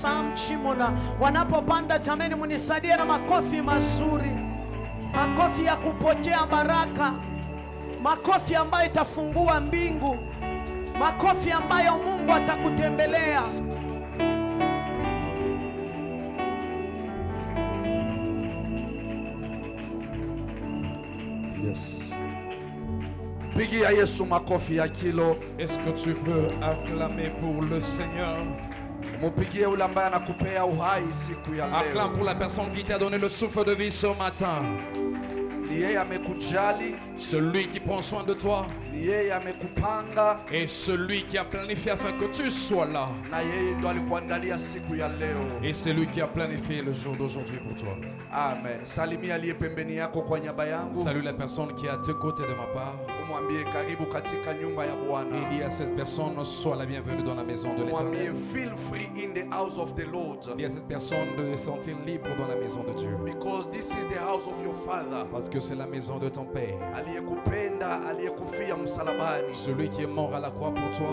Sam Chimona wanapopanda, jameni, munisaidie na makofi mazuri, makofi ya kupokea baraka, makofi ambayo itafungua mbingu, makofi ambayo Mungu atakutembelea. Yes. Pigia Yesu makofi ya kilo. Est-ce que tu peux acclamer pour le Seigneur? Mupigie ule ambaye anakupea uhai siku ya leo. Acclame pour la personne qui t'a donné le souffle de vie ce matin. Ni yeye amekujali, celui qui prend soin de toi, ni yeye amekupanga, et celui qui a planifié afin que tu sois là. Na yeye ndo alikuandalia siku ya leo. Et c'est lui qui a planifié le jour d'aujourd'hui pour toi. Amen. Salimia aliye pembeni yako kwa niaba yangu. Salue la personne qui est à tes côtés de ma part. Umwambie karibu katika nyumba ya Bwana. Et dis à cette personne, sois la bienvenue dans la maison de l'Éternel. Umwambie feel free in the house of the Lord. Dis à cette personne de se sentir libre dans la maison de Dieu. Because this is the house of your Father. Parce que c'est la maison de ton Père. Aliyekupenda, aliyekufia msalabani. Celui qui est mort à la croix pour toi.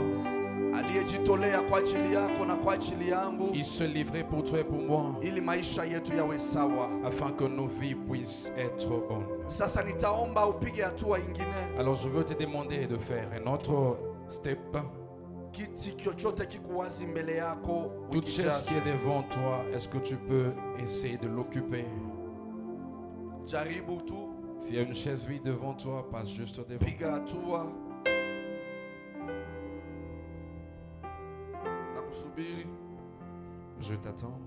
Aliyejitolea kwa ajili yako na kwa ajili yangu. Il se livrait pour toi et pour moi. Ili maisha yetu yawe sawa. Afin que nos vies puissent être bonnes. Sasa nitaomba upige hatua ingine. Alors je veux te demander de faire un autre step. Kiti chochote kiko wazi mbele yako. Toute chaise qui est devant toi, est-ce que tu peux essayer de l'occuper? Jaribu tu. S'il y a une chaise vide devant toi, passe juste devant. Piga hatua. Nakusubiri. Je t'attends.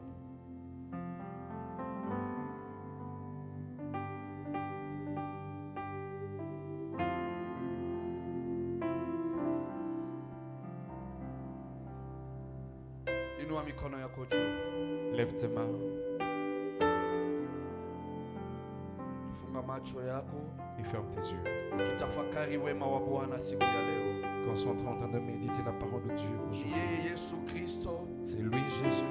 Inua mikono yako juu. Lève tes mains. Funga macho yako. Et ferme tes yeux. Ukitafakari wema wa Bwana siku ya leo. Concentre en train de méditer la parole de Dieu aujourd'hui. Yeye Yesu Kristo. C'est lui Jésus.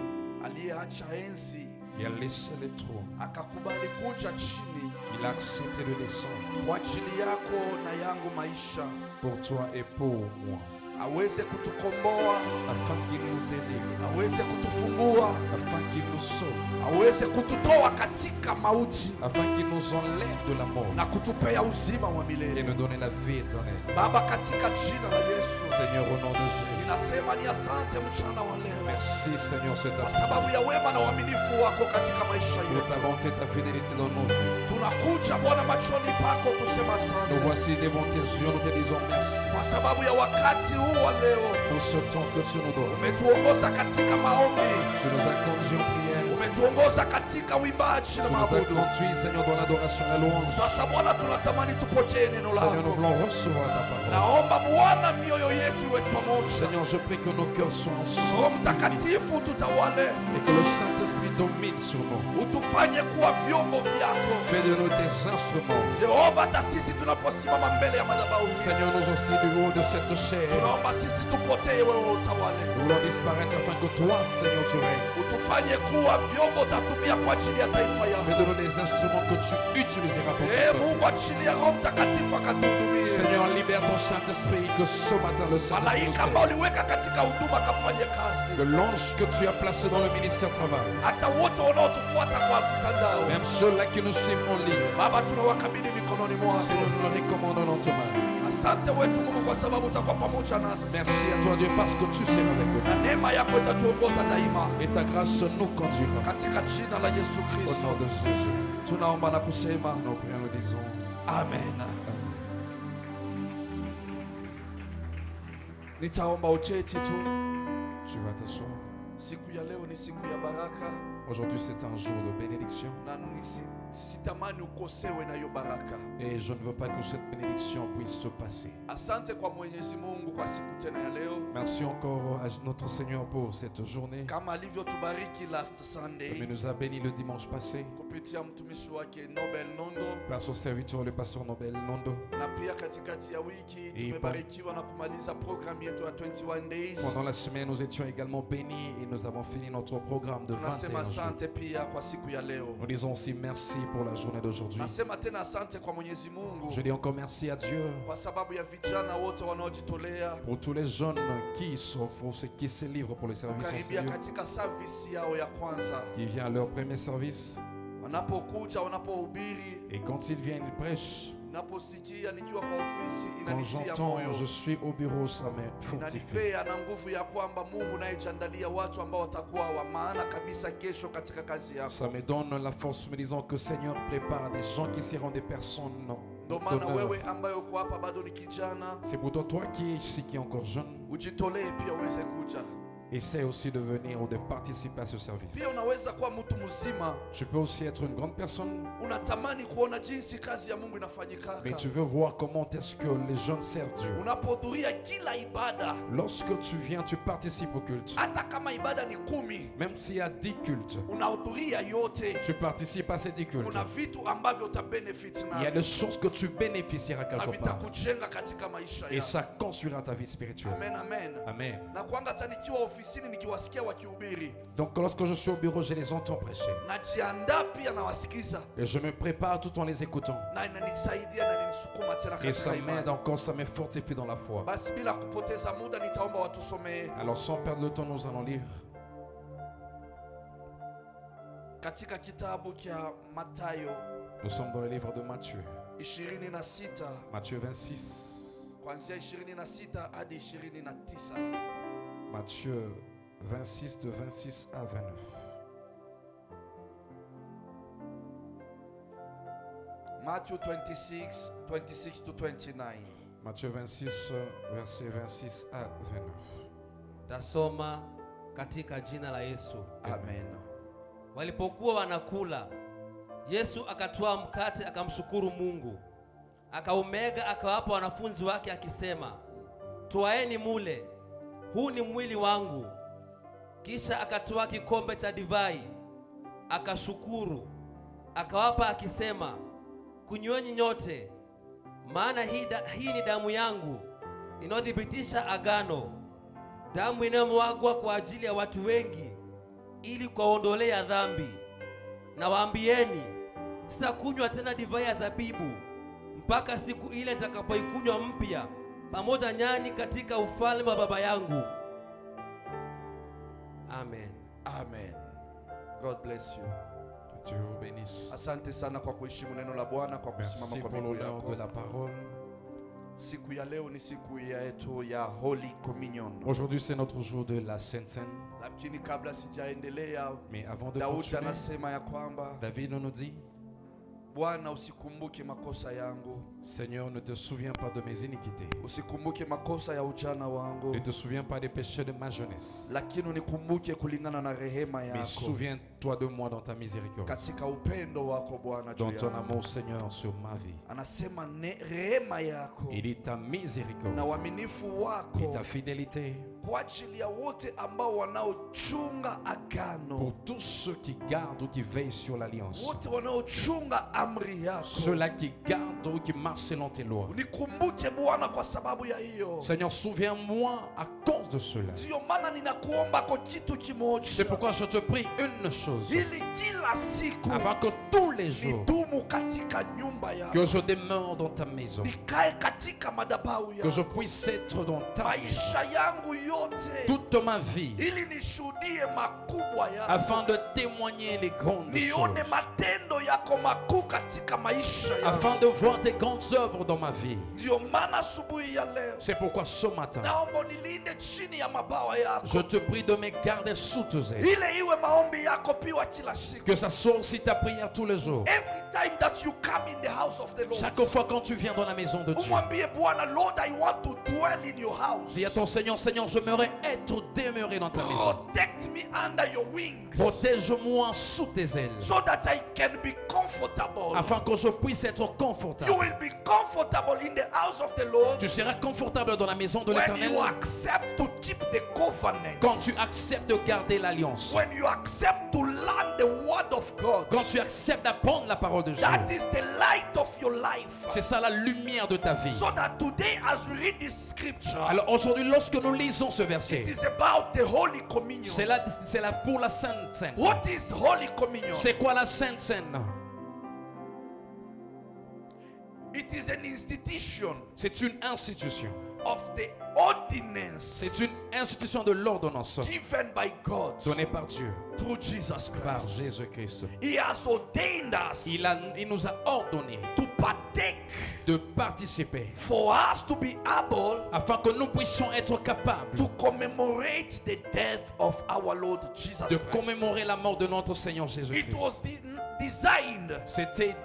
Aliyeacha enzi. Il a laissé les trônes. Akakubali kuja chini. Il a accepté de descendre. Kwa ajili yako na yangu maisha. Pour toi et pour moi. Aweze kutukomboa, afin qu'il nous délivre, aweze kutufungua, afin qu'il nous sauve, aweze kututoa katika mauti, afin qu'il nous enlève de la mort, na kutupea uzima wa milele, et nous donner la vie éternelle. Baba, katika jina la Yesu, Seigneur, au nom de Jésus, ninasema ni asante mchana wa leo. Merci Seigneur cet kwa après-midi, sababu ya wema na uaminifu wako katika maisha pour yetu. ta bonté, ta fidélité dans nos vies. Tunakuja Bwana machoni pako kusema asante. Nous voici devant tes yeux, nous te disons merci. Kwa sababu ya wakati huu wa leo, pour ce temps que tu nous donnes. Umetuongoza katika maombi. Tu nous as conduits en prière. Umetuongoza katika uimbaji na maabudu. Tu nous as conduits, Seigneur, dans l'adoration et la louange. Sasa Bwana, tunatamani tupokee neno lako. Seigneur, nous voulons recevoir ta parole. Naomba Bwana mioyo yetu iwe pamoja. Seigneur, je prie que nos cœurs soient ensemble. Roho Mtakatifu tutawale. Et que le Saint-Esprit domine sur nous. Utufanye kuwa vyombo vyako. Fais de nous des instruments. Jehova, hata sisi tunaposimama mbele ya madhabahu. Seigneur, nous aussi du haut de cette chair. Tunaomba sisi tupotee, wewe utawale. Nous voulons disparaître afin que toi, Seigneur, tu règnes. Utufanye kuwa vyombo tatumia kwa ajili ya taifa yako. Fais de nous des instruments que tu utiliseras pour ton peuple. Mungu, achilia Roho Mtakatifu akatuhudumie. Seigneur, libère ton Saint-Esprit, que ce matin le Saint-Esprit nous malaika ambao uliweka katika huduma kafanye kazi. Que l'ange que tu as placé dans le ministère travaille. Hata wote wanaotufuata kwa mtandao. Même ceux-là qui nous suivent en ligne. Baba, tunawakabidhi mikononi mwako. Seigneur, nous le recommandons dans tes mains. Asante wetu Mungu kwa sababu utakuwa pamoja nasi. Merci à toi Dieu parce que tu seras avec nous. Na neema yako itatuongoza daima. Et ta grâce nous conduira. Katika jina la Yesu Au Kristo. nom de Jésus. Tunaomba na kusema Nous prions, nous disons amen. Nitaomba uketi tu. Tu vas t'asseoir. Siku ya leo ni siku ya baraka. Aujourd'hui c'est un jour de bénédiction. Na sitamani ukosewe na hiyo baraka. Et je ne veux pas que cette bénédiction puisse te passer. Asante kwa Mwenyezi Mungu kwa siku tena ya leo. Merci encore à notre Seigneur pour cette journée. Kama alivyotubariki last Sunday. Il nous a bénis le dimanche passé. Kupitia mtumishi wake Nobel Nondo. Par son serviteur le pasteur Nobel Nondo. Na pia katikati ya wiki tumebarikiwa na kumaliza programu yetu ya 21 days. Pendant la semaine nous étions également bénis et nous avons fini notre programme de 21 Tunasema jours. asante pia kwa siku ya leo. Nous disons aussi merci pour la journée d'aujourd'hui. Nasema tena asante kwa Mwenyezi Mungu Je dis encore merci à Dieu kwa sababu ya vijana wote wanaojitolea pour tous les jeunes qui s'offrent, ceux qui se livrent pour le service au karibia Seigneur, katika service yao ya kwanza. qui viennent à leur premier service. Wanapokuja, wanapohubiri, Et quand ils viennent, ils prêchent. naposikia nikiwa kwa ofisi Quand inanitia j'entends, je moyo, suis au bureau, ça me fortifie. inanipea na nguvu ya kwamba Mungu nayejandalia watu ambao watakuwa wa maana kabisa kesho katika kazi yako. Ça me donne la force me disant que Seigneur prépare des gens qui seront des personnes Ndio maana d'honneur. wewe ambaye uko hapa bado ni kijana, C'est pour toi qui es ici, qui est encore jeune, ujitolee pia uweze kuja. essaie aussi de venir ou de participer à ce service. Pia unaweza kuwa mtu mzima, Tu peux aussi être une grande personne, unatamani kuona jinsi kazi ya Mungu inafanyika. mais tu veux voir comment est-ce que les jeunes servent Dieu. Unapohudhuria kila ibada, Lorsque tu viens, tu participes au culte. hata kama ibada ni 10, Même s'il y a 10 cultes, unahudhuria yote. tu participes à ces 10 cultes. Kuna vitu ambavyo utabenefit Il y a navyo des choses que tu bénéficieras na quelque part. vitakujenga katika maisha Et yako. ça construira ta vie spirituelle. Amen, amen. Amen. Na kwanga hata nikiwa ofisini nikiwasikia wakihubiri, Donc lorsque je suis au bureau, je les entends prêcher. najiandaa pia nawasikiza, Et je me prépare tout en les écoutant. na inanisaidia na inanisukuma tena Et ça katika m'aide imani. encore, ça me fortifie dans la foi. Basi bila kupoteza muda nitaomba watusomee Alors sans perdre le temps, nous allons lire katika kitabu cha Mathayo Nous sommes dans le livre de Matthieu. 26 Matthieu 26. kuanzia 26 hadi 29. Matthieu 26 de 26 à 29. Matthew 26, 26 to 29. Matthieu 26, verset 26 à 29. Tasoma katika jina la Yesu. Amen. Walipokuwa wanakula, Yesu akatwaa mkate akamshukuru Mungu, akaumega akawapa wanafunzi wake akisema, twaeni mule, huu ni mwili wangu. Kisha akatwaa kikombe cha divai, akashukuru, akawapa akisema, kunyweni nyote, maana hii ni damu yangu inayothibitisha agano, damu inayomwagwa kwa ajili ya watu wengi ili kuwaondolea dhambi. Na waambieni, sitakunywa tena divai ya zabibu mpaka siku ile nitakapoikunywa mpya pamoja nanyi katika ufalme wa Baba yangu. Amen. Amen. God bless you. Que Dieu vous bénisse. Asante sana kwa kuheshimu neno la Bwana, kwa Merci kusimama kwa pour miguu l'honneur de yako. la parole. Siku ya leo ni siku yetu ya Holy Communion. Aujourd'hui, c'est notre jour de la Sainte Seine. Lakini kabla sijaendelea, Mais avant de Daudi continuer, anasema ya kwamba David nous dit, Bwana, usikumbuke makosa yangu, Seigneur, ne te souviens pas de mes iniquités. usikumbuke makosa ya ujana wangu, Ne te souviens pas des péchés de ma jeunesse. lakini unikumbuke kulingana na rehema Mais yako, souviens-toi de moi dans ta miséricorde. katika upendo wako Bwana juu Dans ton yangu. amour, Seigneur, sur ma vie. Anasema rehema yako Il dit ta miséricorde na uaminifu et wako ta fidélité kwa ajili ya wote ambao wanaochunga agano, pour tous ceux qui gardent ou qui veillent sur l'alliance. wote wanaochunga amri yako. Ceux-là qui gardent ou qui marchent selon tes lois. Unikumbuke Bwana kwa sababu ya hiyo. Seigneur, souviens-moi à cause de cela. Ndiyo maana ninakuomba kwa kitu kimoja, C'est pourquoi je te prie une chose. ili kila siku Afin que tous les jours, nidumu katika nyumba yako, que je demeure dans ta maison. nikae katika madhabahu Que je yako puisse être dans ta maison. maisha yangu yote, Toute ma vie. ili nishuhudie makubwa yako, Afin de témoigner les grandes nione choses. matendo yako makuu katika maisha yako. Afin de voir tes grandes œuvres dans ma vie. Ndiyo maana asubuhi ya leo C'est pourquoi ce matin, naomba nilinde chini ya mabawa yako, je te prie de me garder sous tes ailes. ile iwe maombi yako pia kila siku. Que ça soit aussi ta prière tous les jours. Every time that you come in the house of the Lord, Chaque fois quand tu viens dans la maison de Dieu, umwambie Bwana, Lord, I want to dwell in your house. dis à ton Seigneur, Seigneur, j'aimerais être demeuré dans ta maison. Protect me under your wings, Protège-moi sous tes ailes, so that I can be comfortable. afin que je puisse être You confortable. will be comfortable in the house of the Lord Tu seras confortable dans la maison de when l'Éternel you accept to keep the covenant. quand tu acceptes de garder l'alliance. When you accept accept to learn the word of God, quand tu acceptes d'apprendre la parole de Dieu, that is the light of your life. c'est ça la lumière de ta vie. So that today, as we read this scripture, Alors aujourd'hui, lorsque nous lisons ce it verset, is about the Holy Communion. c'est là pour la Sainte Seine. What is Holy Communion? C'est quoi la Sainte Seine? It is an institution C'est une institution. of the ordinance C'est une institution de l'ordonnance given by God donnée par Dieu, through Jesus par Christ. Jésus-Christ. He has ordained us Il nous a ordonné to partake de participer for us to be able afin que nous puissions être capables to commemorate the death of our Lord Jesus de Christ. commémorer la mort de notre Seigneur It Jésus-Christ. was designed C'était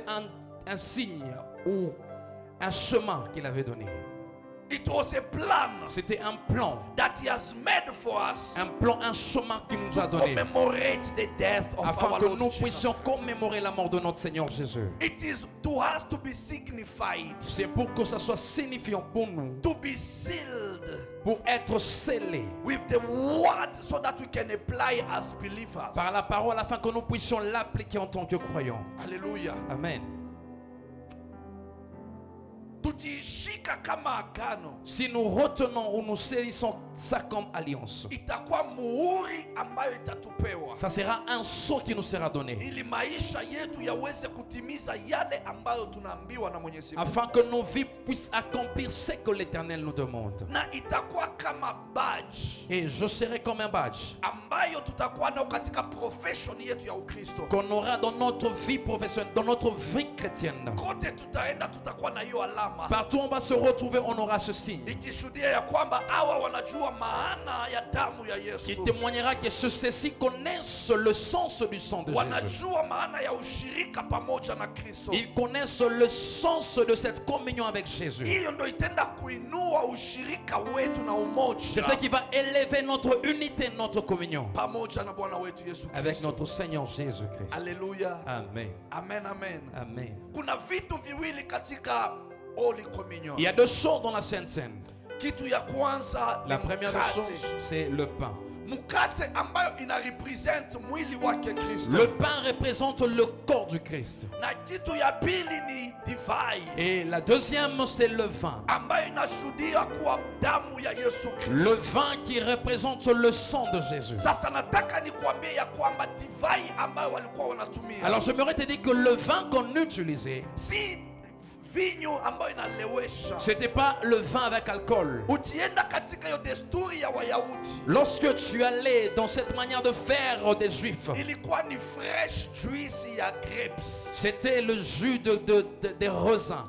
un signe ou un chemin qu'il avait donné. It was a plan C'était un plan, that He has made for us un chemin qu'il nous a to donné commemorate the death of afin our que Lord nous Jesus puissions Christ. commémorer la mort de notre Seigneur Jésus. It is to us to be signified, C'est pour que ça soit signifiant pour nous, to be sealed pour être scellés with the word so that we can apply as believers. par la parole afin que nous puissions l'appliquer en tant que croyants. Hallelujah. Amen. Tukiishika kama agano, Si nous retenons ou nous saisissons ça comme alliance, itakuwa muhuri ambayo itatupewa ça sera un sceau qui nous sera donné ili maisha yetu yaweze kutimiza yale ambayo tunaambiwa na Mwenyezi Mungu, afin que nos vies puissent accomplir ce que l'Éternel nous demande. na itakuwa kama badge Et je serai comme un badge ambayo tutakuwa nao katika profession yetu ya Ukristo. qu'on aura dans notre vie professionnelle, dans notre vie chrétienne. Kote tutaenda tutakuwa na hiyo alama Partout où on va se retrouver, on aura ce signe ikishuhudia ya kwamba hawa wanajua maana ya damu ya qui Yesu, témoignera que ceux-ci connaissent le sens du sang de Jésus. wanajua maana ya ushirika pamoja na Kristo. Ils connaissent le sens de cette communion avec Jésus. Hiyo ndo itenda kuinua ushirika wetu na C'est umoja ce qui va élever notre unité, notre communion pamoja na Bwana wetu Yesu avec Kristo. notre Seigneur Jésus-Christ. Haleluya. Amen. Amen, amen. Amen. Kuna vitu viwili katika Holy Communion. Il y a deux choses dans la Sainte Seine. Kitu ya kwanza La ni première des choses, mkate. c'est le pain. Mkate ambayo ina represent mwili wake Kristo. Le pain représente le corps du Christ. Na kitu ya pili ni divai Et la deuxième, c'est le vin. ambayo inashuhudia kuwa damu ya Yesu Le Kristo. vin qui représente le sang de Jésus. Sasa nataka nikuambie ya kwamba divai ambayo walikuwa wanatumia Alors j'aimerais te dire que le vin qu'on utilisait, si vinyo ambayo inalewesha. c'était pas le vin avec alcool. Ukienda katika hiyo desturi ya Wayahudi, Lorsque tu allais dans cette manière de faire des Juifs, ilikuwa ni fresh juice ya grapes, c'était le jus des raisins.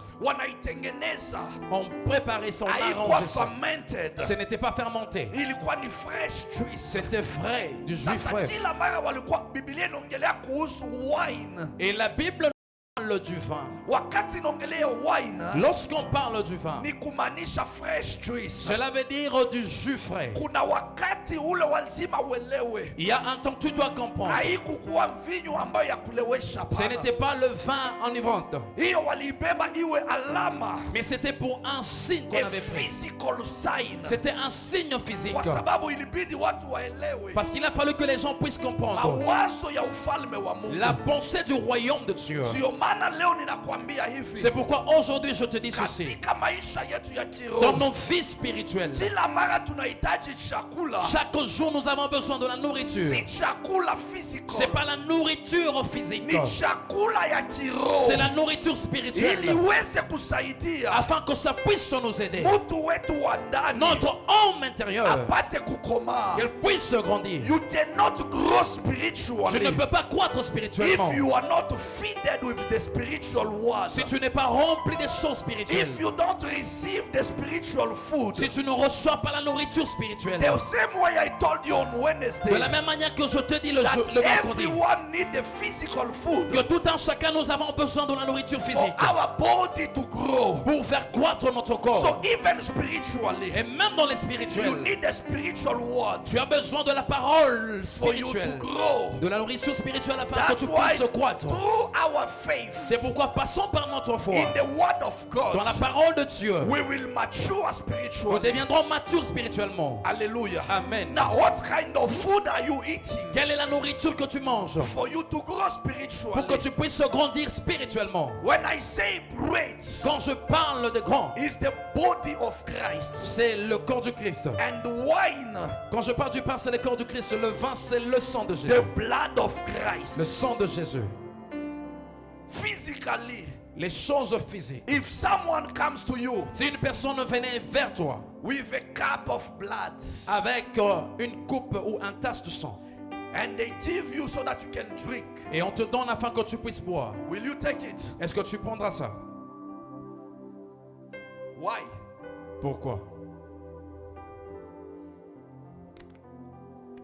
wanaitengeneza, On préparait ça, on haikuwa arrangeait ça. fermented, Ce n'était pas fermenté. ilikuwa ni fresh juice. C'était frais, du jus Sasa frais. kila mara walikuwa, Biblia inaongelea kuhusu wine. Et la Bible parle du vin. Wakati inaongelea wine Lorsqu'on parle du vin, ni kumaanisha fresh juice. cela veut dire du jus frais. Kuna wakati ule walazima uelewe, Il y a un temps que tu dois comprendre. haikukuwa mvinyo ambayo ya kulewesha. Ce n'était pas le vin enivrante, Hiyo waliibeba iwe alama, mais c'était pour un signe qu'on a avait pris. physical sign, C'était un signe physique. kwa sababu ilibidi watu waelewe Parce qu'il a fallu que les gens puissent comprendre mawazo ya ufalme wa Mungu. la pensée du royaume de Dieu. Ndio maana leo ninakwambia hivi, C'est pourquoi aujourd'hui je te dis ceci. katika maisha yetu ya Dans kiroho, nos vies spirituelles, kila mara tunahitaji chakula, chaque jour nous avons besoin de la nourriture. si chakula physical, C'est pas la nourriture physique, ni chakula ya kiroho, c'est la nourriture ili spirituelle. iweze kusaidia Afin que ça puisse nous aider. mtu wetu wa ndani Notre homme intérieur, apate kukomaa. qu'il puisse grandir. You cannot grow Tu spiritually ne peux pas croître spirituellement if you are not feeded with the spiritual word. si tu n'es pas rempli des choses spirituelles. If you don't receive the spiritual food, Si tu ne reçois pas la nourriture spirituelle. the same way I told you on De Wednesday, la même manière que je te dis le that mercredi, everyone need the physical food que tout un chacun nous avons besoin de la nourriture for physique our body to grow. pour faire croître notre corps. So even spiritually, Et même dans les you spirituels, need the spiritual word tu as besoin de la parole for you to spirituelle, grow. de la nourriture spirituelle afin que That's tu why puisses croître. through our faith, C'est pourquoi passons par notre foi in the word of God. dans la parole de Dieu. We will mature Nous spiritually. deviendrons matures spirituellement. Hallelujah. Amen. Now, what kind of food are you eating Quelle est la nourriture que tu manges for you to grow spiritually? pour que tu puisses grandir spirituellement? When I say bread, Quand je parle de grand, is the body of Christ, c'est le corps du Christ. and wine, Quand je parle du pain, c'est le corps du Christ. Le vin, c'est le sang de Jésus. the blood of Christ. Le sang de Jésus. Physically, Les choses physiques. if someone comes to you Si une personne venait vers toi with a cup of blood avec une coupe ou un tasse de sang and they give you so that you can drink, et on te donne afin que tu puisses boire, will you take it? est-ce que tu prendras ça? Why? Pourquoi?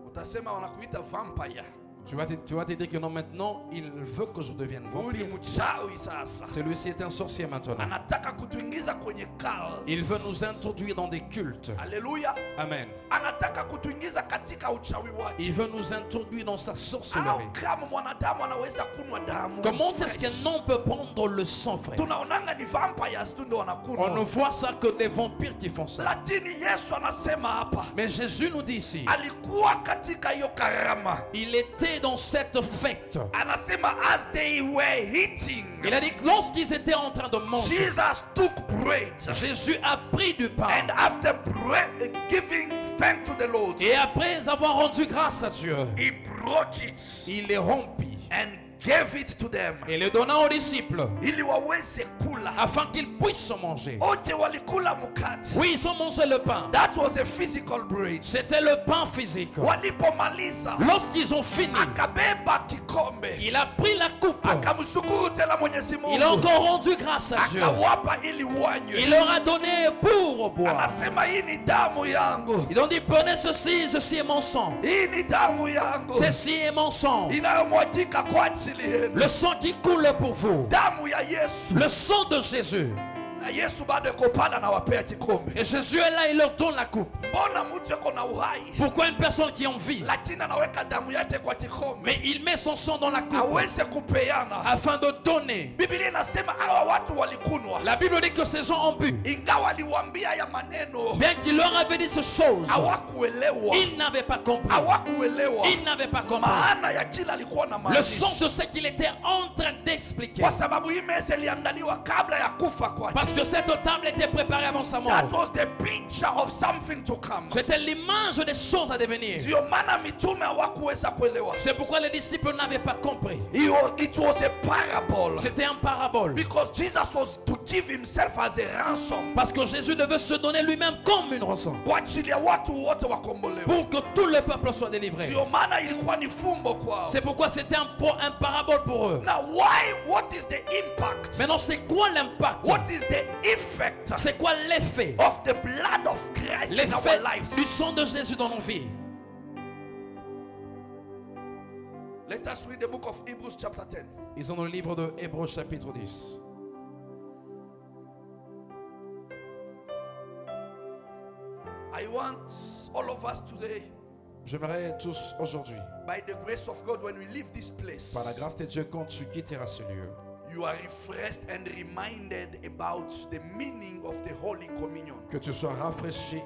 Utasema wanakuita vampire. Tu vas te dire que non, maintenant, il veut que je devienne Huyu ni vampire. mchawi sasa. Celui-ci est un sorcier maintenant. Anataka kutuingiza kwenye cult. Il veut nous introduire dans des cultes. Haleluya. Amen. Anataka kutuingiza katika uchawi wake. Il veut nous introduire dans sa Au sorcellerie. kama mwanadamu anaweza kunywa damu. Comment est-ce qu'un homme peut prendre le sang, frère? Tunaonanga ni vampires tu ndio On ne wanakunywa. voit ça que des vampires qui font ça. Lakini Yesu anasema hapa, Mais Jésus nous dit ici, alikuwa katika hiyo karama. il était dans cette fête. Anasema as they were eating, Il a dit que lorsqu'ils étaient en train de manger, Jesus took bread Jésus a pris du pain. and after giving thanks to the Lord, Et après avoir rendu grâce à Dieu, he broke it il les rompit and gave it to them et les donna aux disciples ili waweze kula. afin qu'ils puissent manger. Oje walikula mkate. Oui, ils ont mangé le pain. That was a physical bread. C'était le pain physique. Walipomaliza, Lorsqu'ils ont fini, akabeba kikombe, il a pris la coupe. akamshukuru tena Mwenyezi Il a Mungu, encore rendu grâce à Dieu. akawapa ili wanywe. Il leur a donné pour boire. Anasema hii ni damu yangu, Ils ont dit, prenez ceci, ceci est mon sang. hii ni damu yangu Ceci est mon sang. inayomwagika kwa ajili yenu. Le sang qui coule pour vous. Damu ya Yesu. Le sang de Jésus. Na Yesu bado yuko pale anawapea kikombe. Et Jésus est là, il leur donne la coupe. Mbona mtu yuko na uhai Pourquoi une personne qui en vit, lakini anaweka damu yake kwa kikombe mais il met son sang dans la coupe aweze kupeana? afin de donner? Biblia inasema hawa watu walikunwa, La Bible dit que ces gens ont bu. ingawa aliwaambia ya maneno Bien qu'il leur avait dit ces choses, hawakuelewa, ils n'avaient pas compris. hawakuelewa Ils n'avaient pas compris maana ya kila alikuwa na le maanisha, sens de ce qu'il était en train d'expliquer. kwa sababu hii meza iliandaliwa kabla ya kufa kwake. Parce que cette table était préparée avant sa mort. That was the picture of something to come. C'était l'image des choses à devenir. Ndio maana mitume hawakuweza kuelewa. C'est pourquoi les disciples n'avaient pas compris. It was a parable. C'était un parabole. Because Jesus was to give himself as a ransom. Parce que Jésus devait se donner lui-même comme une rançon Kwa ajili ya watu wote wakombolewe. pour que tout le peuple soit délivré. Ndio maana ilikuwa ni fumbo kwao. C'est pourquoi c'était un parabole pour eux. Now what is the impact? Maintenant, c'est quoi l'impact? What is the effect C'est quoi l'effet? of the blood of Christ in our L'effet lives? du sang de Jésus dans nos vies. Let us read the book of Hebrews chapter 10. Ils sont dans le livre de Hébreux chapitre 10. I want all of us today, J'aimerais tous aujourd'hui, by the grace of God, when we leave this place, par la grâce de Dieu, quand tu quitteras ce lieu, you are refreshed and reminded about the meaning of the Holy Communion. que tu sois rafraîchi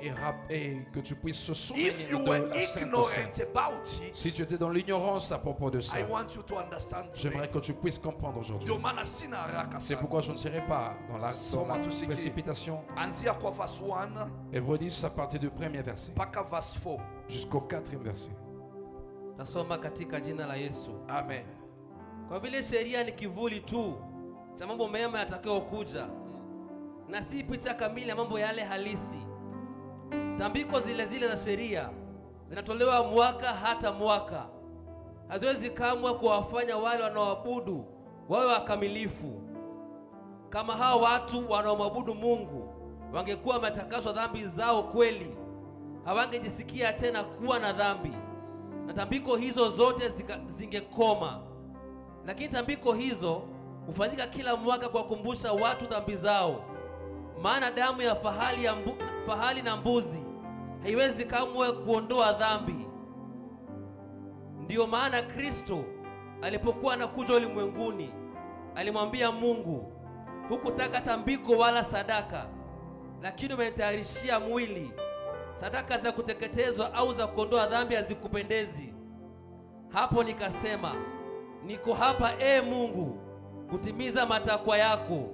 et que tu puisses se souvenir If you de were la Sainte ignorant Seine. about Si it, tu étais dans l'ignorance à propos de ça, I want you to understand j'aimerais today. que tu puisses comprendre aujourd'hui. Ndio maana sina haraka C'est sana. pourquoi je ne serai pas dans la Soma tusikie. précipitation. Anzia kwa verse 1 Hébreux 10 à partir du premier verset mpaka verse 4. jusqu'au quatrième verset. Nasoma katika jina la Yesu. Amen. Kwa vile sheria ni kivuli tu cha mambo mema yatakayokuja na si picha kamili ya mambo yale halisi. Tambiko zile zile za sheria zinatolewa mwaka hata mwaka. Haziwezi kamwe kuwafanya wale wanaoabudu wawe wakamilifu. Kama hao watu wanaomwabudu Mungu wangekuwa wametakaswa dhambi zao kweli, hawangejisikia tena kuwa na dhambi, na tambiko hizo zote zingekoma. Lakini tambiko hizo hufanyika kila mwaka kuwakumbusha watu dhambi zao. Maana damu ya fahali na mbuzi haiwezi kamwe kuondoa dhambi. Ndiyo maana Kristo alipokuwa anakuja ulimwenguni alimwambia Mungu, hukutaka tambiko wala sadaka, lakini umenitayarishia mwili. Sadaka za kuteketezwa au za kuondoa dhambi hazikupendezi. Hapo nikasema, niko hapa Mungu, kutimiza matakwa yako,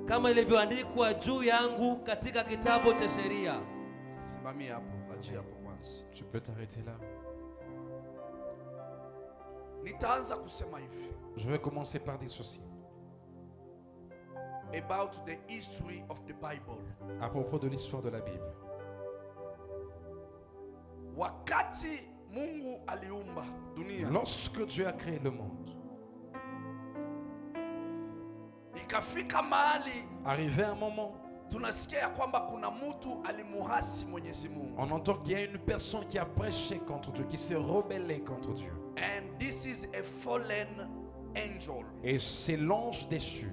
kama ilivyoandikwa juu yangu katika kitabu cha sheria. Simamia hapo, achia hapo kwanza. Tu peux t'arrêter là. Nitaanza kusema hivi. Je vais commencer par dire ceci. About the history of the Bible. À propos de l'histoire de la Bible. Wakati Mungu aliumba dunia, Lorsque Dieu a créé le monde, ikafika mahali arrivé un moment, tunasikia kwamba kuna mtu alimuhasi Mwenyezi Mungu. on entend qu'il y a une personne qui a prêché contre Dieu, qui s'est rebellée contre Dieu. And this is a fallen angel. Et c'est l'ange déchu.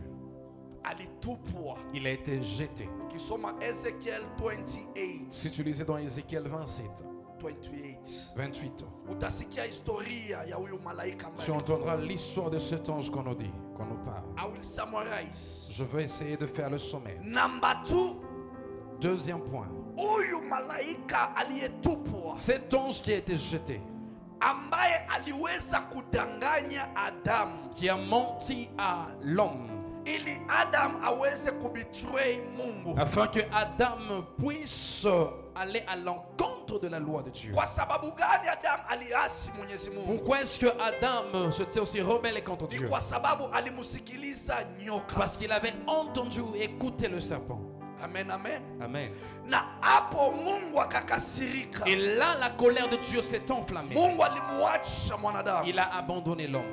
Alitupwa. Il a été jeté. Ukisoma Ezekiel 28. Si tu lisais dans Ézéchiel 27, 28. Utasikia historia ya huyu malaika tu entendras l'histoire de cet ange qu'on nous dit, qu'on nous parle. I will summarize. Je vais essayer de faire le sommet. Number 2. Deuxième point. Huyu malaika aliyetupwa, Cet ange qui a été jeté, ambaye aliweza kudanganya Adamu, qui a menti à l'homme, ili Adam aweze kubetray Mungu, afin que Adam puisse aller à l'encontre de la loi de Dieu. kwa sababu gani Adam aliasi Mwenyezi Mungu? Pourquoi est-ce que Adam s'était aussi rebellé contre Ni Dieu? kwa sababu alimusikiliza nyoka. Parce qu'il avait entendu écouter le serpent. Amen, amen. Amen. Na hapo Mungu akakasirika. Et là, la colère de Dieu s'est enflammée. Mungu alimuacha mwanadamu, Il a abandonné l'homme.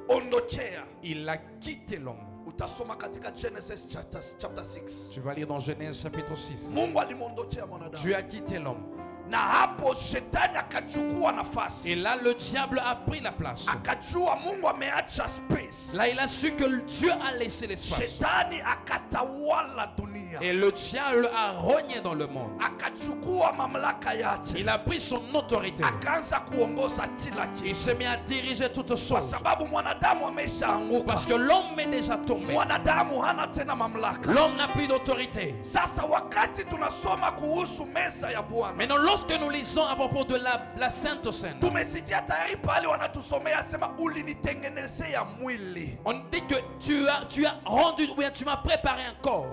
akamuondokea. Il a quitté l'homme. Utasoma katika Genesis chapter 6. Tu vas lire dans Genèse chapitre 6. Mungu alimuondokea mwanadamu. Dieu a quitté l'homme. Na hapo shetani akachukua nafasi. Et là, le diable a pris la place. Akajua Mungu ameacha space. Là, il a su que Dieu a laissé l'espace. Shetani akatawala dunia. Et le diable a rogné dans le monde. Akachukua mamlaka yake. Il a pris son autorité. Akaanza kuongoza kila Il kitu. s'est mis à diriger toutes Kwa choses. sababu mwanadamu ameshaanguka. Parce que l'homme est déjà tombé. Mwanadamu hana tena mamlaka. L'homme n'a plus d'autorité. Sasa wakati tunasoma kuhusu meza ya Bwana, Maintenant, lorsque nous lisons à propos de la Sainte Seine, tumesikia tayari pale wanatusomea sema ulinitengenezea mwili. on dit que tu as rendu, ou bien tu m'as préparé un corps.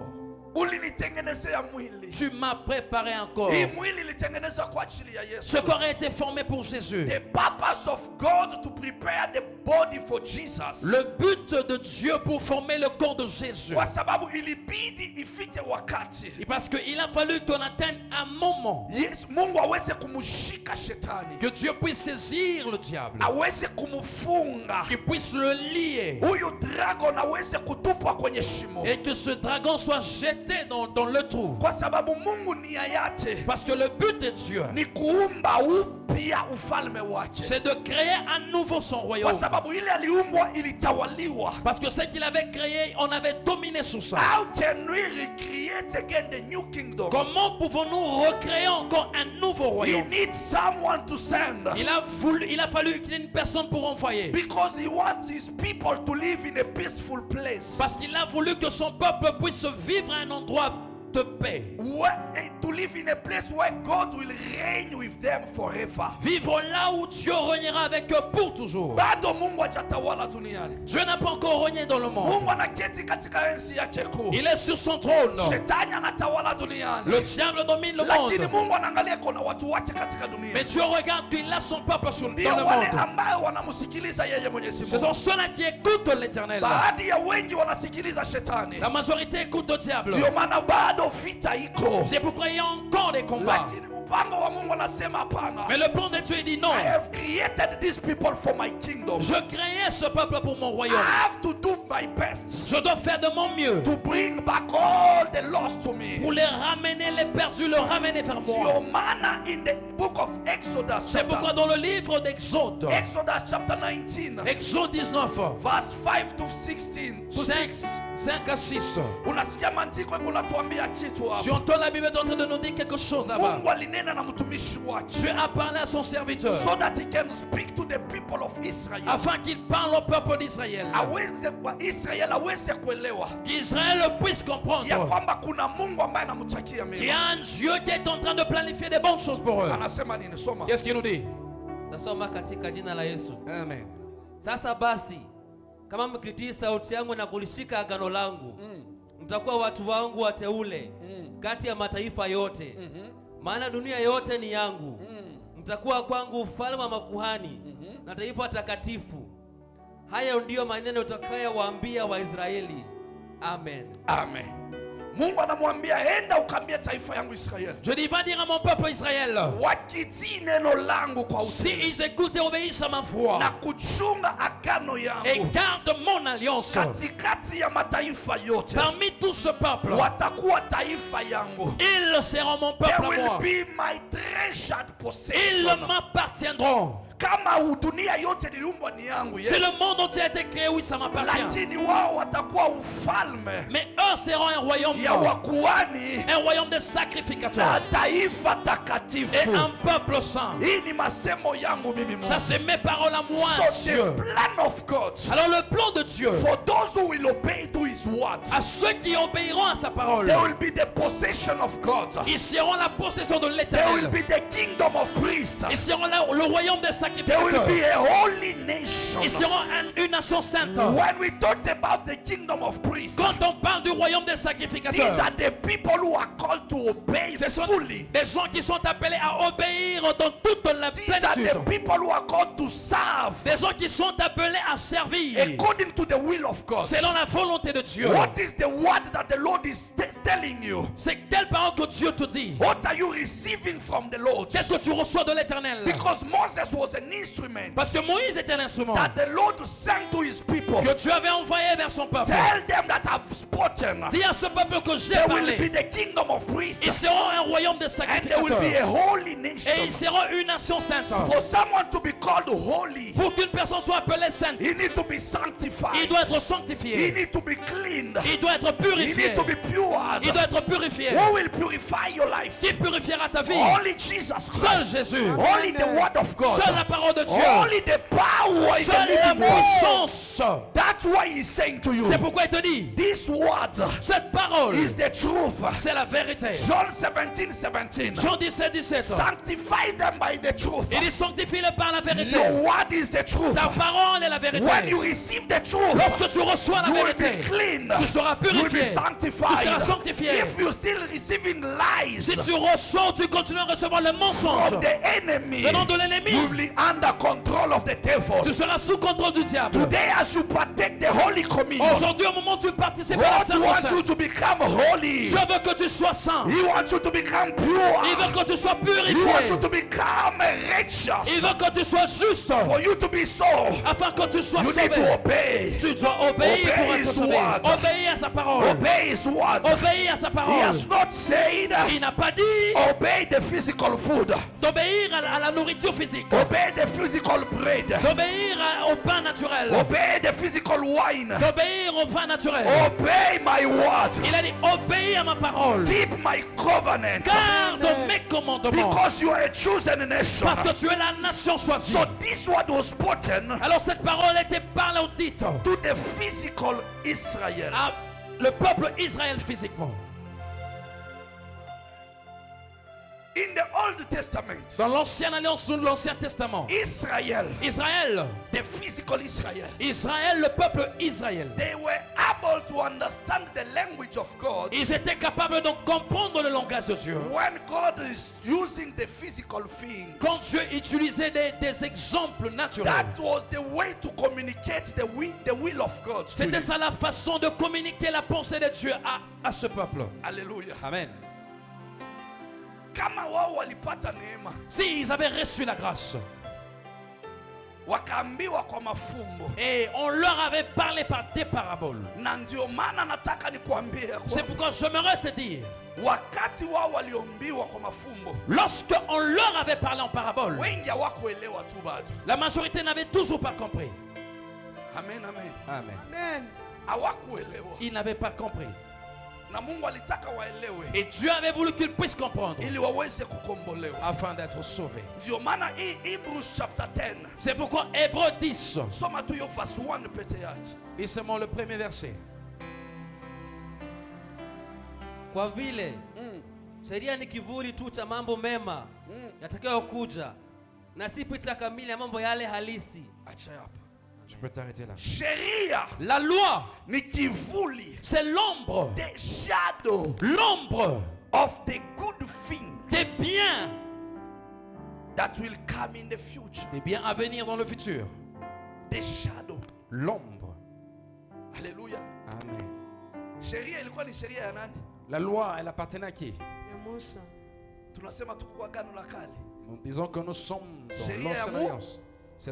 Ulinitengenezea mwili. Tu m'as préparé un corps. Hii mwili ilitengenezwa kwa ajili ya Yesu. Ce corps a été formé pour Jésus. The purpose of God to prepare the body for Jesus. Le but de Dieu pour former le corps de Jésus. Kwa sababu ilibidi ifike wakati Et parce qu'il a fallu qu'on atteigne un moment Yesu, Mungu aweze kumshika shetani, que Dieu puisse saisir le diable, aweze kumfunga qu'il puisse le lier huyu dragon, aweze kutupwa kwenye shimo. et que ce dragon soit jeté dans le trou. Kwa sababu Mungu nia yake Parce que le but de Dieu, ni kuumba upya ufalme wake. c'est de créer à nouveau son Kwa royaume. sababu ile aliumbwa ilitawaliwa. Parce que ce qu'il avait créé, on avait dominé sur ça. How can we recreate again the new kingdom? Comment pouvons-nous recréer encore un nouveau He royaume? needs someone to send. Il a fallu qu'il y ait une personne pour envoyer. Because he wants his people to live in a peaceful place. Parce qu'il a voulu que son peuple puisse vivre à un endroit de paix. To live in a place where God will reign with them forever. Vivre là où Dieu régnera avec eux pour toujours. Bado Mungu hajatawala duniani. Dieu n'a pas encore régné dans le monde. Mungu anaketi katika enzi yake kuu. Il est sur son trône. Shetani anatawala duniani. Le diable domine le Lakini monde. Mungu anaangalia kuna watu wake katika dunia. Mais Dieu regarde qu'il a son peuple dans Ndio le wale monde. ambao wanamsikiliza yeye Mwenyezi Ce Mungu. sont ceux-là qui écoutent l'Éternel. Baadhi ya wengi wanasikiliza shetani. La majorité écoute le diable. Ndio maana bado vita iko. C'est pourquoi il y a encore des combats. Lakini mpango wa Mungu anasema hapana. Mais le plan de Dieu dit non. I have created these people for my kingdom. Je créais ce peuple pour mon I royaume. have to do my best Je dois faire de mon mieux to bring back all the lost to me. pour les ramener, les perdus, les ramener vers moi. Ndio maana in the book of Exodus, C'est pourquoi dans le livre d'Exode, Exodus chapter 19, Exode 19, verse 5 to 16, to 6, 5 à 6. Unasikia maandiko iko natuambia kitu Si hapa. on entend la Bible est en train de nous dire quelque chose là-bas. Mungu alinena na mtumishi wake Dieu a parlé à son serviteur so that he can speak to the people of Israel. afin qu'il parle au peuple d'Israël. Aweze kwa Israel aweze kuelewa Qu'Israël puisse comprendre ya kwamba kuna Mungu ambaye anamtakia qu'il y mema. a un Dieu qui est en train de planifier des bonnes choses pour eux. Anasema nini? Soma. Qu'est-ce qu'il nous dit? Tasoma katika jina la Yesu. Amen. Sasa basi, kama mkitii sauti yangu na kulishika agano langu, mtakuwa watu wangu wateule kati ya mataifa yote. Maana dunia yote ni yangu. Mtakuwa kwangu ufalme wa makuhani na taifa takatifu. Haya ndiyo maneno utakayowaambia Waisraeli. Amen. Amen. Mungu anamwambia enda ukaambie taifa yangu Israeli. Je dis, va dire à mon peuple Israël, Wakitii neno langu kwa si utii ils écoutent et obéissent à ma voix na kuchunga agano et yangu gardent mon alliance, katikati ya mataifa yote, parmi tout ce peuple, watakuwa taifa yangu. ils seront mon They peuple à will moi. be my treasured Ils possession. m'appartiendront. Kama dunia yote iliumbwa ni yangu, Si le yes, monde entier a été créé, oui, ça m'appartient. lakini wao watakuwa ufalme Mais eux seront un royaume, ya wakuhani un royaume de na sacrificateurs taifa et takatifu. un peuple saint. Hii ni masemo yangu mimi Ça, Mungu. c'est mes paroles à moi, So Dieu. the plan of God Alors, le plan de Dieu, for those who will obey to his word, à ceux qui obéiront à sa parole, they will be the possession of God. ils seront la possession de They will l'Éternel. be the kingdom of priests. Ils seront le royaume des They will sacrificateurs. be a holy nation. Ils seront une nation sainte. When we talk about the kingdom of priests, Quand on parle du royaume des these sacrificateurs, are the people who are called to obey ce sont fully. des gens qui sont appelés à obéir dans toute la These are plénitude. the people who are called to serve Des gens qui sont appelés à servir according to the will of God. selon la volonté de Dieu. What is the word that the Lord is telling you? C'est quelle parole que Dieu te dit? What are you receiving from the Lord? Qu'est-ce que tu reçois de l'Éternel? Because Moses was an instrument Parce que Moïse était un instrument that the Lord sent to his people. que Dieu avait envoyé vers son peuple. Tell them that I've spoken. Dis à ce peuple que j'ai They will be parlé. the kingdom of priests, Ils seront un royaume de and they will be sacrificateurs. a holy Et nation. ils seront une nation sainte. For someone to be called holy, Pour qu'une personne soit appelée sainte, he need to be il sanctified. doit être He sanctifié. need to be cleaned. Il doit être He purifié. need to be pure. Il doit être purifié. Who will purify your life? Qui purifiera ta vie? Only Jesus Seul Christ. Jésus. Only the word of God. Seule la parole de Dieu. Only the power in the Seule la living word. puissance. That's why he's saying to you, C'est pourquoi il te dit, this word cette parole, is the truth. c'est la vérité. John 17:17. Jean 17, 17. Sanctify them by the truth. Il dit sanctifie-le par la vérité. Your word is the truth. Ta parole est la vérité. When you receive the truth, Lorsque tu reçois la you will vérité, be clean. tu seras You will be purifié. Tu sanctified. seras sanctifié. If you still receiving lies Si tu reçois, tu continues à recevoir le mensonge from the enemy, venant de you l'ennemi, will be under control of the devil. tu seras sous contrôle du diable. Today, as you partake the Holy Communion, Aujourd'hui, au moment où tu participes à la God Sainte wants Sainte, you to become holy. Dieu veut que tu sois saint. He wants you to become Il pure. veut que tu sois He wants you purifié. to become Il righteous. veut que tu sois juste. For you to be so, Afin que tu sois you need to sauvé. obey. Tu dois obéir Obey pour être his sauvé. word. Obéir à sa parole. Obey His word. Obéir à sa He parole. has not said, Il n'a pas dit obey the physical food, d'obéir à la nourriture physique. obey the physical bread, D'obéir au pain naturel. obey the physical wine, D'obéir au vin naturel. obey my word, Il a dit obéis à ma parole. keep my covenant, Garde mes commandements. because you are a chosen nation. Parce que tu es la nation choisie. So this word was spoken Alors cette parole était parlée au titre to the physical Israel. à le peuple Israël physiquement. In the Old Testament, Dans l'ancienne alliance ou l'Ancien Testament, Israel, Israël, the physical Israel, Israël, le peuple Israël, they were able to understand the language of God ils étaient capables de comprendre le langage de Dieu. when God is using the physical things. Quand Dieu utilisait des exemples naturels, That was the way to communicate the will of God to c'était you. ça la façon de communiquer la pensée de Dieu à ce peuple. Hallelujah. Amen. Kama wao walipata neema, Si ils avaient reçu la grâce wakaambiwa kwa mafumbo, et on leur avait parlé par des paraboles, na ndio maana nataka nikuambie ya c'est kwamba pourquoi j'aimerais te dire, wakati wao waliombiwa kwa mafumbo, lorsque on leur avait parlé en parabole, wengi hawakuelewa tu bado. la majorité n'avait toujours pas compris. Amen, amen. Amen. Amen. hawakuelewa, Ils n'avaient pas compris. na Mungu alitaka waelewe Et Dieu avait voulu qu'ils puissent comprendre ili waweze kukombolewa. afin d'être sauvés. Ndio maana hii Hebrews chapter 10, C'est pourquoi Hébreux 10, soma tu hiyo verse 1 peke yake. lisez-moi le premier verset. Kwa vile sheria ni kivuli tu cha mambo mema yatakayokuja, na si picha kamili ya mambo yale halisi. Acha hapa. Tu peux t'arrêter là. Sheria La loi, ni kivuli, c'est l'ombre. the shadow L'ombre of the good things des biens. that will come in the future. Des biens à venir dans le futur. The shadow. L'ombre. Haleluya. Amen. Sheria ilikuwa ni sheria ya nani? La loi, elle appartenait à qui? Ya Musa. Tunasema tuko kwa agano la kale. Nous disons que nous sommes dans Sheria ya l'ancienne Mungu. alliance. C'est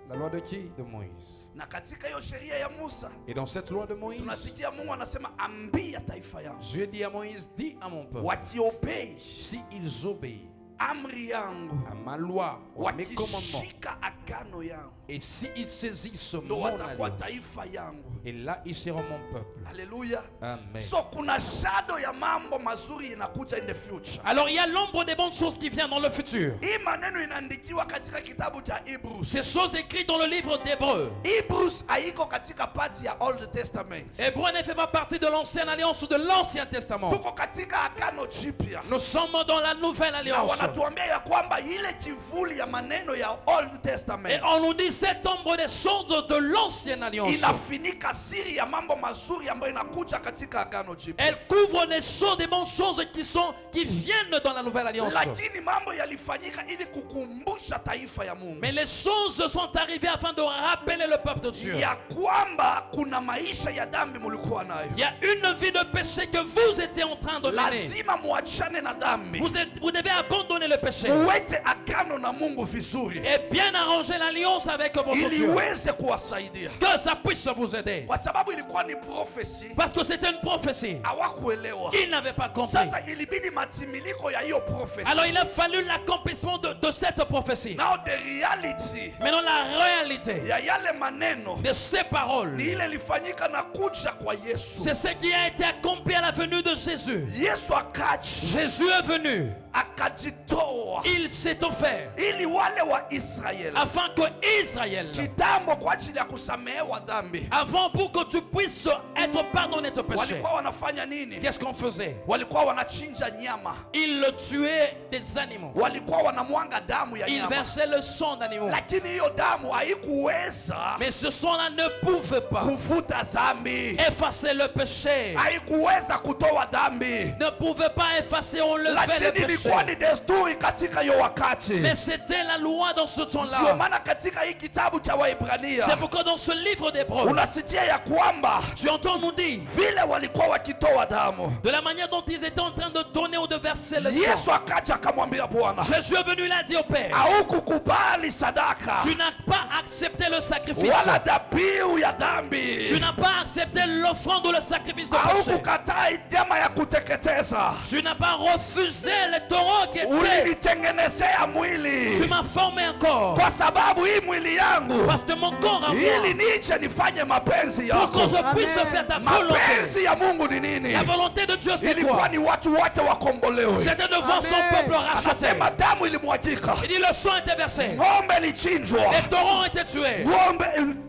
la loi de qui? De Moïse. Na katika hiyo sheria ya Musa Et dans cette loi de Moïse, tunasikia Mungu anasema ambia taifa yangu Dieu dit à Moïse, dis à mon peuple, wakiobei s'ils obéissent amri yangu, à ma loi, à mes commandements, wakishika agano yangu, et s'ils saisissent ndo mon watakuwa alliance, taifa yangu. et là ils seront mon peuple. Haleluya. Amen. So kuna shadow ya mambo mazuri inakuja in the future. Alors il y a l'ombre des bonnes choses qui vient dans le futur. Hii maneno inaandikiwa katika kitabu cha Hebrews. Ces choses écrites dans le livre d'Hébreux. Hebrews haiko katika part ya Old Testament. Hébreux ne fait pas partie de l'ancienne alliance ou de l'ancien testament. Tuko katika agano jipya. Nous sommes dans la nouvelle Na alliance. wanatuambia ya kwamba ile kivuli ya maneno ya Old Testament Et on nous dit cette ombre des choses de l'ancienne alliance. inafinika siri ya mambo mazuri ambayo inakuja katika agano jipya. Elle couvre les choses, des bonnes choses qui viennent dans la nouvelle alliance. Lakini mambo yalifanyika ili kukumbusha taifa ya Mungu Mais les choses sont arrivées afin de rappeler le peuple de Dieu. ya kwamba kuna maisha ya dhambi mulikuwa nayo. Il y a une vie de péché que vous étiez en train de mener. Lazima muachane na dhambi, Vous devez abandonner le péché muweke agano na Mungu vizuri et bien arranger l'alliance avec votre ili Dieu. iweze kuwasaidia, Que ça puisse vous aider. kwa sababu ilikuwa ni prophecy, Parce que c'était une prophétie. hawakuelewa. Ils n'avaient pas compris. Sasa ilibidi matimiliko ya hiyo prophecy. Alors il a fallu l'accomplissement de cette prophétie. Now the reality Maintenant la réalité ya yale maneno de ces paroles, ni ile ilifanyika na kuja kwa Yesu. c'est ce qui a été accompli à la venue de Jésus. Yesu akaji Jésus est venu. akajitoa Il s'est offert ili wale wa Israeli afin que Israël, kitambo kwa ajili ya kusamehewa dhambi. avant pour que tu puisses être pardonné de tes péchés, Walikuwa wanafanya nini? qu'est-ce qu'on faisait? Walikuwa wanachinja nyama, Ils tuaient des animaux. walikuwa wanamwanga damu ya Ils nyama, versaient le sang d'animaux. lakini hiyo damu haikuweza Mais ce sang-là ne pouvait pas kufuta dhambi, effacer le péché. haikuweza kutoa dhambi, Ne pouvait pas effacer, enlever le lakini péché. ilikuwa ni desturi katika hiyo wakati. Mais c'était la loi dans ce Ndio temps-là. maana katika hii kitabu cha Waebrania C'est pourquoi dans ce livre d'Hébreux, unasikia ya kwamba tu entends nous dire vile walikuwa wakitoa damu, de la manière dont ils étaient en train de donner ou de verser le sang. Yesu akaja akamwambia Bwana, Jésus est venu, il a dit au Père, haukukubali sadaka tu n'as pas accepté le sacrifice. wala dhabihu ya dhambi, Tu n'as pas accepté l'offrande ou le sacrifice de péché. haukukataa nyama ya kuteketeza, Tu n'as pas refusé le taureau qui était. ulinitengenezea Tu mwili m'as formé un corps. kwa sababu hii mwili yangu Parce que mon corps à ili moi, nije nifanye mapenzi pour que yako. je puisse Amen. faire ta volonté. Mapenzi ya Mungu ni nini? La volonté de Dieu, c'est Ilikuwa quoi? ni watu wake wakombolewe. C'était de voir son Amen. peuple racheté. Anasema damu ilimwagika, Il dit le sang était versé. ng'ombe ilichinjwa, Les taureaux ont été tués.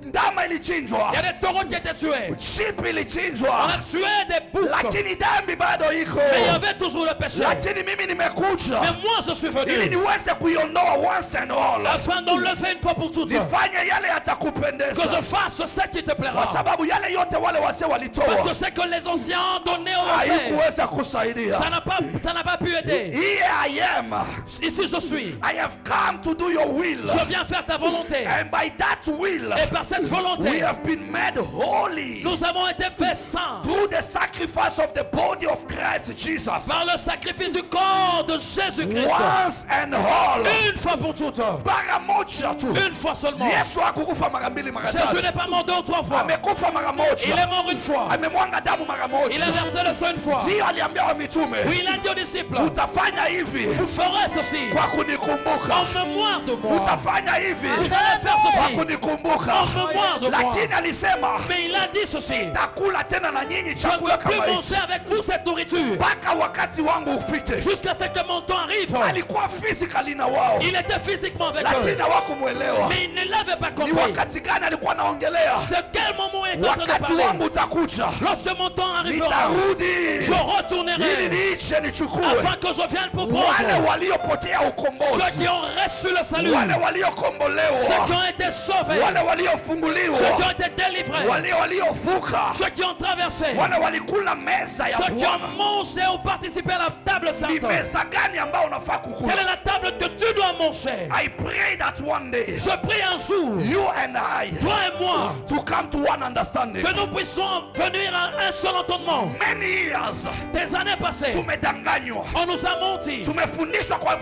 ndama ilichinjwa, Il y a des taureaux qui étaient tués. sheep On ilichinjwa, a tué des boucs. lakini dhambi bado iko. Mais il y avait toujours le péché. Lakini mimi nimekuja Mais moi je suis ili venu niweze kuiondoa once and all, afin d'enlever une fois pour toutes. nifanye yale Que yatakupendeza, je fasse ce qui te plaira. kwa sababu yale yote wale wase Parce walitoa que ce que les anciens ont donné au fait, haikuweza kusaidia. ça n'a pas pu aider. Here I am, Ici je suis. I have come to do your will, Je viens faire ta volonté. and by that will Et par cette we volonté, have been made holy nous avons été faits saints through the sacrifice of the body of Christ Jesus, par le sacrifice du corps de Jésus-Christ. once and all. Une fois pour toutes. Mara moja tu. Une fois seulement. Yesu hakukufa mara mbili mara Jésus tatu. n'est pas mort 2 ou 3 fois. Amekufa mara moja. Il est mort une fois. Amemwanga damu mara moja. Il a versé le sang une fois. Ndio aliambia wa mitume. Oui, il a dit aux disciples, Utafanya hivi vous ferez ceci kwa kunikumbuka. en mémoire de moi. Utafanya hivi Vous allez faire kwa ceci kunikumbuka. en mémoire de moi. Lakini alisema Mais il a dit ceci, sitakula tena na nyinyi je ne chakula veux plus kama hiki manger avec vous cette nourriture mpaka wakati wangu ufike. jusqu'à ce que mon temps arrive. Alikuwa physically na wao, Il était physiquement avec eux, lakini hawakumuelewa. mais il ne l'avait pas Ni compris. wakati gani alikuwa anaongelea? C'est quel moment il est en train de Wakati parler? wangu utakuja, Lorsque mon temps arrivera, nitarudi je ili retournerai niiche nichukue afin que je vienne pour wale prendre waliopotea ceux ukombozi, qui ont reçu le salut, wale ceux qui waliokombolewa, ont été sauvés, wale ceux qui waliofunguliwa, ont été délivrés, wale waliovuka, ceux qui ont traversé, wale walikula meza ya ceux qui ont Bwana. mangé ou participé à la table Ni sainte. meza gani ambayo unafaa Quelle kukula? est la table que tu dois manger? I pray that one day Je prie un jour, you and I toi et moi, to come to one understanding. que nous puissions venir à un seul entendement. Many years Des années passées, tumedanganywa, on nous a menti, tumefundishwa kwa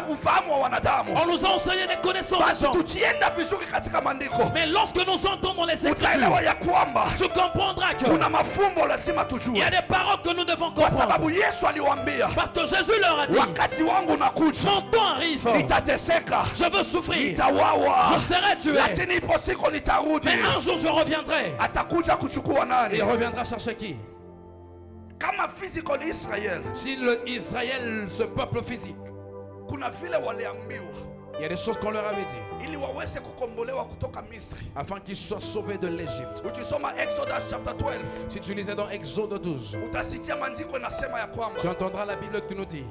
ufahamu wa wanadamu. on nous a enseigné des connaissances des Basi hommes. tukienda vizuri katika maandiko, Mais lorsque nous entendons les utaelewa Écritures, ya kwamba tu comprendras que kuna mafumbo lazima il y tujue, a des paroles que nous devons kwa comprendre. sababu Yesu aliwaambia, Parce que Jésus leur a dit, wakati wangu unakuja, mon temps arrive, nitateseka, je veux souffrir, nitawawa, je serai tué, lakini ipo siku nitarudi. mais un jour je reviendrai. Atakuja kuchukua Et nani? il reviendra chercher qui? Kama physical Israel, Si Israël, ce peuple physique, kuna vile waliambiwa il y a des choses qu'on leur avait dit, ili waweze kukombolewa kutoka Misri. afin qu'ils soient sauvés de l'Égypte. Ukisoma Exodus chapter 12, Si tu lisais dans Exode 12, utasikia maandiko inasema ya kwamba tu entendras la Bible qui nous dit,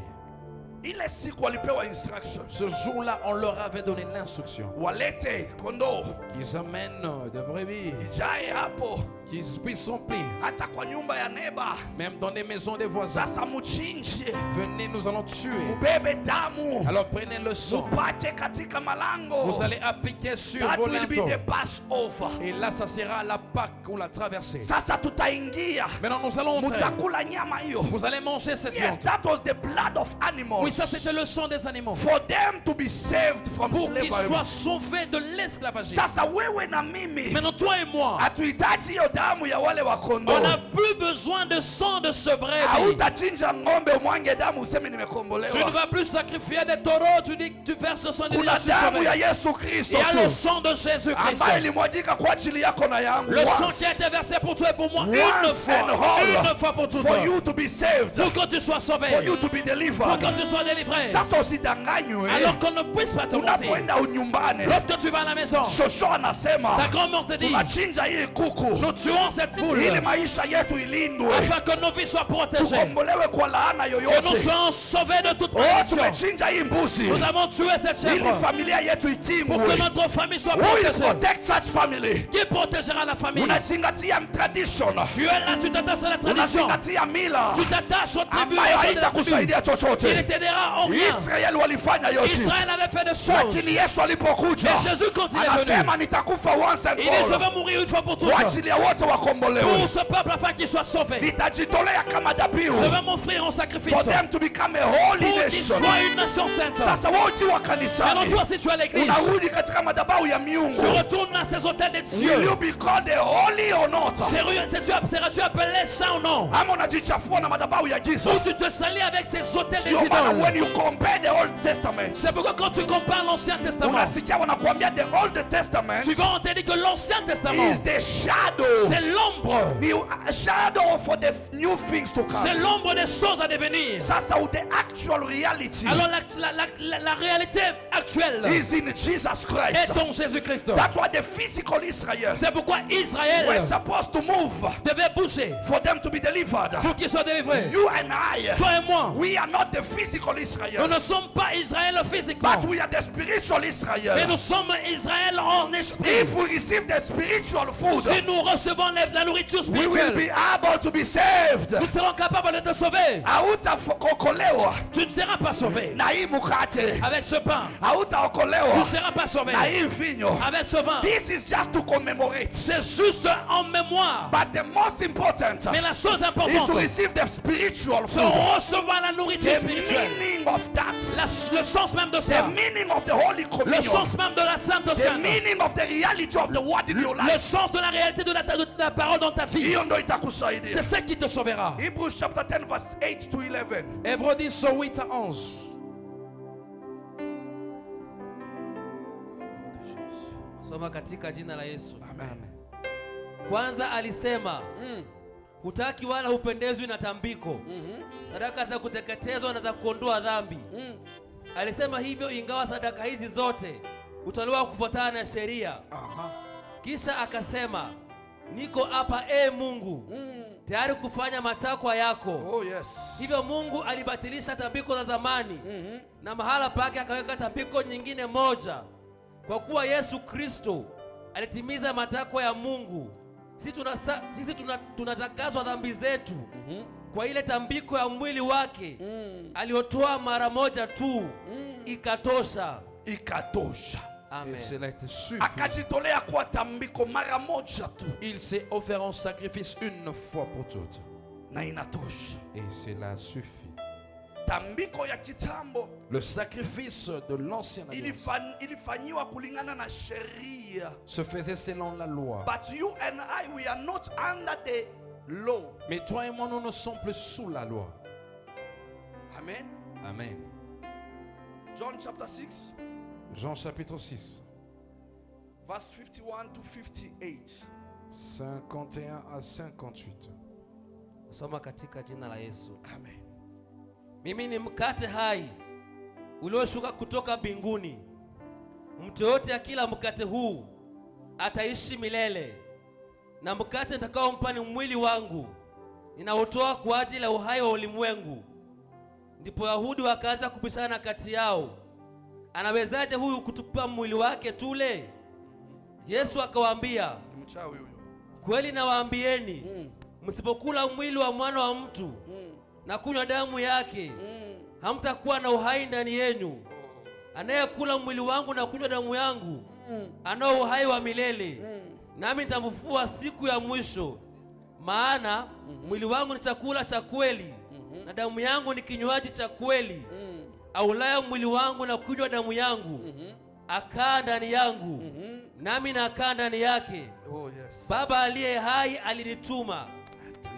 ile siku walipewa instruction, ce jour-là, on leur avait donné l'instruction walete kondoo qu'ils amènent de brebis, ijae hapo qu'ils puissent remplir, hata kwa nyumba ya neba. même dans les maisons des voisins. Sasa muchinje, Venez, nous allons tuer. mubebe damu, Alors prenez le sang, mupake katika malango. vous allez appliquer sur That vos will be linteaux. the Passover. Et là, ça sera la Pâque ou la traversée. Sasa tutaingia, Maintenant, nous allons entrer. mutakula nyama hiyo. Vous allez manger cette Yes, viande. that was the blood of animals. Oui, ça c'était le sang des animaux. For them to be saved from Pour qu'ils slavery. soient sauvés de l'esclavagisme. Sasa wewe na mimi Maintenant, toi et moi, hatuhitaji hiyo damu ya wale wa on kondoo. n'a plus besoin de sang de ce brebis. Hautachinja ng'ombe umwange damu useme Tu ne nimekombolewa. vas plus sacrifier des taureaux, tu dis que tu verses le sang de Kuna Jésus damu sauvé. ya Yesu Il Kristo y a le tu sang de Jésus-Christ. ambayo ilimwagika kwa ajili yako na yangu. Le sang Once. qui a été versé pour toi et pour moi, Once une and all. fois pour toutes. For you to be saved. Pour que tu sois sauvé, For you to be pour delivered. que tu sois délivré. Sasa usidanganywe. Alors qu'on ne puisse pas te mentir. Unapoenda unyumbani, Lorsque tu vas à la maison, shosho anasema ta grand-mère te dit, tunachinja hii kuku nous tuons cette poule ili maisha yetu ilindwe, afin que nos vies soient protégées. tukombolewe kwa laana Que nous yoyote. soyons sauvés de toute Oh, malédiction. tumechinja hii mbuzi Nous avons tué cette ili chèvre familia yetu pour que ikingwe. notre famille soit Who will protégée. protect such family? Qui protégera la famille? Unazingatia tradition, Tu es là, tu t'attaches à la tradition. unazingatia mila Tu t'attaches aux tribus. ambayo aux choses de la tribu. haitakusaidia Il ne chochote. t'aidera en rien. Israeli walifanya yote, Israël avait fait des choses. lakini Yesu alipokuja Et Jésus, quand il est venu, anasema nitakufa once and il dit, je all vais mourir une fois pour toutes. kwa ajili ya wote wakombolewe. Pour ce peuple afin qu'il soit sauvé. Nitajitolea kama dhabihu Je vais m'offrir en sacrifice. for them to become a holy Pour qu'il nation. soit une nation sainte. Sasa wewe ukiwa Maintenant, kanisani toi, si tu es à l'église, unarudi katika madhabahu ya miungu, tu retournes dans ces hôtels des will cieux. you be called a holy or not? Seras-tu appelé ça ou non? Ama unajichafua na madhabahu ya giza? Ou tu te salis avec ces hôtels des Sio maana when idoles? you compare the Old Testament, C'est pourquoi quand tu compares l'Ancien Testament, unasikia wanakuambia the Old Testament souvent on te dit que l'Ancien Testament, is the shadow, c'est l'ombre. new shadow for the new things to C'est come. l'ombre des choses à devenir. Sasa the actual reality Alors la réalité actuelle is in Jesus est Christ. en Jésus-Christ. That's why the physical Israel C'est pourquoi Israël were supposed to move devait bouger for them to be delivered. pour qu'il soit délivré. You and I, Toi et moi, we are not the physical nous Israel, ne sommes pas Israël physiquement, but we are the spiritual mais Israel. nous sommes Israël en esprit. If we receive the spiritual food, Si nous recevons recevons la nourriture we will spirituelle, be able to be saved. nous serons capables d'être sauvés. Hautaokolewa Tu ne seras pas sauvé na hii mkate, avec ce pain. Tu hautaokolewa ne seras pas sauvé na hii mvinyo. avec ce vin. This is just to commemorate. C'est juste en mémoire. But the most important Mais la chose is to importante, receive the spiritual c'est food. recevoir la nourriture The spirituelle. meaning of that. Le sens même de The ça. meaning of the Holy Le Communion. sens même de la Sainte The Seine. meaning of the reality of the word in your Le life. sens de la réalité de la parole dans ta vie. Hiyo ndo itakusaidia. C'est ça qui te sauvera. Hebrews chapter 10 verse 8 to 11. Hébreux 10, 8 à 11. Soma katika jina la Yesu. Amen. Kwanza alisema hutaki wala hupendezwi na tambiko, sadaka za kuteketezwa na za kuondoa dhambi. Alisema hivyo ingawa sadaka hizi zote hutolewa kufuatana na sheria. Kisha akasema, niko hapa Mungu, tayari kufanya matakwa yako. Oh yes. Hivyo Mungu alibatilisha tambiko za zamani na mahala pake akaweka tambiko nyingine moja. Kwa kuwa Yesu Kristo alitimiza matakwa ya Mungu, sisi tunatakaswa dhambi zetu kwa ile tambiko ya mwili wake aliotoa mara moja tu, ikatosha. Ikatosha. Amen. Et cela était suffisant. Akajitolea kwa tambiko mara moja tu. Il s'est offert en sacrifice une fois pour toutes. Na inatosha. Et cela suffit. Tambiko ya kitambo Le sacrifice de l'ancienne alliance ilifanyiwa kulingana na sheria. se faisait selon la loi. But you and I, we are not under the law. Mais toi et moi, nous ne sommes plus sous la loi. Amen. Amen. John chapter 6 Jean chapitre 6, verse 51 to 58. 51 à 58. Soma katika jina la Yesu. Amen. Mimi ni mkate hai ulioshuka kutoka mbinguni. Mtu yote akila mkate huu ataishi milele, na mkate nitakaompa ni mwili wangu ninaotoa kwa ajili ya uhai wa ulimwengu. Ndipo Wayahudi wakaanza kubishana kati yao, anawezaje huyu kutupa mwili wake tule? Yesu akawaambia, Ni mchawi huyo. kweli nawaambieni, msipokula mwili wa mwana wa mtu na kunywa damu yake, hamtakuwa na uhai ndani yenu. Anayekula mwili wangu na kunywa damu yangu anao uhai wa milele, nami nitamfufua siku ya mwisho. Maana mwili wangu ni chakula cha kweli na damu yangu ni kinywaji cha kweli. Aulaye mwili wangu na kunywa damu yangu akaa ndani yangu, nami nakaa ndani yake. Oh yes. Baba aliye hai alinituma,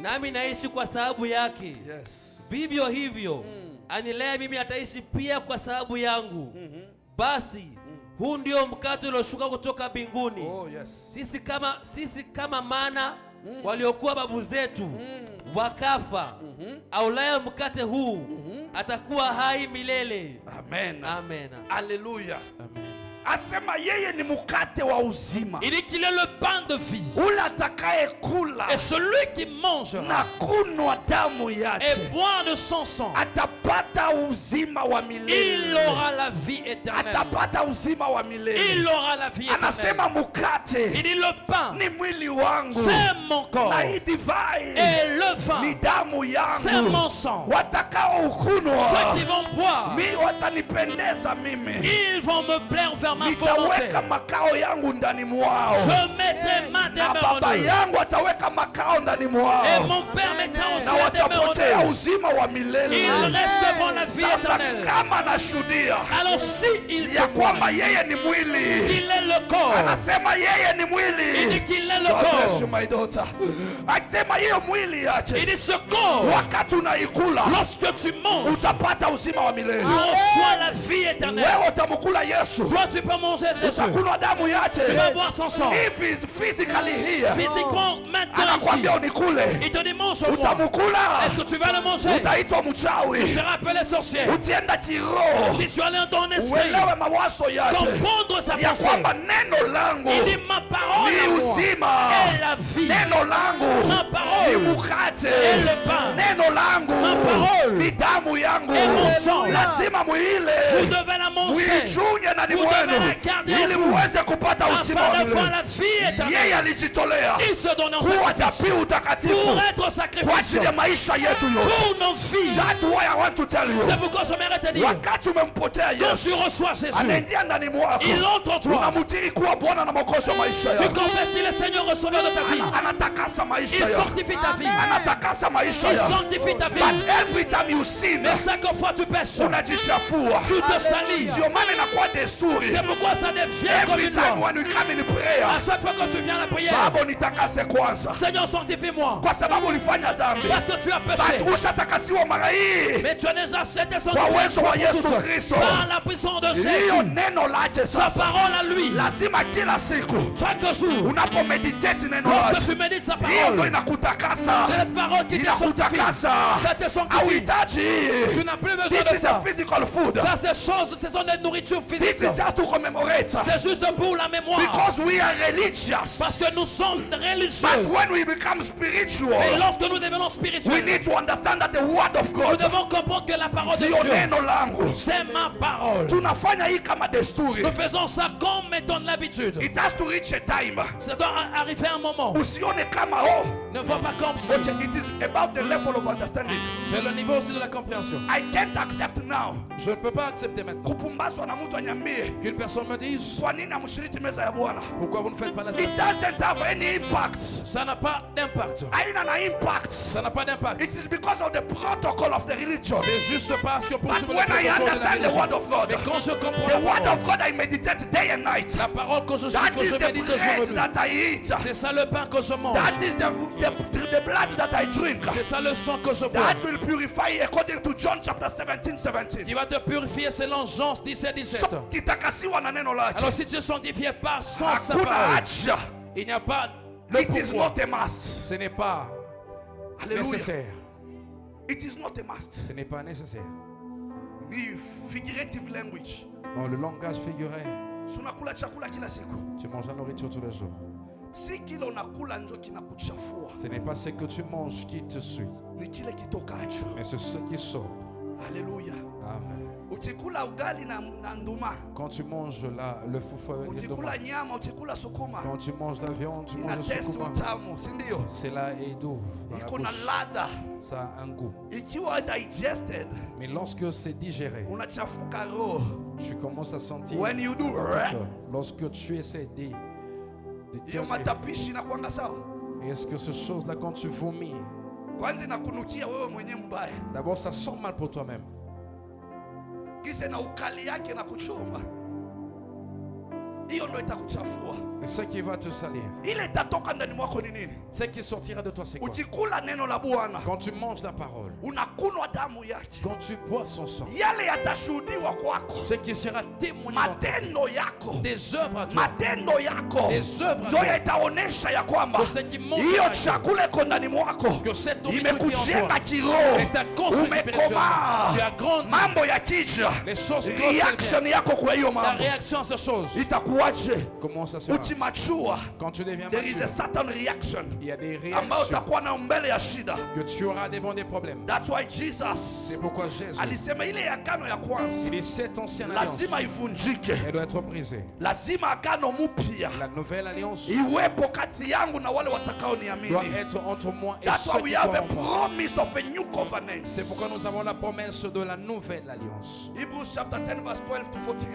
nami naishi kwa sababu yake. Yes. Vivyo hivyo anilaye mimi ataishi pia kwa sababu yangu. Basi huu ndio mkate ulioshuka kutoka mbinguni. Oh yes. Sisi kama mana waliokuwa babu zetu wakafa. Aulaye mkate huu atakuwa hai milele. Amen. Amen. Hallelujah. Amen. Asema yeye ni mkate wa uzima. Il dit qu'il est le pain de vie. Ule atakaye kula Et celui qui mangera na kunwa damu et yake boire de son sang, atapata uzima wa il milele. aura la vie éternelle. Atapata uzima wa Il milele. aura la vie Anasema éternelle. Il mukate dit le pain, ni mwili wangu c'est mon corps. na hii divai Et le vin, ni damu c'est yangu. mon sang. Watakao Ceux ukunwa qui vont boire, watanipendeza mimi. ils vont me plaire vers ma volonté. Nitaweka makao yangu ndani mwao, Je mettrai ma na demeure en baba eux. yangu ataweka makao ndani mwao, Et mon Père mettra aussi na la demeure watapotea en eux. uzima wa milele. Ils recevront la vie Sasa éternelle. kama nashuhudia Alors si il ya te kwamba croit, yeye ni mwili, qu'il est le corps, anasema yeye ni il dit mwili. qu'il est le God bless you corps. my daughter. Akisema hiyo mwili Il yake, dit ce corps, wakati unaikula lorsque tu manges, utapata uzima wa milele. tu reçois la vie éternelle. Wewe utamkula Yesu, Toi, tu peux manger Jésus. utakunywa damu yake. Tu vas boire son sang. If he's physically here, Physiquement, maintenant anakwambia ici, unikule, il te dit mange moi. utamkula, Est-ce que tu vas le manger? utaitwa Tu mchawi, seras appelé sorcier. utienda kiroho. Si tu allais dans ton esprit, Uelewe mawazo yake comprendre sa ya pensée. kwamba neno langu Il dit ma parole ni à moi uzima, est la vie. neno langu Ma parole ni mkate, est le pain. neno langu Ma parole ni damu yangu. est mon sang. Lazima Vous muile, devez la manger. muichunye ingie ndani Vous mwenu demeurez gardés en ili vous. muweze kupata uzima Afin wa d'avoir milele. la vie Yeye éternelle. alijitolea Il se donne en kuwa sacrifice. dhabihu takatifu Pour être kwa sacrifice. ajili ya maisha yetu yote. Pour nos vies. That's why I want to tell you. C'est pourquoi je m'aimerais te dire. Wakati umempokea Quand tu Yesu, reçois Jésus, anaingia ndani mwako, il entre en toi. unamtii kuwa Bwana na Mwokozi wa maisha Tu yako. confesses qu'il est Seigneur au sauveur de ta vie. Anatakasa Il maisha yako, sanctifie ta vie. anatakasa maisha Il yako. sanctifie ta vie. But every time you sin, Mais chaque fois tu pêches, unajichafua. tu te salis. Ndio maana inakuwa desturi. C'est pourquoi ça devient comme Every une time loi. when we come in prayer, À chaque fois que tu viens à la prière, Baba nitakase kwanza, Seigneur, sanctifie-moi. kwa sababu ulifanya dhambi. Parce que tu as péché. But ushatakasiwa mara hii Mais tu as déjà été kwa sanctifié uwezo wa Yesu Kristo. par la puissance de Hiyo Jésus. neno laje Sa sasa, parole à lui. lazima kila siku Chaque jour, unapomeditate neno lorsque laje, tu médites sa hiyo ndo parole, inakutakasa, c'est cette parole qui te sanctifie. inakutakasa. Ça te sanctifie. Hauhitaji Tu hii. n'as plus besoin This de is a ça. physical food. Ça, ces choses, ce sont des nourritures This physiques. is just to commemorate. C'est juste pour la mémoire. Because we are religious. Parce que nous sommes religieux. But when we become Mais spiritual, lorsque nous devenons we spirituels, need to understand that the word of nous God, devons comprendre que la parole de sio Dieu, neno langu. c'est ma parole. Tunafanya hii kama desturi. Nous faisons ça comme étant l'habitude. It has to reach a time. Ça doit arriver un moment. Usione kama oh, Ne vois pas comme si. okay, it is about the level of understanding. C'est le niveau aussi de la compréhension. I can't accept now Je ne peux pas accepter maintenant kupumbazwa na mtu anyambie qu'une personne me dise kwa nini amshiriki meza ya Bwana. pourquoi vous ne faites pas la It sainte. doesn't have any impact. Ça n'a pas d'impact. Haina na impact. Ça n'a pas d'impact. It is because of the protocol of the religion. C'est juste parce que pour But suivre le when I protocole de la understand the religion. word of God, Mais quand je comprends the la word parole, of God I meditate day and night. la parole que je suis, That que is je the médite jour et bread nuit. that I eat. C'est ça le pain que je mange. That is the blood that I drink. C'est ça le sang que je bois. That will purify according to John chapter 17:17. Qui va te purifier selon Jean 17. So, kitakasiwa na neno lake. Alors si tu es sanctifié par sans sa Hakuna parole, haja. il n'y a pas le It is pourquoi. not a must. Ce n'est pas Hallelujah. nécessaire. It is not a must. Ce n'est pas nécessaire. Ni figurative language. Dans le langage figuré, Sunakula chakula kila siku. tu manges la nourriture tous les jours. Si kile unakula njo kinakuchafua, Ce n'est pas ce que tu manges qui te suit, ni kile kitokacho. mais c'est ce qui sort. Hallelujah. Amen. Ukikula ugali na nduma, Quand tu manges le foufou avec les ukikula tomates, nyama, ukikula sukuma, quand tu manges la viande, tu ina manges le test sukuma. utamu, si ndio? Cela est doux dans la Iko na bouche. ladha. Ça a un goût. Ikiwa digested, Mais lorsque c'est digéré, unachafuka roho. tu commences à sentir When you do que lorsque tu essaies de hiyo matapishi inakuanga sawa. est-ce que ces choses-là, quand tu vomis, Kwanza inakunukia wewe mwenyewe mbaya, d'abord ça sent mal pour toi-même. kisha na ukali yake na kuchoma, hiyo ndo itakuchafua. Et ce qui va te salir, Ile itatoka ndani mwako ni nini? ce qui sortira de toi, c'est quoi? Ukikula neno la Bwana, Quand tu manges la parole, unakunwa damu yake, quand tu bois son sang, yale yatashuhudiwa kwako, ce qui sera témoigné dans ta vie, matendo yako, des œuvres à toi, matendo yako des œuvres à ndio toi, yataonesha ya kwamba que ce qui montre hiyo à toi, chakula iko ndani mwako que cette nourriture qui est en imekujenga toi, kiroho, elle t'a construit spirituellement, umekomaa. tu as grandi, Mambo yakija, les choses grosses reaction yako kwa hiyo ta mambo réaction à ces choses, itakuwaje? comment ça sera? Ukimachua, Quand tu deviens there is a mature, certain reaction il y a des ambayo réactions utakuwa nayo mbele ya shida. que tu auras devant des problèmes. That's why Jesus C'est pourquoi Jésus, alisema ile agano ya kwanza il dit cette ancienne alliance, lazima ivunjike, elle doit être brisée. lazima agano mpya La nouvelle alliance iwepo kati yangu na wale doit watakaoniamini. être entre moi et That's ceux why we qui have a croient en moi. promise of a new covenant. C'est pourquoi nous avons la promesse de la nouvelle alliance. Hebrews chapter 10 verse 12 to 14.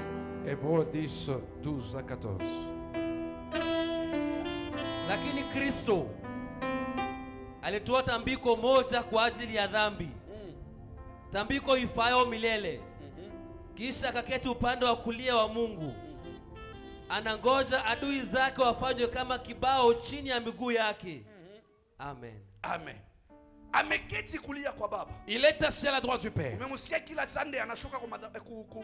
Hébreux 10, 12 à 14. Lakini Kristo alitoa tambiko moja kwa ajili ya dhambi, tambiko ifayo milele. Kisha akaketi upande wa kulia wa Mungu, anangoja adui zake wafanywe kama kibao chini ya miguu yake. Amen. Amen. Ameketi kulia kwa Baba. Il est assis à la droite du Père. Umemsikia kila Sunday anashuka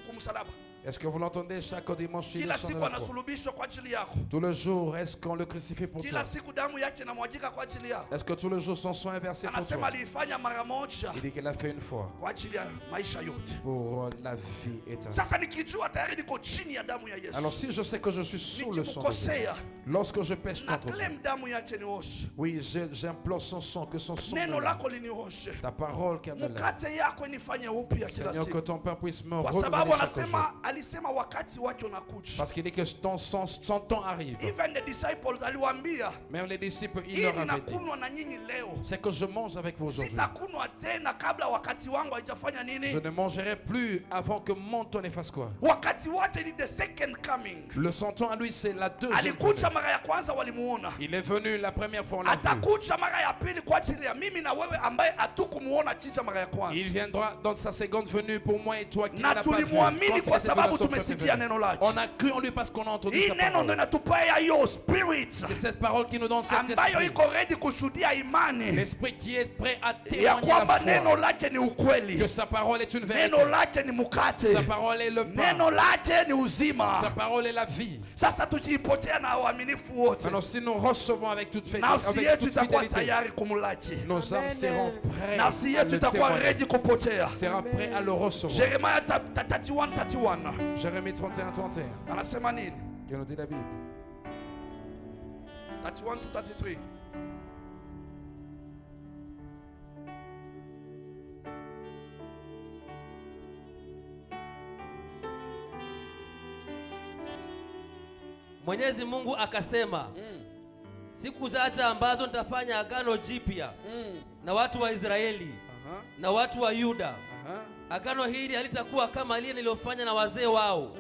kumsalaba. Est-ce que vous l'entendez chaque dimanche il Kila descend de siku la croix? anasulubishwa kwa ajili yako. Tout le jour, est-ce qu'on le crucifie pour toi? Kila siku damu yake inamwagika kwa ajili yako. Est-ce que tout le jour son sang est versé pour Anasema toi? aliifanya mara moja Il dit qu'il a fait une fois kwa ajili ya maisha yote. pour la vie éternelle. Sasa nikijua tayari niko chini ya damu ya Alors Yesu, si je sais que je suis sous le sang de Dieu, nikikukosea lorsque je pêche na contre toi, claim damu yake nioshe, oui, j'implore son sang, que son sang neno me lave. lako linioshe, Ta parole qu'elle me lave. mkate yako nifanye upya kila Seigneur, que siku, ton Père puisse me kwa renouveler sababu chaque jour. anasema alisema wakati wake unakuja. Parce qu'il dit que son temps arrive. Even the disciples aliwaambia, Même les disciples, il hii leur avait dit, ninakunywa na nyinyi leo, c'est que je mange avec vous aujourd'hui. sitakunywa tena kabla wakati wangu haijafanya Je nini? ne mangerai plus avant que mon temps ne fasse quoi. Wakati wake ni the second coming. Le son temps à lui, c'est la deuxième Alikuja venue. mara ya kwanza walimuona, Il est venu la première fois, on l'a vu. atakuja mara ya pili kwa ajili ya mimi na wewe ambaye hatukumuona kija mara ya Il kwanza. viendra dans sa seconde venue pour moi et toi qui Na ne l'a pas vu. tulimwamini Quand il kwa était sababu venu, tumesikia neno lake. on a cru en lui parce qu'on a entendu Hii sa neno ndo parole. inatupea hiyo spirit C'est cette parole qui nous donne cet ambayo esprit. iko ready kushuhudia imani L'esprit qui est prêt à ya témoigner kwamba la neno foi. lake ni ukweli, Que sa parole est une vérité. neno lake ni mukate, Sa parole est le pain. neno lake ni Sa uzima. parole est la vie. Sasa tukiipotea na uaminifu wote, Maintenant, si nous recevons avec toute nafsi yetu fidélité, itakuwa tayari kumlaki, nos âmes Amen. seront prêtes nafsi à yetu le itakuwa témoigner. ready kupokea. Sera prêt à le recevoir. Yeremia 31:31 Jérémie 31:31. anasema nini? Que nous dit la Bible. 31 to 33. Mwenyezi Mungu akasema, siku zacha ambazo nitafanya agano jipya na watu wa Israeli na watu wa Yuda. Agano hili halitakuwa kama lile nililofanya na wazee wao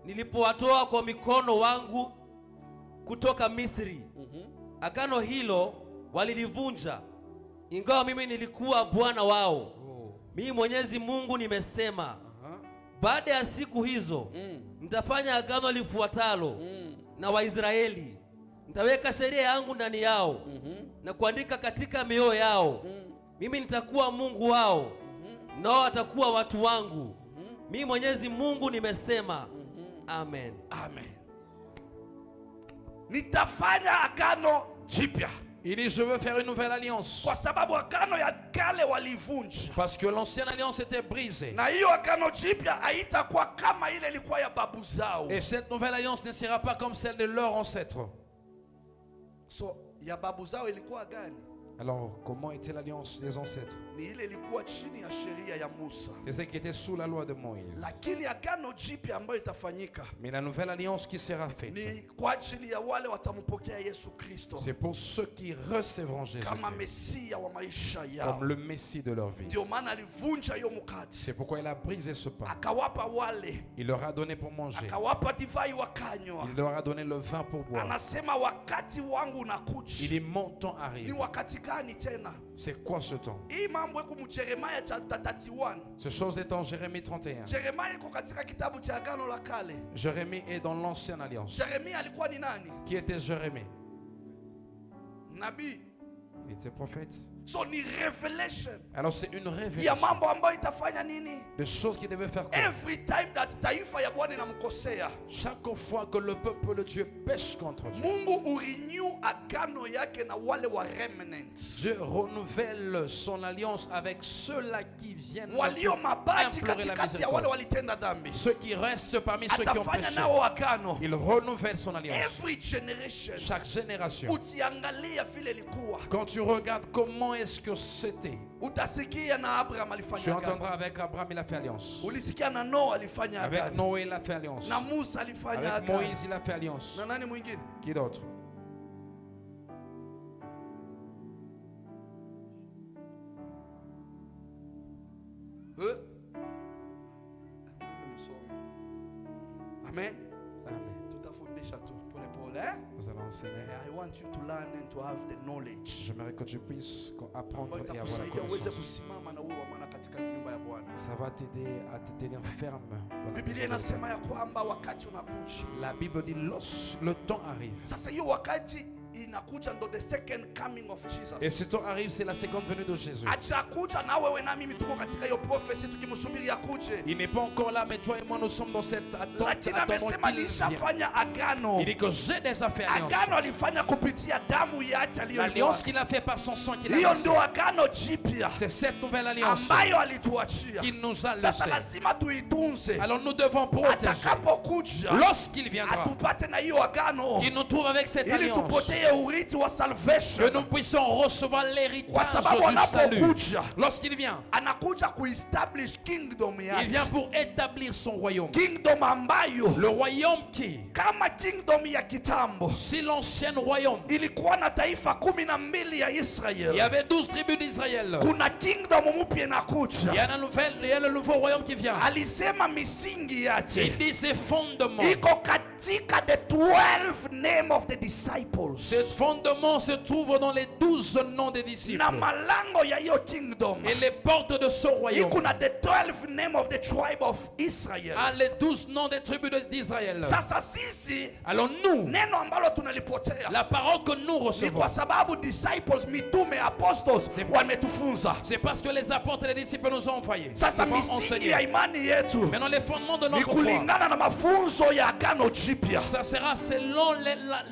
nilipowatoa kwa mikono wangu kutoka Misri. Agano hilo walilivunja, ingawa mimi nilikuwa Bwana wao. Mimi Mwenyezi Mungu nimesema, baada ya siku hizo nitafanya agano lifuatalo na Waisraeli. Nitaweka sheria yangu ndani yao na kuandika katika mioyo yao. Mimi nitakuwa Mungu wao, nao watakuwa watu wangu. Mimi Mwenyezi Mungu nimesema. Amen. Amen. Nitafanya agano jipya. Il dit, je veux faire une nouvelle alliance. Kwa sababu agano ya kale walivunja. Parce que l'ancienne alliance était brisée. Na hiyo agano jipya haitakuwa kama ile ilikuwa ya babu zao. Et cette nouvelle alliance ne sera pas comme celle de leurs ancêtres. So, ya babu zao ilikuwa gani? Alors, comment était l'alliance des ancêtres? Ni ile ilikuwa chini ya sheria ya Musa. C'est celle qui était sous la loi de Moïse. Lakini agano jipya ambayo itafanyika Mais la nouvelle alliance qui sera faite, ni kwa ajili ya wale watampokea Yesu Kristo c'est pour ceux qui recevront Jésus kama Mesia wa maisha comme yao. le Messie de leur vie. Ndio maana alivunja hiyo mkate, C'est pourquoi il a brisé ce pain. akawapa wale, Il leur a donné pour manger. akawapa divai wakanywa. Il leur a donné le vin pour boire. Anasema wakati wangu Il unakuja. dit, mon temps Ni arrive. wakati gani tena? C'est quoi ce temps? Hii mambo iko mu Yeremia 31. Ce chose est en Jérémie 31. Yeremia iko katika kitabu cha agano la kale. Jérémie est dans l'ancienne alliance. Yeremia alikuwa ni nani? Qui était Jérémie? Nabii. Il était prophète. So ni revelation Alors c'est une ya révélation mambo ambayo itafanya nini? de choses qu'il devait faire. Every time that taifa ya Bwana inamkosea, Chaque fois que le peuple de Dieu pêche contre Dieu, Mungu urenew agano yake na wale wa remnants. Dieu renouvelle son alliance avec ceux-là qui viennent Walio mabaki implorer la katikati ya wale miséricorde. walitenda dhambi. Ceux qui restent parmi ceux qui ont Atafanya péché, nao agano. il renouvelle son alliance. Every generation. Chaque génération. Ukiangalia vile ilikuwa, Quand tu regardes comment est-ce que c'était, utasikia na Abraham tu alifanya agano. entendras avec Abraham il a fait alliance. Ulisikia na Noa alifanya Avec agano. Noé il a fait alliance. Na Musa alifanya Avec agano. Moïse il a fait alliance. Na nani mwingine? Qui d'autre? Amen. Amen. Tutafundisha tu pole pole, eh? Nous allons enseigner. I want you to learn and to have the knowledge. J'aimerais que tu puisses apprendre Ambayo et avoir la itakusaidia uweze connaissance. kusimama na uwe wa maana katika nyumba ya Bwana. Ça va t'aider à te tenir ferme. dans la Biblia maison de inasema ya kwamba wakati unakuja. Dieu. La Bible dit lorsque le temps arrive. Sasa hiyo wakati inakuja ndo the second coming of Jesus. Et ce temps arrive, c'est la seconde venue de Jésus. Achakuja na wewe na mimi tuko katika hiyo prophecy tukimsubiri akuje. Il n'est pas encore là, mais toi et moi nous sommes dans cette attente. Lakini Attendons amesema qu'il vienne. nishafanya agano. Il dit que j'ai déjà fait alliance. Agano alifanya kupitia damu yake L'alliance aliyoitoa. qu'il a fait par son sang qu'il a Hiyo versé. ndio agano jipya C'est cette nouvelle alliance ambayo alituachia. qu'il nous a Sasa laissée. lazima tuitunze. Alors nous devons protéger. Atakapokuja Lorsqu'il viendra, atupate na hiyo agano qu'il nous trouve avec cette ili alliance. tupotee tupokee urithi wa Que salvation, nous puissions recevoir kwa l'héritage sababu du salut. anapokuja Lorsqu'il vient, anakuja kuestablish kingdom il yake, vient pour établir son royaume. kingdom ambayo Le royaume qui, kama kingdom ya kitambo si l'ancien royaume, ilikuwa na taifa 12 ya il y Israeli, avait 12 tribus d'Israël. kuna kingdom mpya Il y inakuja. a le nouveau royaume qui vient. Alisema misingi Il yake dit ses fondements. iko katika the 12 name of the Ces disciples, fondements se trouvent dans les 12 noms des disciples. na malango ya hiyo kingdom Et les portes de ce royaume iko na the 12 name of the tribe of Israel. a les 12 noms des tribus d'Israël. Sasa sisi Alors nous, neno ambalo tunalipotea la parole que nous ni recevons, kwa sababu disciples, mitume, apostles wametufunza. c'est parce que les apôtres et les disciples nous ont envoyés. Sasa Nous ont misingi enseigné. ya imani yetu Maintenant les fondements de ni notre foi, kulingana na mafunzo ya agano jipya, ça sera selon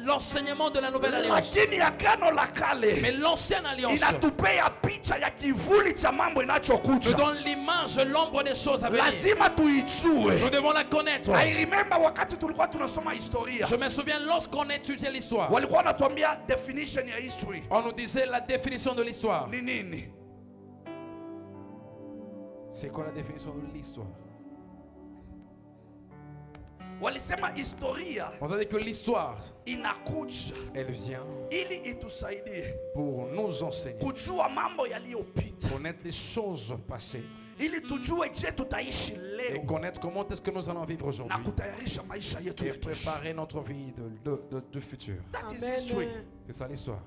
l'enseignement de la nouvelle alliance. lakini agano la kale Mais l'ancienne alliance inatupea picha ya kivuli cha mambo nous inachokuja. donne l'image, l'ombre des choses à venir. Lazima tuijue. Nous devons la connaître. I remember wakati tulikuwa tunasoma historia, Je me souviens lorsqu'on étudiait l'histoire, walikuwa wanatuambia definition ya history on nous disait la définition de l'histoire. ni nini. C'est quoi la définition de l'histoire? Walisema historia On a dit que l'histoire, inakuja elle vient ili itusaidie pour nous enseigner, kujua mambo yaliyopita, connaître les choses passées ili tujue je tutaishi et leo connaître comment est-ce que nous allons vivre na aujourd'hui kutayarisha maisha yetu et ya kesho. préparer notre vie du futur. That is history. Amen. C'est ça l'histoire.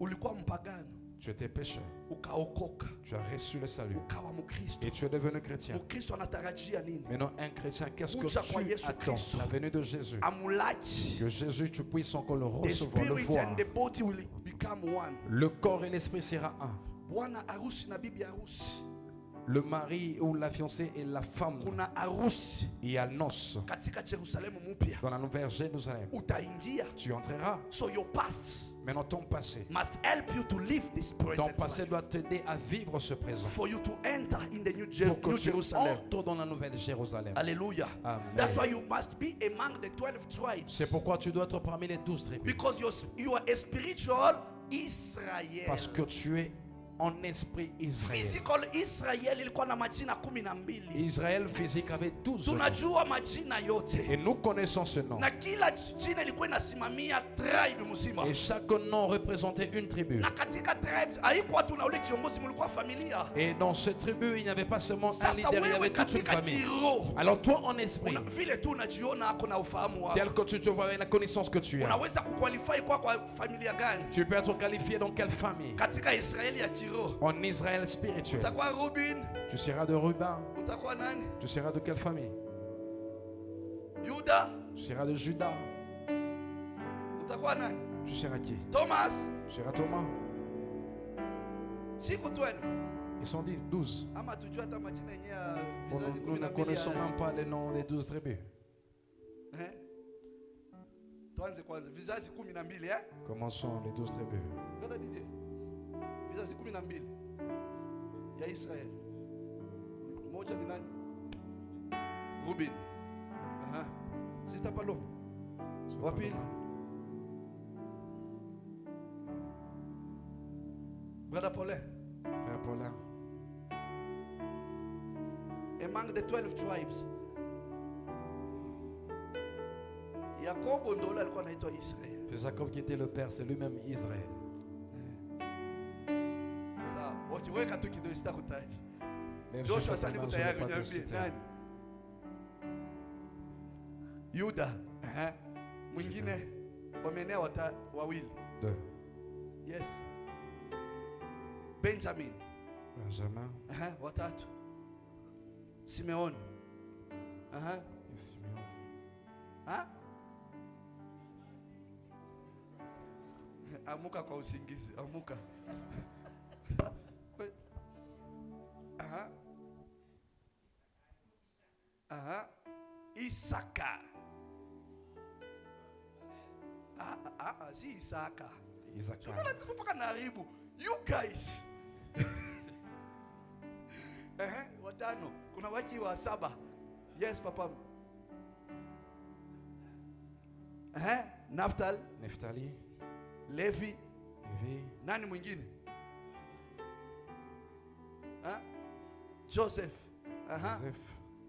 Ulikuwa mpagano, Tu étais pécheur, ukaokoka, tu as reçu le salut ukawa Mkristo. et tu es devenu chrétien. Mkristo anatarajia nini? Maintenant, un chrétien, qu'est-ce que Kuja kwa tu Yesu attends? Kristo. La venue de Jésus. Amulaki. Que Jésus, tu puisses encore le The recevoir, le spirit voir. and the body will become one. Le corps et l'esprit sera un. Bwana harusi na bibi harusi. Le mari ou la fiancée et la femme. Kuna harusi Il y a noces katika Yerusalemu mpya. dans la nouvelle Jérusalem. Utaingia. Tu entreras. So your past Maintenant, ton passé. must help you to live this Ton present passé life. doit t'aider à vivre ce présent. For you to enter in the new Pour que tu Jerusalem. entres dans la nouvelle Jérusalem. Hallelujah. Amen. That's why you must be among the 12 tribes. C'est pourquoi tu dois être parmi les 12 tribus. Because you are a spiritual Israel. Parce que tu es en esprit Israël. Physical Israel ilikuwa na majina 12. Israël physique avait 12 noms. Tunajua majina yote. Et nous connaissons ce nom. Na kila jina ilikuwa inasimamia tribe mzima. Et chaque nom représentait une tribu. Na katika tribes haikuwa tuna ule kiongozi, mlikuwa familia. Et dans cette tribu, il n'y avait pas seulement un Sasa leader, il y wewe avait toute une katika famille. kiroho, Alors toi en esprit, vile tu unajiona ako na ufahamu wako, tel que tu te vois avec la connaissance que tu as, unaweza kuqualify kwa familia gani? tu peux être qualifié dans quelle famille? Katika Israeli ya kiroho En Israël spirituel. utakuwa Rubin, Tu seras de Ruben. utakuwa nani? Tu seras de quelle famille? Yuda, Tu seras de Judas. utakuwa nani? Tu seras qui? Thomas, Tu seras Thomas. siku 12 Ils sont 12. ama tujua hata majina yenyewe ya Nous, vizazi nous ne 12 connaissons ya- même pas les noms des 12 tribus. Eh? Tuanze kwanza vizazi 12 Commençons les 12 tribus. Ngoja DJ. Vizazi 12 ya Israeli. Mmoja ni nani? Reuben. Aha. Sister Paloma. Wa pili. Brother Paulin. Frère Paulin. Among the 12 tribes. Yakobo ndo yule alikuwa anaitwa Israeli. C'est Jacob qui était le père, c'est lui-même Israël. Sawa. Wakiweka tu kidogo sitakutaji. Même Joshua si sasa je niko ne tayari vais pas te uniambie citer. nani? Yuda. Mwingine wamenea wawili. Deux. Yes. Benjamin. Benjamin Watatu. Simeon. et Simeon. Amuka kwa usingizi. Amuka. Isaka. Si Isaka. Isaac. Mbona tuko mpaka naribu? You guys. Watano. Kuna waki wa 7. Yes, papa. Naphtali. Nephtali. Levi. Lévi, Nani mwingine? Ha? Joseph. Aha. Joseph,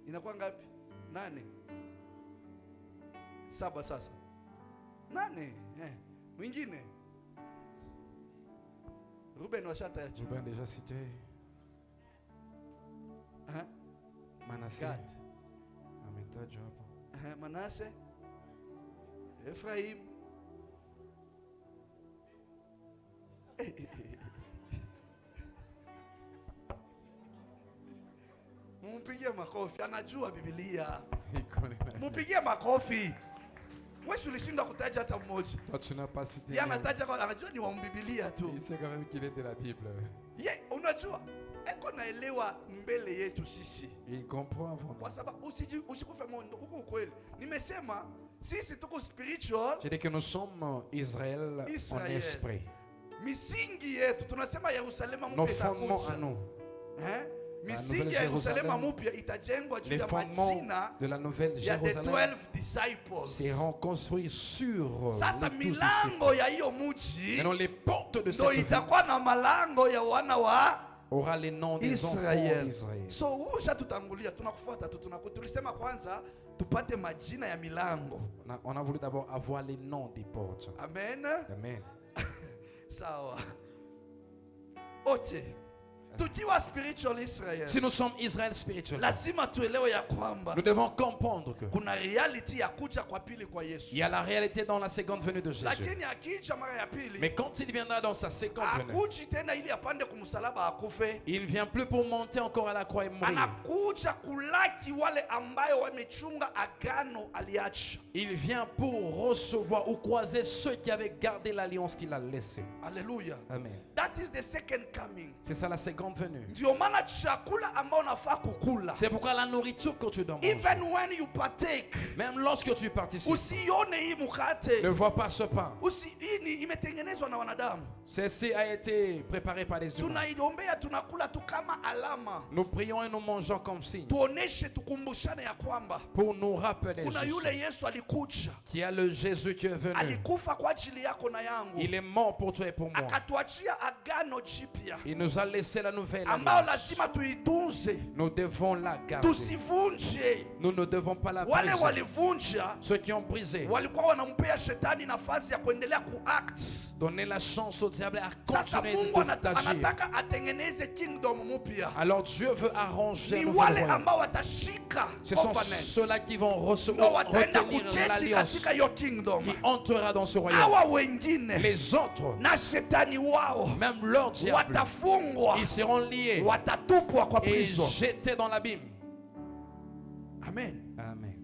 Inakuwa ngapi? 8. 7 sasa. 8. Mwingine? Ruben washataja. Ruben déjà cité, Aha. Manassé, Gad. ametajwa hapa. Aha. Manase. Efraim. Mumpigie makofi, anajua Biblia. Il connaît la Bible. Mumpigie makofi. Wewe ulishinda kutaja hata mmoja. Toi, tu n'as pas cité. Yeye anataja kwa anajua ni wa Biblia tu. Il sait quand même qu'il est de la Bible. Ye, unajua eko naelewa mbele yetu sisi. Il comprend avant Kwa nous. sababu usikufe moyo, huko ukweli. Nimesema sisi tuko spiritual. J'ai dit que nous sommes Israël en Israël. esprit. Misingi yetu tunasema Yerusalema Nos mpya fondements à itakuja. nous, Misingi ya Yerusalema mpya itajengwa juu les ya fondements majina de la nouvelle ya the Jérusalem 12 disciples. seront construits sur Sasa les 12 disciples. milango ya hiyo mji Maintenant, les portes de ndo cette ville itakuwa na malango ya wana wa aura les noms des enfants Israel. d'Israël. So ushatutangulia, tunakufuata tu, tulisema kwanza tupate majina ya milango. On a voulu d'abord avoir les noms des portes. Amen. Amen. Sawa. Okay. Tukiwa spiritual Israel, Si nous sommes Israël spirituel, lazima tuelewe ya kwamba nous devons comprendre que kuna reality ya kuja kwa pili kwa Yesu. il y a la réalité dans la seconde venue de Jésus. Lakini akija mara ya pili, Mais quand il viendra dans sa seconde venue, akuji tena ili apande kumsalaba akufe. il vient plus pour monter encore à la croix et mourir. Anakuja kulaki wale ambayo wamechunga agano aliacha. Il vient pour recevoir ou croiser ceux qui avaient gardé l'alliance qu'il a laissée. Hallelujah. Amen. That is the second coming. C'est ça la seconde venue. Ndio maana chakula ambao unafaa kukula, C'est pourquoi la nourriture que tu dois manger, even when you partake, même lorsque tu participes, usione hii ne mkate vois pas ce pain. hii ni imetengenezwa na wanadamu. Ceci a été préparé par les humains. Tunaiombea, tunakula tu kama alama, Nous prions et nous mangeons comme signe tuoneshe, tukumbushane ya kwamba pour nous rappeler kuna juste yule Yesu alikuja, qu'il y a le Jésus qui est venu. alikufa kwa ajili yako na yangu, Il est mort pour toi et pour moi. akatuachia agano jipya Il nous a laissé la nouvelle ambao alliance. lazima tuitunze, Nous devons la garder. tusivunje. Nous ne devons pas la Wale briser. walivunja Ceux qui ont brisé, walikuwa wanampea shetani nafasi ya kuendelea kuact. donner la chance au diable à Sasa continuer Mungu d'agir. anataka atengeneze kingdom mpya. Alors Dieu veut arranger Ni un nouveau wale royaume. ambao watashika Ce sont covenant, ceux-là qui vont ndo recevoir, wataenda retenir kuketi l'alliance katika hiyo kingdom. qui entrera dans ce royaume. Hawa wengine Les autres, na shetani wao même leur diable, watafungwa, ils seront liés watatupwa kwa et prison. jetés dans l'abîme. Amen. Amen.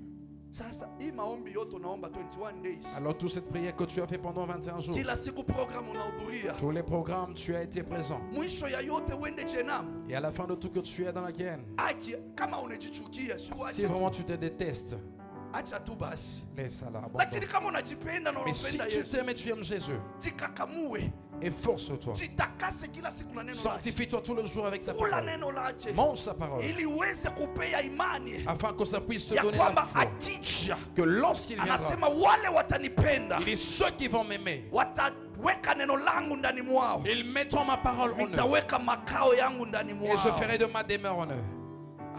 Sasa hii maombi yote unaomba 21 days, Alors toute cette prière que tu as fait pendant 21 jours, kila siku program unahudhuria, tous les programmes, tu as été présent. mwisho ya yote uende jehanamu. Et à la fin de tout que tu es dans la guerre, Aki kama unajichukia, si si uache, vraiment tu te détestes, acha tu basi. laisse-la, abandonne. Lakini kama unajipenda na Mais si unapenda tu Yesu, t'aimes et tu aimes Jésus, jikakamue, efforce-toi. jitakase kila siku na neno lake, Sanctifie-toi tout le jour avec sa kula parole. neno lake, Mange sa parole. ili uweze kupea imani Afin que ça puisse te ya donner la kwamba foi. akija, Que lorsqu'il viendra, anasema wale watanipenda il est ceux qui vont m'aimer. wataweka neno langu ndani mwao, Ils mettront ma parole en eux. nitaweka makao yangu ndani Et je mwao. ferai de ma demeure en eux.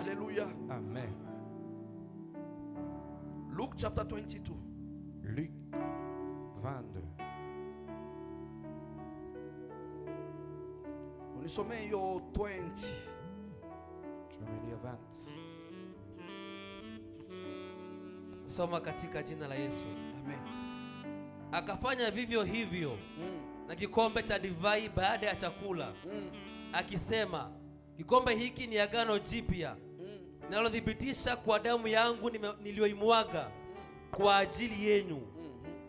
Alléluia. Amen. Luke chapter 22. Luc 22. Unisomee hiyo 20. Tu vas me lire 20. Soma katika jina la Yesu. Amen. Akafanya vivyo hivyo na kikombe cha divai baada ya chakula, akisema, kikombe hiki ni agano jipya ninalothibitisha kwa damu yangu niliyoimwaga kwa ajili yenu.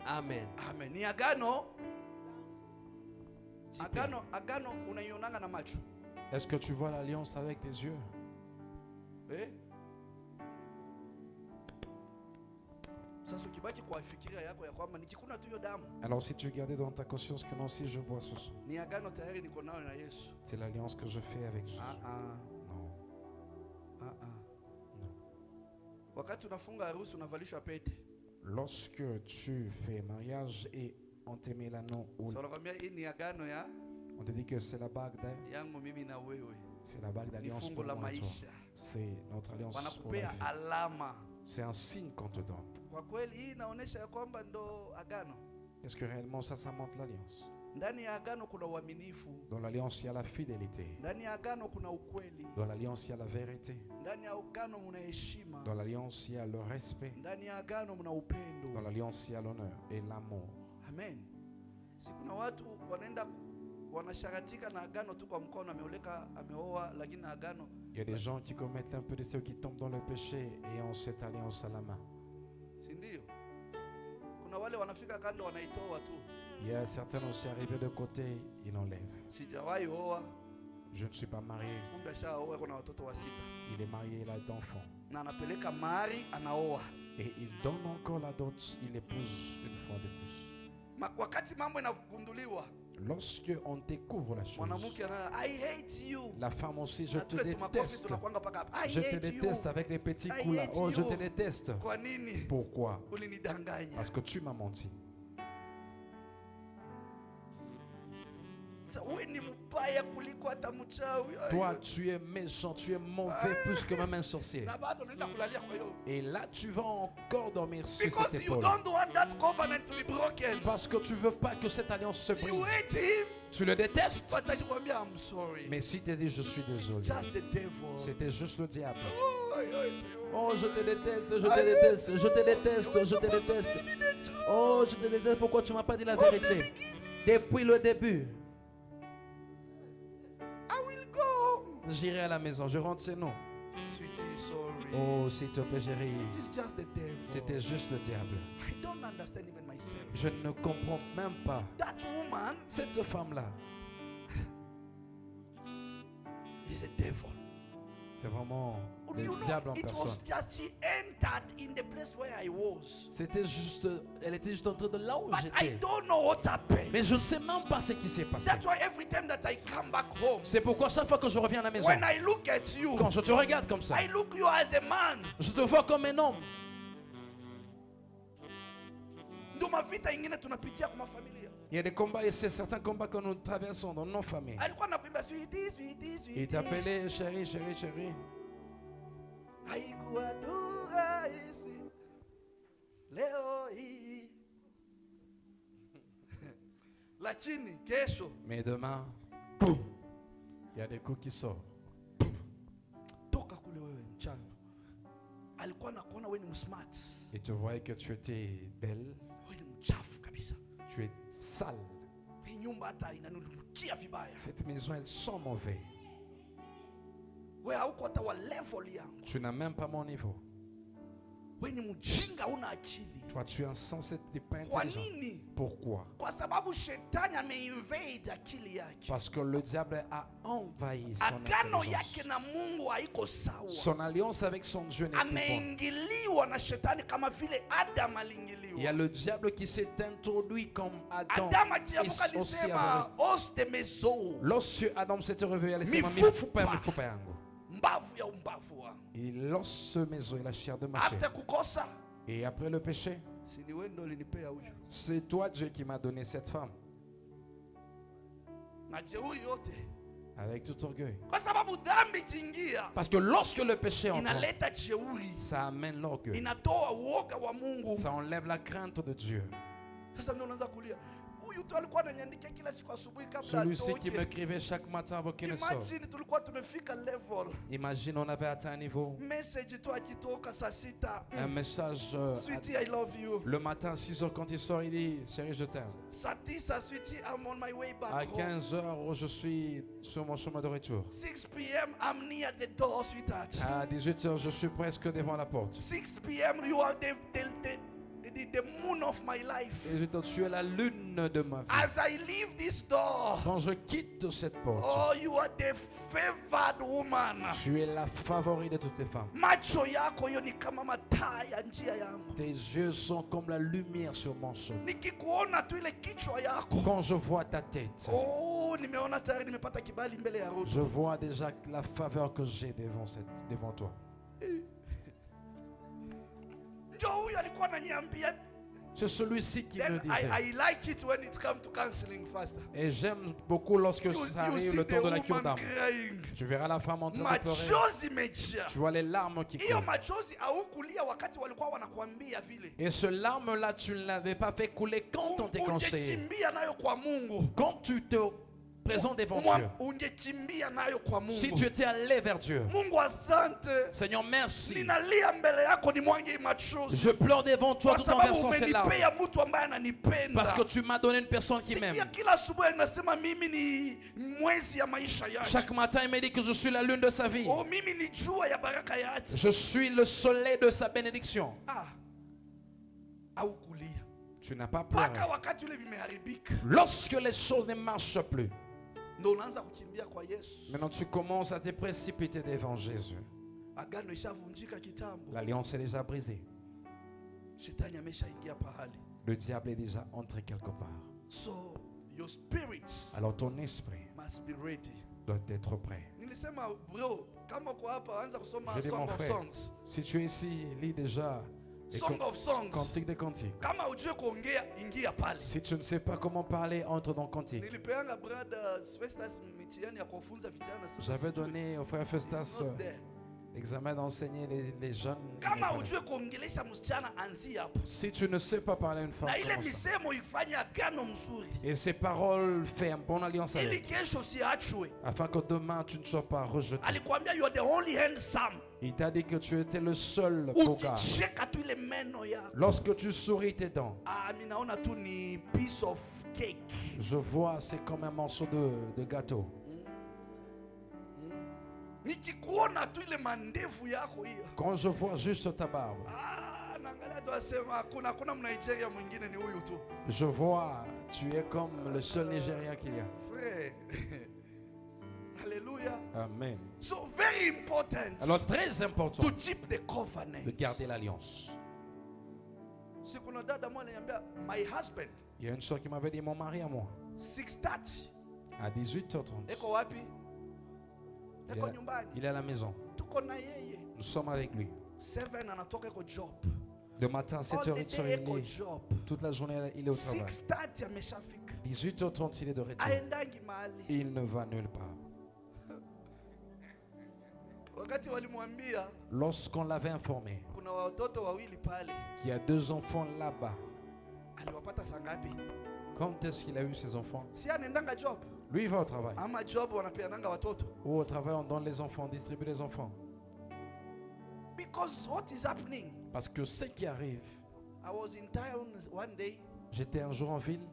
Amen. Amen. Ni agano. Agano unaionanga na macho. Est-ce que tu vois l'alliance avec tes yeux? Eh? Sasa ukibaki kwa fikiria yako ya kwamba nikikuna tu hiyo damu, Alors si tu gardais dans ta conscience que non, si je bois ce sang, ni agano tayari niko nayo na Yesu. c'est l'alliance que je fais avec Jésus. Non. Non. Wakati unafunga harusi unavalishwa pete. Lorsque tu fais mariage et on te met l'anneau. So nakwambia hii ni agano On te dit que c'est la bague yangu mimi na wewe. c'est la bague Ni d'alliance fungu pour la moi et toi. maisha. C'est notre alliance pour la Wanakupea vie. alama. C'est un signe qu'on te donne. Kwa kweli hii inaonyesha ya kwamba ndo agano. Est-ce que réellement ça montre l'alliance? Ndani ya agano kuna uaminifu. Dans l'alliance, il y a la fidélité. Ndani ya agano kuna ukweli. Dans l'alliance, il y a la vérité. Ndani ya agano mna heshima. Dans l'alliance, il y a le respect. Ndani ya agano mna upendo. Dans l'alliance, il y a l'honneur et l'amour. Amen. Si kuna watu wanaenda wanasharatika na agano tu kwa mkono, ameoa lakini na agano. Il y a des gens qui commettent un peu de ceux qui tombent dans le péché et ont cette alliance à la main. Si ndio? Kuna wale wanafika kando wanaitoa tu. Il y a certains aussi arrivés de côté, ils l'enlèvent. Sijawahi oa. Je ne suis pas marié. Kumbe ashaoa, kuna watoto wa 6. Il est marié, il a d'enfants. Na anapeleka mahari, anaoa. Et il donne encore la dot, il épouse une fois de plus. Wakati mambo inagunduliwa, Lorsque on découvre la chose, mwanamke ana I hate you. la femme aussi, je Na te tule tumakofi déteste. tunakwanga paka I Je te hate you. déteste avec les petits I coups là. hate Oh, je you. te déteste. Kwa nini? Pourquoi? Ulinidanganya. Parce que tu m'as menti. Wewe ni mbaya kuliko hata mchawi. Toi, tu es méchant, tu es mauvais plus que même un sorcier. Na bado unaenda kulalia kwa hiyo. Et là, tu vas encore dormir sur Because cette you épaule. don't want that covenant to be broken. Parce que tu veux pas que cette alliance se You brise. hate him. Tu le détestes. But akikwambia I'm sorry. Mais si tu dit je suis désolé, Just the devil. c'était juste le diable. Oh, I hate you. Oh, je te déteste, je te déteste, je te déteste, je te déteste. Oh, je te déteste, pourquoi tu m'as pas dit la vérité? Depuis le début, I will go home. j'irai à la maison, je rentre chez nous. Sweetie, sorry. Oh, s'il te plaît, chérie, It is just the devil. c'était juste le diable. I don't understand even myself. Je ne comprends même pas. That woman Cette femme-là, is a devil. c'est vraiment le You diable know, en it personne. was just she entered in the place where I was. C'était juste, elle était juste en train de là où But I j'étais. don't know what happened. Mais je ne sais même pas ce qui s'est passé. That's why every time that I come back home, C'est pourquoi chaque fois que je reviens à la maison, when I look at you, quand je te regarde comme ça, I look you as a man. je te vois comme un homme. Ndio mavita ingine tunapitia kwa familia. Il y a des combats et c'est certains combats que nous traversons dans nos familles. Alikuwa anakuimba sweetie, sweetie, sweetie. Il t'appelait chérie, chérie, chérie. Haikuwa tu rahisi leo hii. Lakini kesho Mais demain, boum, il y a des coups qui sortent. toka kule wewe mchana. Alikuwa anakuona wewe ni smart. Et tu voyais que tu étais belle, Wewe ni mchafu kabisa. tu es sale. Hii nyumba hata inanunukia vibaya. Cette maison, elle sent mauvais. Wewe hauko hata wa level yangu. Tu n'as même pas mon niveau. Wewe ni mjinga, una akili. Toi, tu es insensé, tu n'es pas Kwa intelligent. nini? Pourquoi? Kwa sababu shetani ameinvade akili yake. Parce que le diable a envahi son Agano intelligence. yake na Mungu haiko sawa. Son alliance avec son Dieu n'est plus bonne. Ameingiliwa na shetani kama vile Adam Il y a aliingiliwa. le diable qui s'est introduit comme Adam. Adam akiamuka Et aussi alisema avec- oste mezo, Lorsque Adam s'était réveillé, il s'est dit Mifupa. mifupa yangu. mbavu ya umbavu wangu. Il lance ce maison et la chair de ma After chair. kukosa, Et après le péché, si ni wewe ndio ulinipea huyu. c'est toi Dieu qui m'a donné cette femme. Na jeuri yote. Avec tout orgueil. Kwa sababu dhambi jingia Parce que lorsque le péché entre, inaleta jeuri, ça amène l'orgueil. inatoa uoga wa Mungu. Ça enlève la crainte de Dieu. Sasa ndio unaanza kulia. Huyu tu alikuwa ananiandikia kila siku asubuhi kabla Celui-ci qui atoke. m'écrivait chaque matin avant qu'il ne sorte. Imagine tulikuwa tumefika level. Imagine, on avait atteint un niveau. Message tu akitoka saa sita. Un message Sweetie, I love you. le matin à 6h quand il sort, il dit chérie, je t'aime. Saa tisa, sweetie, I'm on my way back À home. 15h, je suis sur mon chemin de retour. 6 p.m. I'm near the door, sweetheart. À 18h, je suis presque devant la porte. 6 p.m. you are the moon of my life. Et je te tu es la lune de ma vie. As I leave this door, Quand je quitte cette porte, oh, you are the favored woman. tu es la favorite de toutes les femmes. Macho yako yo ni kama mataa ya njia yangu. Tes yeux sont comme la lumière sur mon chemin. Nikikuona tu ile kichwa yako. Quand je vois ta tête, Oh, nimeona tayari nimepata kibali mbele ya Ruth. je vois déjà la faveur que j'ai devant toi. Ndio huyu alikuwa ananiambia C'est celui-ci qui me Then disait. I like it when it comes to counseling, Pastor. Et j'aime beaucoup lorsque You ça see arrive le the temps de la cure woman d'âme. crying. Tu verras la femme en train de pleurer. Machozi imejaa. Tu vois les larmes qui Hiyo coulent. machozi haukulia wakati walikuwa wanakuambia vile. Et ce larme-là, tu ne l'avais pas fait couler quand on t'est conseillé. Ungekimbia nayo kwa Mungu. Quand tu te présentes devant Dieu. Ungekimbia nayo kwa Mungu. Si tu étais allé vers Dieu. Mungu asante. Seigneur, merci. Ninalia mbele yako nimwange machozi. Je pleure devant toi Kwa tout en sababu versant ces larmes. umenipea mtu ambaye ananipenda. Parce que tu m'as donné une personne qui Sikia m'aime. kila asubuhi nasema mimi ni mwezi ya maisha yake. Chaque matin, il me dit que je suis la lune de sa vie. Oh, mimi ni jua ya baraka yake. Je suis le soleil de sa bénédiction. Au kulia. Tu n'as pas Paka pleuré. wakati ule vimeharibika. Lorsque les choses ne marchent plus, Ndio unaanza kukimbia kwa Yesu. maintenant tu commences à te précipiter devant Jésus. Agano ishavunjika kitambo. L'alliance est déjà brisée. Shetani ameshaingia pahali. Le diable est déjà entré quelque part. So your spirit Alors ton esprit must be ready. doit être prêt. Nilisema bro, kama uko hapa anza kusoma Je dis Song mon of frère, Songs. si tu es ici, lis déjà les Song of Songs. cantiques des cantiques. Kama hujue kuongea ingia pale. Si tu ne sais pas comment parler, entre dans le cantique. Nilipeanga brother Festus mitihani ya kufunza vijana sasa. J'avais donné au frère Festus Not there. l'examen d'enseigner les jeunes. Kama hujue kuongelesha msichana anzia hapo. Si tu ne sais pas parler à une femme, Na ile commence ça. misemo ifanye agano mzuri. Et ces paroles font une bonne alliance Ili avec, kesho siachwe. afin que demain tu ne sois pas rejeté. Alikwambia you are the only handsome. Il t'a dit que tu étais le seul beau gars. Ukicheka tu ile meno yako. Lorsque tu souris tes dents, Mimi naona tu ni piece of cake. je vois c'est comme un morceau de gâteau. Nikikuona tu ile mandevu yako hiyo. Quand je vois juste ta barbe, Naangalia tu asema kuna Mnigeria mwingine ni huyu tu. je vois tu es comme le seul Nigérien qu'il y a. Frère. Alléluia. Amen. So very important. Alors très important To keep the covenant. de garder l'alliance. Si kuna dada mmoja ananiambia my husband Il y a une soeur qui m'avait dit, mon mari à moi, 6:30 à 18h30, eko wapi? il Eko est, nyumbani. il est à la maison. Tuko na yeye. Nous sommes avec lui. 7 anatoka eko job. Le matin à All 7h, the day il eko est, job. toute la journée, il est au travail. 6:30 ameshafika. 18h30, il est de retour. Aendangi mahali. Il ne va nulle part. Wakati walimwambia Lorsqu'on l'avait informé kuna watoto wawili pale, qu'il y a 2 enfants là-bas, aliwapata saa ngapi? quand est-ce qu'il a eu ses enfants? Si anaendanga job Lui, il va au travail. ama job wanapeananga watoto. Ou au travail, on donne les enfants, on distribue les enfants. Because what is happening? Parce que ce qui arrive, I was in town one day. j'étais un jour en ville,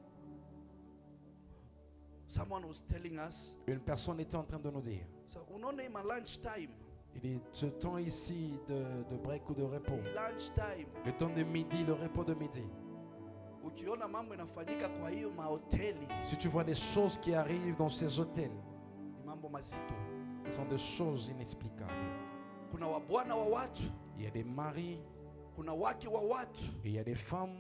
Someone was telling us, une personne était en train de nous dire, so unaona ima lunch time. il dit, ce temps ici de break ou de repos, Lunch time. le temps de midi, le repos de midi, Ukiona mambo inafanyika kwa hiyo mahoteli, si tu vois des choses qui arrivent dans ces hôtels, ni mambo mazito. ce sont des choses inexplicables. Kuna wabwana wa watu, Il y a des maris kuna wake wa watu. et il y a des femmes.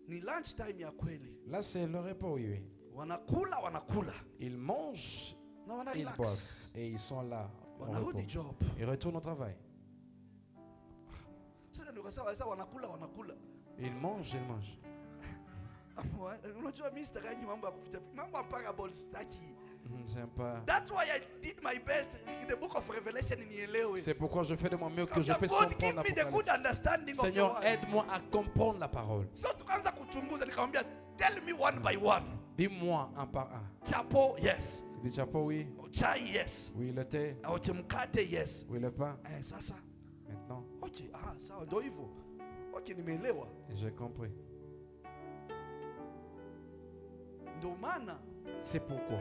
Ni lunch time ya kweli. Là, c'est le repos, oui, oui. Wanakula. Ils mangent, Na wana ils relax. boivent et ils sont là. En repos. Wanarudi job. Ils retournent au travail. Sasa ndio kasema sasa wanakula. Ils mangent, ils mangent. Unajua mimi sitakangi mambo ya kuficha. Mambo ya parable sitaki. J'aime pas. That's why I did my best in the book of Revelation nielewe. C'est pourquoi je fais de mon mieux que je God, puisse give comprendre me the l'Apocalypse. good understanding of your Seigneur, word. aide-moi à comprendre la parole. So tukaanza kuchunguza nikamwambia tell me one by one. Dis-moi un par un. Chapo, yes. Il dit chapeau, oui. Chai, yes. Oui, le thé. Okay, mkate, yes. Oui, le pain. Sasa. Maintenant, Okay, sawa ndio hivyo. Okay, nimeelewa. j'ai compris. Ndio maana C'est pourquoi.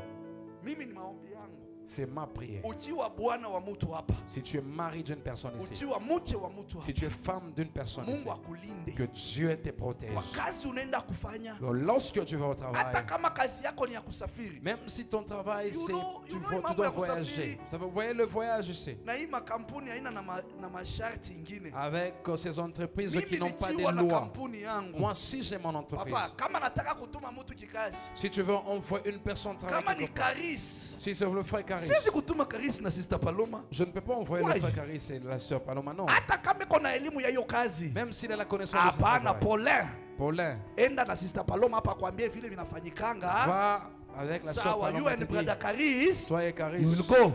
mimi ni maombi yangu. C'est ma prière. Ukiwa bwana wa mtu hapa. Si tu es mari d'une personne ici, Ukiwa mke wa mtu si hapa. tu es femme d'une personne ici, Mungu akulinde. que Dieu te protège. Kwa kazi unaenda kufanya. Lorsque tu vas au Hata travail, kama kazi yako ni ya kusafiri. même si ton travail, You c'est know tu mambo dois ya voyager. kusafiri. Vous savez, vous voyez le voyage ici, Na hii makampuni haina na masharti ingine. avec ces entreprises qui Mimi n'ont pas de nikiwa na loi. kampuni yangu. Moi, si j'ai mon entreprise, Papa, kama nataka kutuma mtu kikazi. si tu veux envoyer une personne Kama travailler ni quelque part, Karis. si c'est le frère Caris, Siwezi kutuma Karis na Sister Paloma. je ne peux pas envoyer Why? le frère Caris et la sœur Paloma, non. Hata kama iko na elimu ya hiyo kazi. Même s'il a la connaissance de son Hapana, travail. Paulin. Paulin, enda na Sister Paloma hapa kwambie vile vinafanyikanga. va avec la sœur Sawa, you Paloma and te brother dit, Karis. toi et You Caris, will go.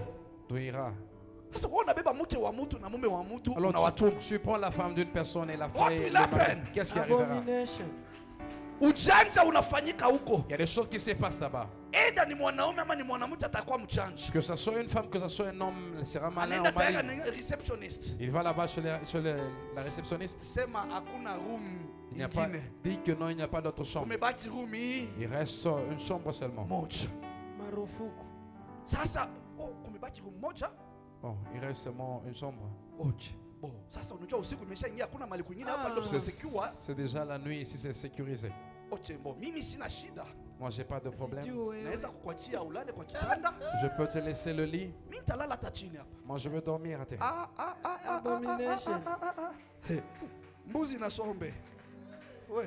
tu iras. Sasa wewe unabeba mke wa mtu na mume wa mtu Alors unawatuma. tu prends la femme d'une personne et la What femme. will happen? Qu'est-ce qui arrivera? Abomination. Ujanja unafanyika huko. Il y a des choses qui se passent là-bas. Eda ni mwanaume ama ni mwanamke atakuwa mchanja. Que ce soit une femme, que ce soit un homme, elle sera malin Anaenda ou tayari malin. na receptionist. Il va là-bas chez, la réceptionniste. Sema hakuna room Il n'y a pas, ingine. dit que non, il n'y a pas d'autre chambre. Umebaki room hii Il reste une chambre seulement. moja. Marufuku. Sasa kumebaki room moja? Oh, il reste seulement une chambre. Okay. Bon, sasa unajua usiku imeshaingia hakuna mali kwingine hapa ndio secure. C'est déjà la nuit ici, c'est sécurisé. Okay, bon, mimi sina shida. Moi, j'ai pas de problème. Sijui wewe. Naweza kukuachia ulale kwa kitanda. Je peux te laisser le lit. Mimi nitalala hata chini hapa. Moi, je veux dormir à terre. Abomination. Hey, mbuzi na sombe. We.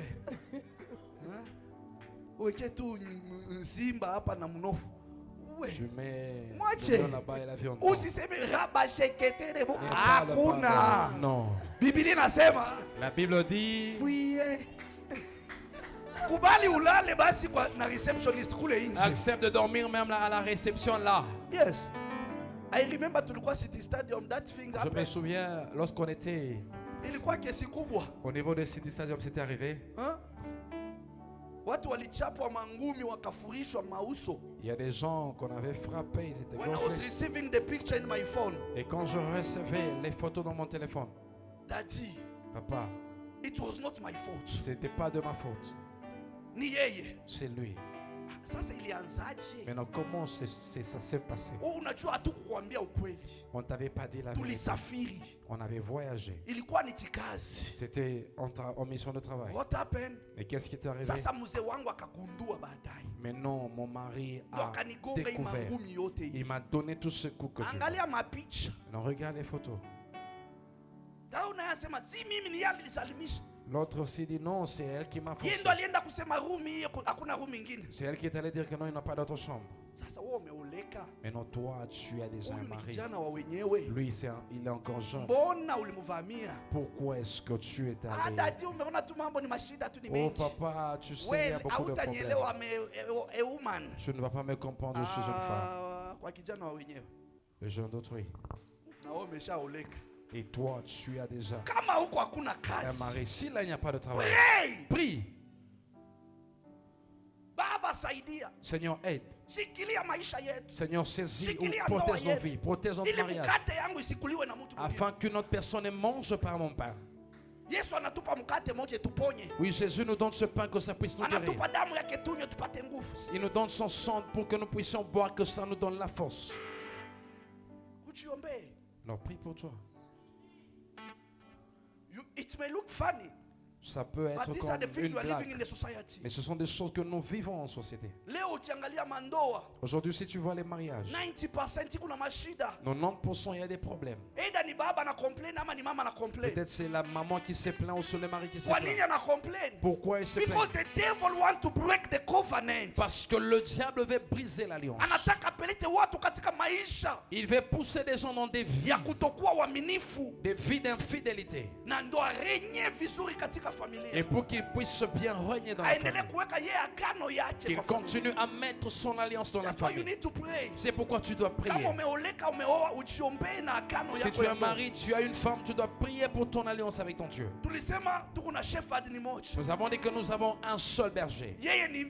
Weke tu simba hapa na mnofu. We. Je mets Mwache. le lion là-bas et la viande. Usiseme raba sheketere. Ne parle Hakuna. pas. Non. Biblia inasema La Bible dit, Fouillé. kubali ulale basi kwa na receptionist kule nje. accepte de dormir même à la réception là. Yes. I remember tulikuwa City Stadium, that things Je me happened. souviens, lorsqu'on était Ilikuwa kesi kubwa. au niveau de City Stadium, c'était arrivé. Huh? Watu walichapwa mangumi wakafurishwa mauso. Il y a des gens qu'on avait frappés, ils étaient When I was gonflés. receiving the picture in my phone, Et quand je recevais les photos dans mon téléphone, Daddy, papa, it was not my fault. c'était pas de ma faute, Ni yeye. c'est lui. Sasa ilianzaje? Maintenant, comment ça s'est passé? Unajua hatukukwambia ukweli. On t'avait pas dit la vérité. Tulisafiri. On avait voyagé. Ilikuwa ni kikazi. C'était en mission de travail. What happened? Et qu'est-ce qui est arrivé? Sasa mzee wangu akagundua baadaye. Mais non, mon mari Ndo a akanigonga hii découvert. mangumi yote hii. Il m'a donné tout ce coup que tu vois. Angalia mapicha. Non, regarde les photos. Dauna yasema si mimi ni yeye alisalimisha. L'autre aussi dit non, c'est elle qui m'a Yeye forcé. ndo alienda kusema room hii hakuna room ingine. C'est elle qui est allée dire que non, il n'a pas d'autre chambre. Sasa wewe umeoleka. Maintenant, toi, tu as déjà un Huyu ni mari. kijana wa wenyewe. Lui, il est encore jeune. Mbona ulimvamia? Pourquoi est-ce que tu es Ah, allé? dadi umeona tu mambo ni mashida tu ni Oh mengi. papa, tu sais, il y a Well, beaucoup de problèmes. hautanielewa a woman. Tu ne vas pas me comprendre, je suis une femme. Kwa kijana wa wenyewe. Le jeune d'autrui. Na wewe umeshaoleka. Et toi, tu as déjà Kama huko hakuna un kazi. mari. Si là, il n'y a pas de travail, Pray! prie. Baba saidia. Seigneur, aide. Shikilia maisha yetu. Seigneur, saisis ou Shikilia protège ndoa nos vies, yetu. protège notre Ili mariage. mkate yangu isikuliwe na mtu mwingine. Afin qu'une autre personne ne mange pas mon pain. Yesu anatupa mkate moja tuponye. Oui, Jésus nous donne ce pain que ça puisse nous guérir. Anatupa damu yake tunywe tupate nguvu. Il nous donne son sang pour que nous puissions boire, que ça nous donne la force. Ujiombee. Alors prie pour toi. It may look funny, Ça peut être but these are comme the things une we are living in blague. the society. Mais ce sont des choses que nous vivons en société. Leo ukiangalia mandoa, Aujourd'hui, si tu vois les mariages, 90% kuna mashida. 90% il y a des problèmes. Either ni baba na complain ama ni mama na complain. Peut-être c'est la maman qui se plaint ou c'est le mari qui se Kwa nini plaint. ana complain? Pourquoi il se Because plaint? the devil want to break the covenant. Parce que le diable veut briser l'alliance. Anataka apeleke watu katika maisha Il veut pousser des gens dans des vies, ya kutokuwa waaminifu des vies d'infidélité. na ndoa renye vizuri katika Et familia. pour qu'il puisse bien régner dans la Aendelee famille. kuweka yeye agano yake Qu'il kwa familia. continue à mettre son alliance dans la That's why you famille. need to pray. C'est pourquoi tu dois Kama prier. umeoleka umeoa ujiombee na agano Si yako tu es ya un ndoa. mari, tu as une femme, tu dois prier pour ton alliance avec ton Dieu. Tulisema tuko na shepherd ni moja. Nous avons dit que nous avons un seul berger. Yeye ni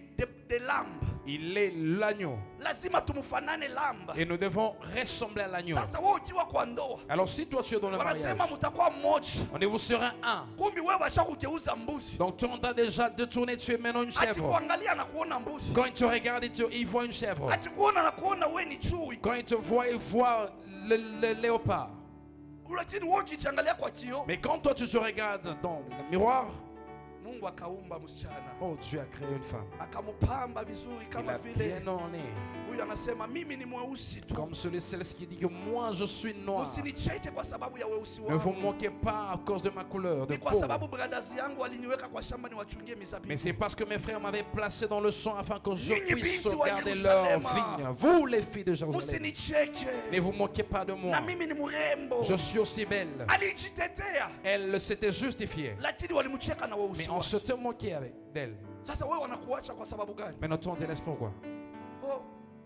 the lamb. Il est l'agneau. Lazima tumfanane lamb. Et nous devons ressembler à l'agneau. Sasa wewe ukiwa kwa ndoa, Alors si toi tu es dans le mariage, wanasema mtakuwa mmoja. on dit vous serez un. Kumbi wewe washakugeuza mbuzi. Donc on t'a déjà détourné, tu es maintenant une chèvre. Akikuangalia na kuona mbuzi. Quand il te regarde, il voit une chèvre. Akikuona na kuona wewe ni chui. Quand il te voit, il voit le léopard. Lakini wewe ukijiangalia kwa kioo, Mais quand toi tu te regardes dans le miroir, Mungu akaumba msichana. oh Dieu a créé une femme. Akampamba vizuri Il kama a vile bien orné. huyu anasema mimi ni mweusi tu. Comme celle qui dit que moi je suis noir. Usinicheke kwa sababu ya weusi Ne vous wangu. moquez pas à cause de ma couleur de Ni kwa peau. sababu brothers yangu waliniweka kwa shamba niwachungie mizabibu. Mais c'est parce que mes frères m'avaient placé dans le champ afin que je Nyinyi puisse binti wa garder leur Yerusalema. vigne. Vous les filles de Jérusalem, Usinicheke. ne vous moquez pas de moi. Na mimi ni mrembo. Je suis aussi belle. Alijitetea Elle s'était justifiée. lakini walimcheka na weusi Mais On wake. se te moquait d'elle. Sasa wewe wanakuacha kwa sababu gani? Mais notre on te laisse pourquoi? Oh,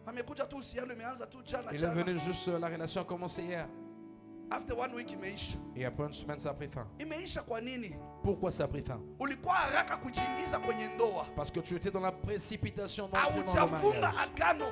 amekuja tu uhusiano imeanza tu jana Il est jana. venu juste, la relation a commencé hier. After 1 week imeisha. Et après une semaine, ça a pris fin. Imeisha kwa nini? Pourquoi ça a pris fin? Ulikuwa haraka kujiingiza kwenye ndoa. Parce que tu étais dans la précipitation d'entrer dans le Haujafunga mariage. agano.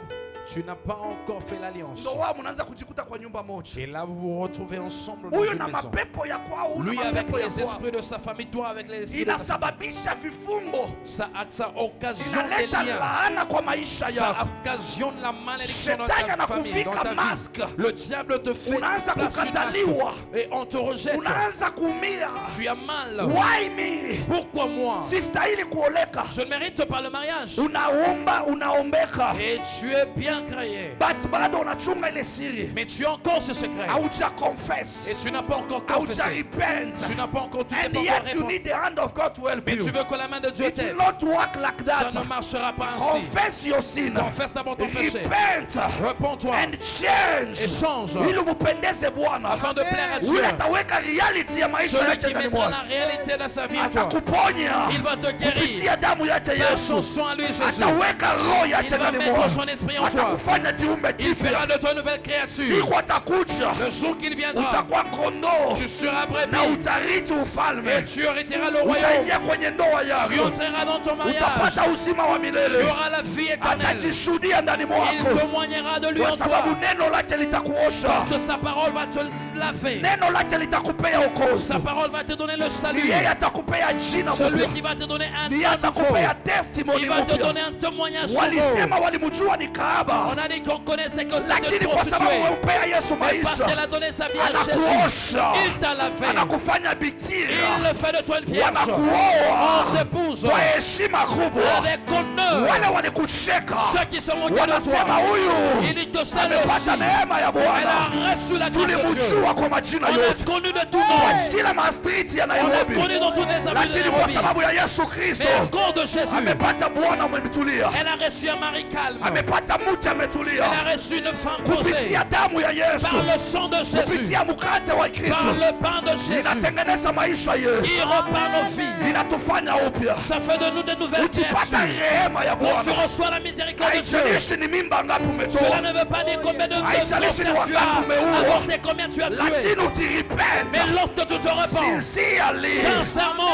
Tu n'as pas encore fait l'alliance. Ndoa mnaanza kujikuta kwa nyumba moja. Et là, vous vous retrouvez ensemble dans Huyu une na maison. mapepo ya kwao, huyu Lui na avec mapepo ya les kwao. esprits de sa famille, toi avec les esprits de ta famille. Inasababisha vifungo. Ça occasionne des Inaleta liens. laana kwa maisha Ça yako. occasionne la malédiction dans Shetani ta famille, dans anakuvika ta masque. vie. Le diable te fait Unaanza place une kukataliwa. masque. Et on te rejette. Unaanza kuumia. Tu as mal. Why me? Pourquoi moi? Sistahili kuoleka. Je ne mérite pas le mariage. Unaomba, unaombeka. Et tu es bien créé. But bado unachunga ile siri. Mais tu as encore ce secret. Hauja Et confess. tu n'as pas encore Hauja confessé. repent. Tu n'as pas encore, tu t'es And pas encore yet you répondu. need the hand of God to help Mais you. tu veux que la main de Dieu It will t'aide. not work like Ça that. ne marchera pas ainsi. Confess your sin. Confesse d'abord ton péché. Repent. Repends-toi And change. et change Ili umpendeze Bwana. afin de plaire à Dieu. Yule ataweka reality ya maisha Celui yake qui ndani mettra la mwako. réalité de sa vie en toi. Atakuponya. Il va te guérir. Kupitia damu yake Par Yesu. son sang à lui, Jésus. Ataweka roho Il yake va ndani mettre mwako. son esprit en toi. Atakufanya jiumbe Il fera jipya. de toi une nouvelle créature. Siku atakuja. Le jour qu'il viendra, Utakuwa kondoo. tu seras Na brebis utariti et ufalme. tu hériteras le royaume. Utaingia kwenye ndoa Tu yako. entreras dans ton mariage. Utapata uzima wa Tu milele. auras la vie éternelle. Atajishuhudia ndani Il mwako. témoignera de lui Kwa en toi. sababu neno lake litakuosha. Que sa parole va te laver. Neno lake litakupea wokovu. Sa parole va te donner le salut. Ni yeye atakupea jina Celui mpya. qui va te donner un Ni nom yeye nouveau. atakupea testimony Il va te mpya. donner un témoignage nouveau. Walisema walimjua ni kahaba, On a dit qu'on connaissait que c'était lakini une kwa sababu prostituée. umempea Yesu Mais parce qu'elle maisha, a donné sa vie à Jésus, anakuosha, il t'a lavé. anakufanya Il bikira, le fait de toi une vierge. wanakuoa On t'épouse kwa heshima kubwa. avec honneur. Wale walikucheka Ceux qui se moquaient de wanasema toi, huyu il dit que celle amepata aussi, neema ya elle Bwana. a reçu la grâce de Dieu. Tulimjua kwa majina On a yote, connu de tout kwa nom. kila mastriti ya On a Nairobi, connu dans toutes les avenues de lakini kwa Nairobi. sababu ya Yesu Kristo Mais à cause de Jésus, amepata Bwana ametulia, elle a reçu un mari calme. amepata mke Elle ametulia a reçu une femme posée kupitia damu ya Yesu, par le sang de Jésus, kupitia mkate wa par Kristo. le pain de Jésus. Inatengeneza maisha Il yetu, repart nos vies. inatufanya upya. Ça fait de nous de nouvelles Ukipata créatures. rehema ya Quand tu Bwana, reçois la miséricorde de Dieu, haijalishi ni mimba ngapi cela umetoa, ne veut pas dire combien de Haijalishi ni grossesses tu wangapi umeua. as avorté, combien tu as tué. lakini ukirepent Mais lorsque tu te repens, sincerely, sincèrement,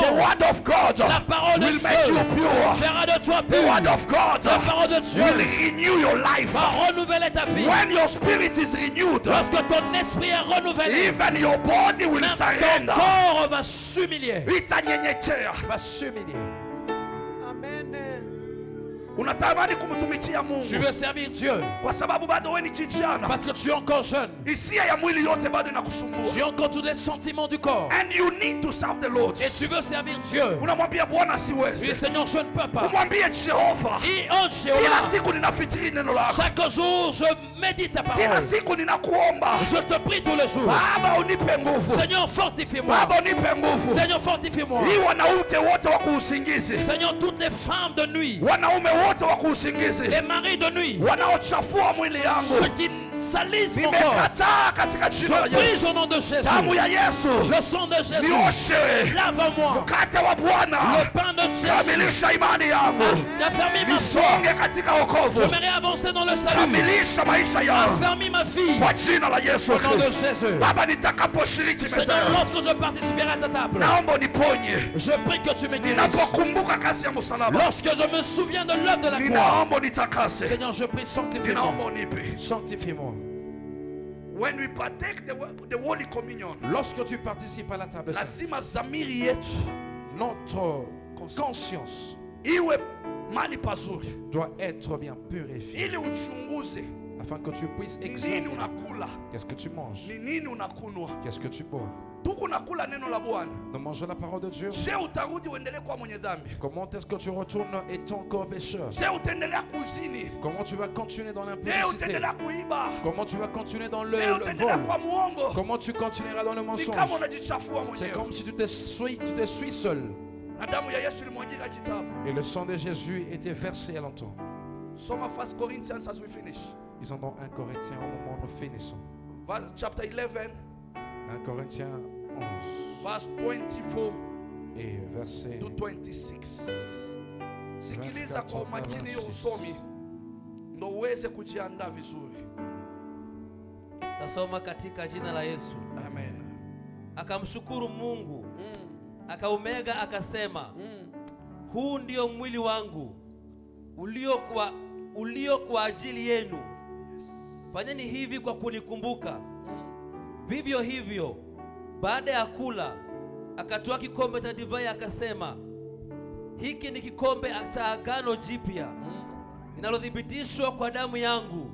the word of God la parole de will make you Dieu pure. fera de toi The word pur. of God La parole de Dieu will renew your life. va renouveler ta vie. When your spirit is renewed, Lorsque ton esprit est renouvelé, even your body will même ton surrender. corps va s'humilier. Itanyenyekea. Va s'humilier. Amen. Unatamani kumtumikia Tu Mungu veux servir Dieu kwa sababu bado wewe ni kijana, parce que tu es encore jeune. hisia ya mwili yote bado inakusumbua, Tu as encore tous les sentiments du corps. and you need to serve the Lord. Et tu veux servir Dieu. Unamwambia Bwana Oui, siwezi, Seigneur, je ne peux pas. umwambie Jehova, Et oh kila Jéhovah, siku ninafikiri neno lako, chaque jour je médite ta kila parole. siku ninakuomba Je te prie tous les jours. Baba, unipe nguvu, Seigneur, fortifie-moi. Baba unipe nguvu. Seigneur, fortifie-moi. Hii wanawake wote wa kuusingizi, Seigneur, toutes les femmes de nuit, wanaume wote wa kuusingizi, les maris de nuit, wanaochafua mwili ceux yangu, qui salissent mon corps, nimekataa katika jina la je prie Yesu. au nom de Jésus. Damu ya Yesu Le sang de Jésus, nioshe, lave-moi. mkate wa Bwana Le pain de Jésus, kamilisha imani yangu, affermis ma foi. nisonge katika wokovu, J'aimerais avancer dans le salut. kamilisha maisha yangu Affermis ma fille. kwa jina la Yesu Au nom de Kristo. Jésus. Baba, nitakaposhiriki meza Seigneur, yako, lorsque je participerai à ta table, naomba uniponye. je prie que tu me guérisses. Ninapokumbuka kazi ya msalaba, Lorsque je me souviens de l'œuvre de la croix, ninaomba unitakase, Seigneur, je prie, sanctifie-moi. ninaomba unipe. Sanctifie-moi. When we partake the Holy Communion, Lorsque tu participes à la table sainte, lazima dhamiri yetu notre conscience iwe mali pazuri, doit être bien purifiée ili uchunguze afin que tu puisses ni nini examiner unakula, qu'est-ce que tu manges, ni nini unakunwa. qu'est-ce que tu bois. Tuko nakula neno la Bwana. Nous mangeons la parole de Dieu. Je, utarudi uendelee kuwa mwenye dhambi? Comment est-ce que tu retournes étant encore pécheur? Je, utaendelea kuzini? Comment tu vas continuer dans Je, l'impudicité? utaendelea kuiba? Comment tu vas continuer dans Je, le utaendelea vol? kuwa muongo? Comment tu continueras dans le Ni mensonge? kama unajichafua C'est mwenyewe. comme si tu te suis seul. Na damu ya Yesu ilimwagika kitabu. Et le sang de Jésus était versé à longtemps. Soma 1 Corinthians as we finish. Ils sont dans 1 Corinthiens au moment où nous finissons. Chapter 11, 1 Corinthiens 11, verse 24 Et verset to 26. Sikiliza kwa makini hiyo usomi ndo uweze kujiandaa vizuri. Tasoma katika jina la Yesu. Amen. Akamshukuru Mungu, akaumega, akasema, huu ndio mwili wangu ulio kwa ajili yenu, fanyeni hivi kwa kunikumbuka. Vivyo hivyo baada ya kula akatoa kikombe cha divai, akasema, hiki ni kikombe cha agano jipya linalothibitishwa kwa damu yangu.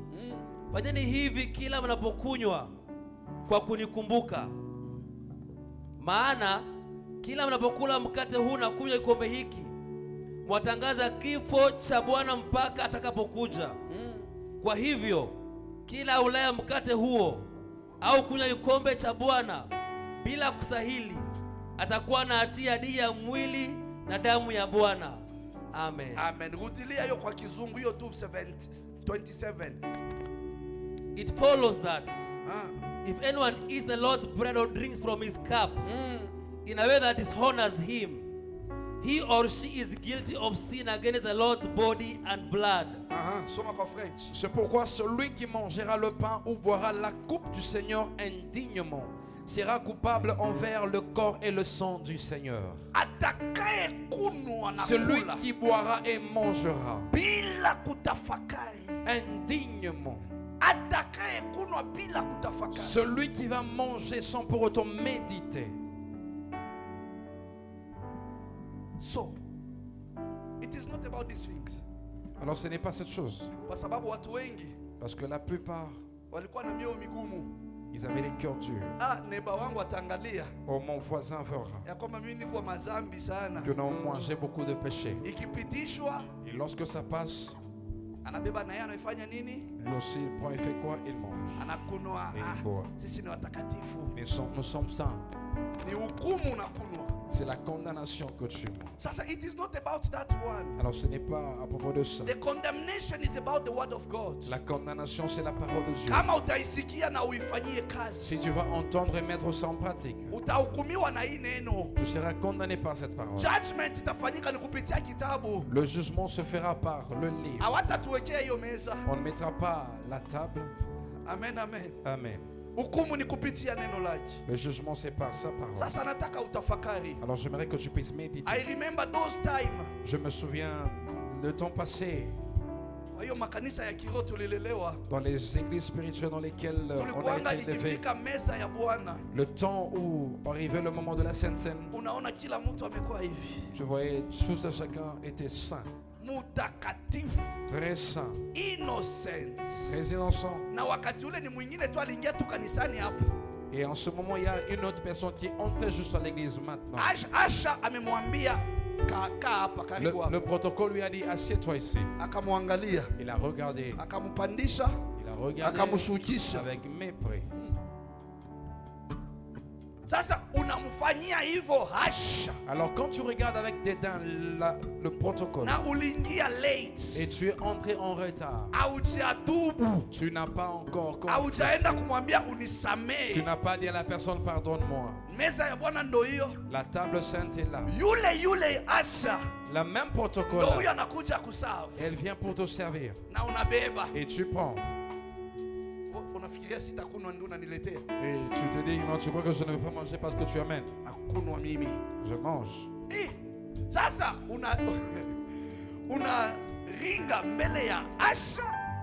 Fanyeni hivi kila mnapokunywa kwa kunikumbuka. Maana kila mnapokula mkate huu na kunywa kikombe hiki, mwatangaza kifo cha Bwana mpaka atakapokuja. Kwa hivyo kila ulaye mkate huo au kunywa kikombe cha Bwana bila kusahili atakuwa na hatia dhidi ya mwili na damu ya Bwana. Amen. Amen. Rudilia hiyo kwa Kizungu hiyo 27. It follows that if anyone eats the Lord's bread or drinks from his cup in a way that dishonors him, he or she is guilty of sin against the Lord's body and blood. Soma kwa French. C'est pourquoi celui qui mangera le pain ou boira la coupe du Seigneur indignement sera coupable envers le corps et le sang du Seigneur. Atakaye kunwa na Celui kula qui boira et mangera bila kutafakari. indignement, Atakaye kunwa bila kutafakari. celui qui va manger sans pour autant méditer. So, it is not about these things. Alors ce n'est pas cette chose, Kwa sababu watu wengi parce que la plupart, walikuwa na mioyo migumu. ils avaient les cœurs durs. Neiba wangu atangalia Oh, mon voisin verra ya kwamba mimi niko mazambi sana. que nous avons mangé beaucoup de péchés. Ikipitishwa Et lorsque ça passe, anabeba na yeye anaifanya nini? lui aussi il prend et fait quoi? Il mange. Anakunwa. Et il boit. Sisi ni watakatifu. Nous sommes saints. Ni hukumu unakunwa. C'est la condamnation que tu manges. Sasa it is not about that one. Alors ce n'est pas à propos de ça. The condemnation is about the word of God. La condamnation, c'est la parole de Dieu. Kama utaisikia na uifanyie Si kazi, tu vas entendre et mettre ça en pratique, utahukumiwa na hii neno. tu seras condamné par cette parole. Judgment itafanyika ni kupitia kitabu. Le jugement se fera par le livre. Hawatatuwekea hiyo meza. On ne mettra pas la table. Amen, amen. Amen. Hukumu ni kupitia neno lake. Le jugement, c'est par sa parole. Sasa nataka utafakari. Alors j'aimerais que tu puisses méditer. I remember those time. Je me souviens le temps passé Kwa hiyo makanisa ya kiroho tulilelewa. dans les églises spirituelles dans lesquelles on a Tulikuanga été élevé. ikifika meza ya Bwana, Le temps où arrivait le moment de la Sainte Seine, unaona kila mtu amekuwa hivi. je voyais tout à chacun était saint, Mutakatifu, très saint, innocent. très innocent. Na wakati ule ni mwingine tu aliingia tu kanisani hapo. Et en ce moment, il y a une autre personne qui est entrée juste à l'église maintenant. Asha amemwambia kaa hapa karibu Le hapo. protocole lui a dit, assieds-toi ici. Akamwangalia, Il a regardé, akampandisha, il a regardé akamshukisha. avec mépris. Sasa unamfanyia hivyo Asha Alors quand tu regardes avec dédain le protocole na uliingia late, et tu es entré en retard, haujatubu, tu n'as pas encore haujaenda confessé. kumwambia Tu unisamee. n'as pas dit à la personne pardonne-moi. Meza ya Bwana ndo hiyo. La table sainte est là. Yule Asha La même protocole, ndo huyo là, anakuja kuserve elle vient pour te servir. na unabeba. Et tu prends. Unafikiria sitakunwa ndio unaniletea? Et tu te dis, non, tu crois que je ne vais pas manger parce que tu amènes. Nakunwa mimi. Je mange. Sasa una ringa mbele ya Asha,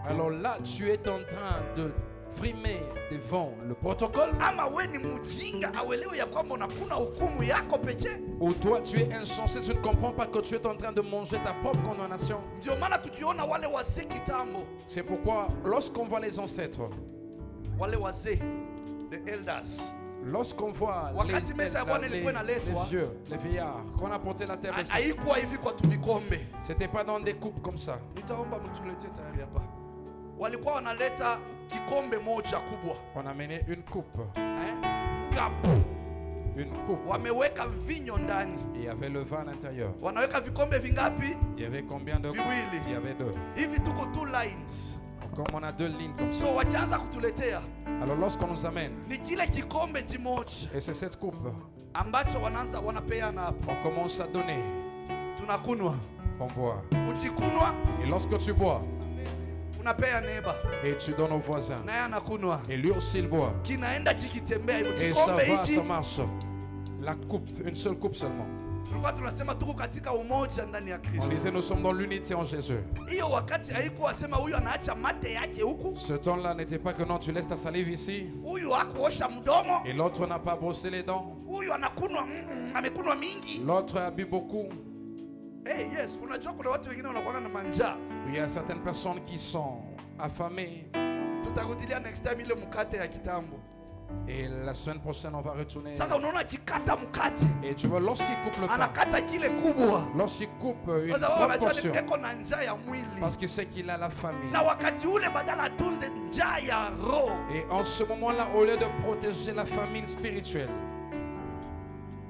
Alors là, tu es en train de frimer devant le protocole. ama we ni mjinga awelewe ya kwamba unakuna hukumu yako pekee? Ou toi, tu es insensé, tu ne comprends pas que tu es en train de manger ta propre condamnation. Ndio maana tukiona wale wazee kitambo, C'est pourquoi, lorsqu'on voit les ancêtres, wale wazee, the elders, lorsqu'on voit wakati meza ya Bwana ilikuwa les inaletwa, vieux, les vieillards, qu'on apportait la table, haikuwa hivi kwa tuvikombe. c'était pas dans des coupes comme ça. Nitaomba mtulete tayari hapa. Walikuwa wanaleta kikombe moja kubwa, On amenait une coupe, kapu, une coupe. wameweka mvinyo ndani. Et il y avait le vin à l'intérieur. Wanaweka vikombe vingapi? Il y avait combien de coupes? Viwili. Il y avait deux. Hivi tuko two lines. Comme on a deux lignes comme ça. So wakianza kutuletea Alors lorsqu'on nous amène, ni kile kikombe kimoja et c'est cette coupe, ambacho wanapeana hapo, on commence à donner, tunakunwa. on boit. Ukikunwa Et lorsque tu bois, unapea neighbor, et tu donnes au voisin, naye anakunwa. et lui aussi il boit. Kinaenda kikitembea hivyo Et ça kikombe va, hiki. ça marche. La coupe, une seule coupe seulement. Tulikuwa tunasema tuko katika umoja ndani ya On Kristo. disait nous sommes dans l'unité en Jésus. Hiyo wakati haikuwa sema huyu anaacha mate yake huku, Ce temps-là n'était pas que non, tu laisses ta salive ici, huyu hakuosha mdomo, et l'autre n'a pas brossé les dents, huyu anakunwa amekunwa mingi. l'autre a bu beaucoup. Hey, yes, unajua kuna watu wengine wanakuwa na manjaa. Il y a certaines personnes qui sont affamées, Tutarudilia next time ile mkate ya kitambo. et la semaine prochaine on va retourner. Sasa unaona akikata mkate, Et tu vois, lorsqu'il coupe le pain, anakata kile kubwa. lorsqu'il coupe une Kwa sababu grande anajua portion, eko na njaa ya mwili. parce qu'il sait qu'il a la famille. Na wakati ule badala atunze njaa ya roho, Et en ce moment-là, au lieu de protéger la famine spirituelle,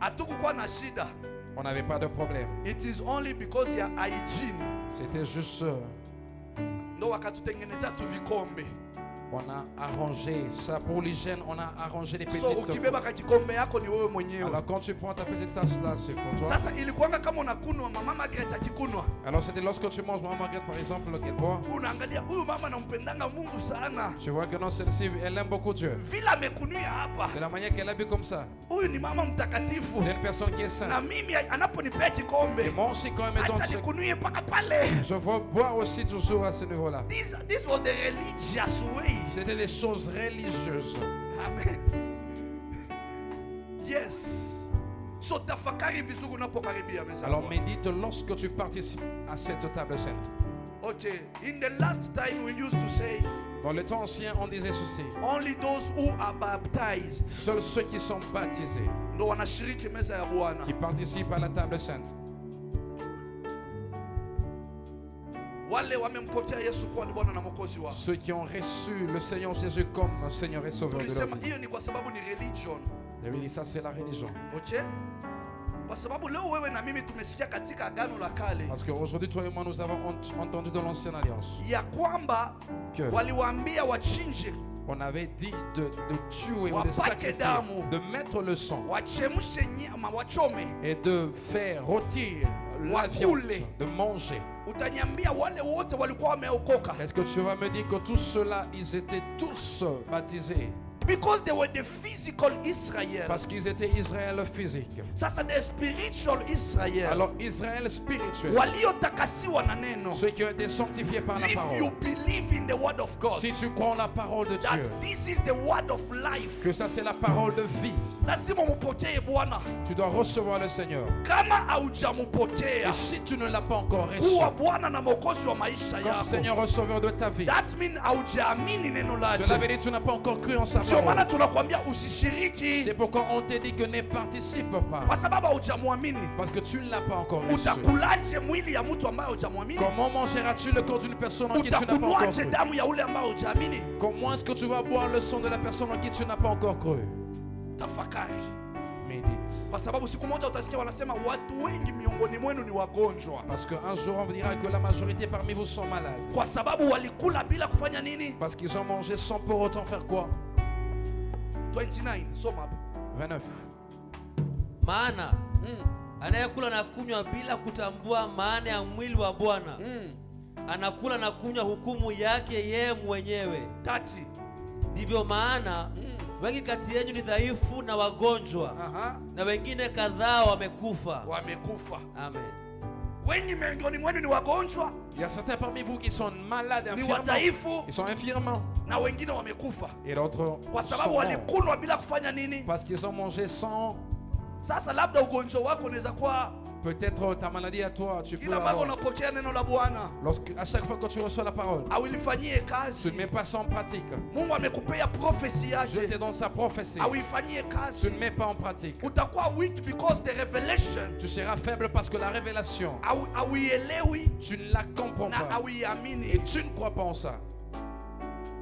hatukukuwa na shida. on n'avait pas de problème. It is only because ya hygiene C'était juste, ndo wakatutengenezea tu vikombe. on a arrangé ça pour l'hygiène, on a arrangé les So petites. ukibeba ka kikombe yako ni wewe mwenyewe. Alors quand tu prends ta petite tasse là, c'est pour toi. Sasa ilikuwanga kama unakunwa, mama Margaret akikunwa, Alors c'était lorsque tu manges, maman Marguerite par exemple, qu'elle boit, unaangalia huyu mama anampendanga Mungu sana, tu vois que non, celle-ci, elle aime beaucoup Dieu. vile amekunia hapa, C'est la manière qu'elle a bu comme ça. huyu ni mama mtakatifu. C'est une personne qui est sainte. Na mimi anaponipea Et kikombe, moi aussi, quand elle me donne acha ce... nikunuie mpaka pale. Je veux boire aussi toujours à ce niveau-là. This was the religious way. C'était des choses religieuses. Amen. Yes. So tafakari vizuri unapokaribia meza. Alors médite lorsque tu participes à cette table sainte. Okay, in the last time we used to say Dans le temps ancien, on disait ceci. only those who are baptized Seuls ceux qui sont baptisés, ndo wanashiriki meza ya Bwana. qui participent à la table sainte. Wale wamempokea Yesu kuwa ni Bwana na Mwokozi wao. Ceux qui ont reçu le Seigneur Jésus comme Seigneur et Sauveur de leur Tulisema vie. hiyo ni kwa sababu ni religion. J'avais dit ça, c'est la religion. Okay? Kwa sababu leo wewe na mimi tumesikia katika Agano la Kale Parce qu'aujourd'hui, toi et moi, nous avons entendu dans l'Ancienne Alliance ya kwamba que waliwaambia wachinje, on avait dit de tuer ou de Wapake sacrifier, damu. de mettre le sang wachemshe nyama, wachome. et de faire rôtir la viande, Wakule. de manger. Utaniambia wale wote walikuwa wameokoka Est-ce que tu vas me dire que tous ceux-là, ils étaient tous baptisés because they were the physical Israel. parce qu'ils étaient Israël physique? Sasa the spiritual Israel Alors Israël spirituel, waliotakasiwa na neno. ceux qui ont été sanctifiés par la If you parole. believe in the word of God, Si tu crois en la parole de that Dieu, this is the word of life, que ça c'est la parole de vie, lazima mupokee Bwana. tu dois recevoir le Seigneur. Kama haujamupokea Et si tu ne l'as pas encore reçu, kuwa Bwana na Mwokozi wa maisha comme yako, Seigneur receveur de ta vie, that means haujaamini neno cela lake. veut dire que tu n'as pas encore cru en sa Ndio maana parole. tunakwambia usishiriki, C'est pourquoi on te dit que ne participe pas, kwa sababu haujamwamini. parce que tu ne l'as pas encore reçu. Utakulaje mwili ya mtu ambaye hujamwamini? Comment mangeras-tu le corps d'une personne en qui tu n'as pas encore Utakunywaje cru? damu ya ule ambaye hujaamini? Comment est-ce que tu vas boire le sang de la personne en qui tu n'as pas encore cru? Tafakari, Médite. kwa sababu siku moja utasikia wanasema watu wengi miongoni mwenu ni wagonjwa, Parce qu'un jour on vous dira que la majorité parmi vous sont malades. kwa sababu walikula bila kufanya nini? Parce qu'ils ont mangé sans pour autant faire quoi? 29, soma hapo. 29. Maana anayekula na kunywa bila kutambua maana ya mwili wa Bwana anakula na kunywa hukumu yake yeye mwenyewe. 30. Ndivyo maana wengi kati yenu ni dhaifu na wagonjwa, Aha, na wengine kadhaa wamekufa. wamekufa. Amen. Wengi miongoni mwenu ni wagonjwa, Il y a certains parmi vous qui sont malades, ni infirmes. wadhaifu, Ils sont infirmes. na wengine wamekufa Et d'autres kwa sont sababu morts. walikunwa bila kufanya nini? Parce qu'ils ont mangé sans. Sasa labda ugonjwa wako unaweza kuwa Peut-être ta maladie à toi, tu peux kila mara avoir. unapokea neno la Bwana À chaque fois que tu reçois la parole, auilifanyie tu kazi. ne mets pas ça en pratique. Mungu amekupea profesi Dieu te yake, donne sa prophétie. auifanyie Tu kazi. ne mets pas en pratique. Utakuwa weak because the revelation Tu seras faible parce que la révélation, auielewi tu ne la comprends na pas. Et auiamini. tu ne crois pas en ça.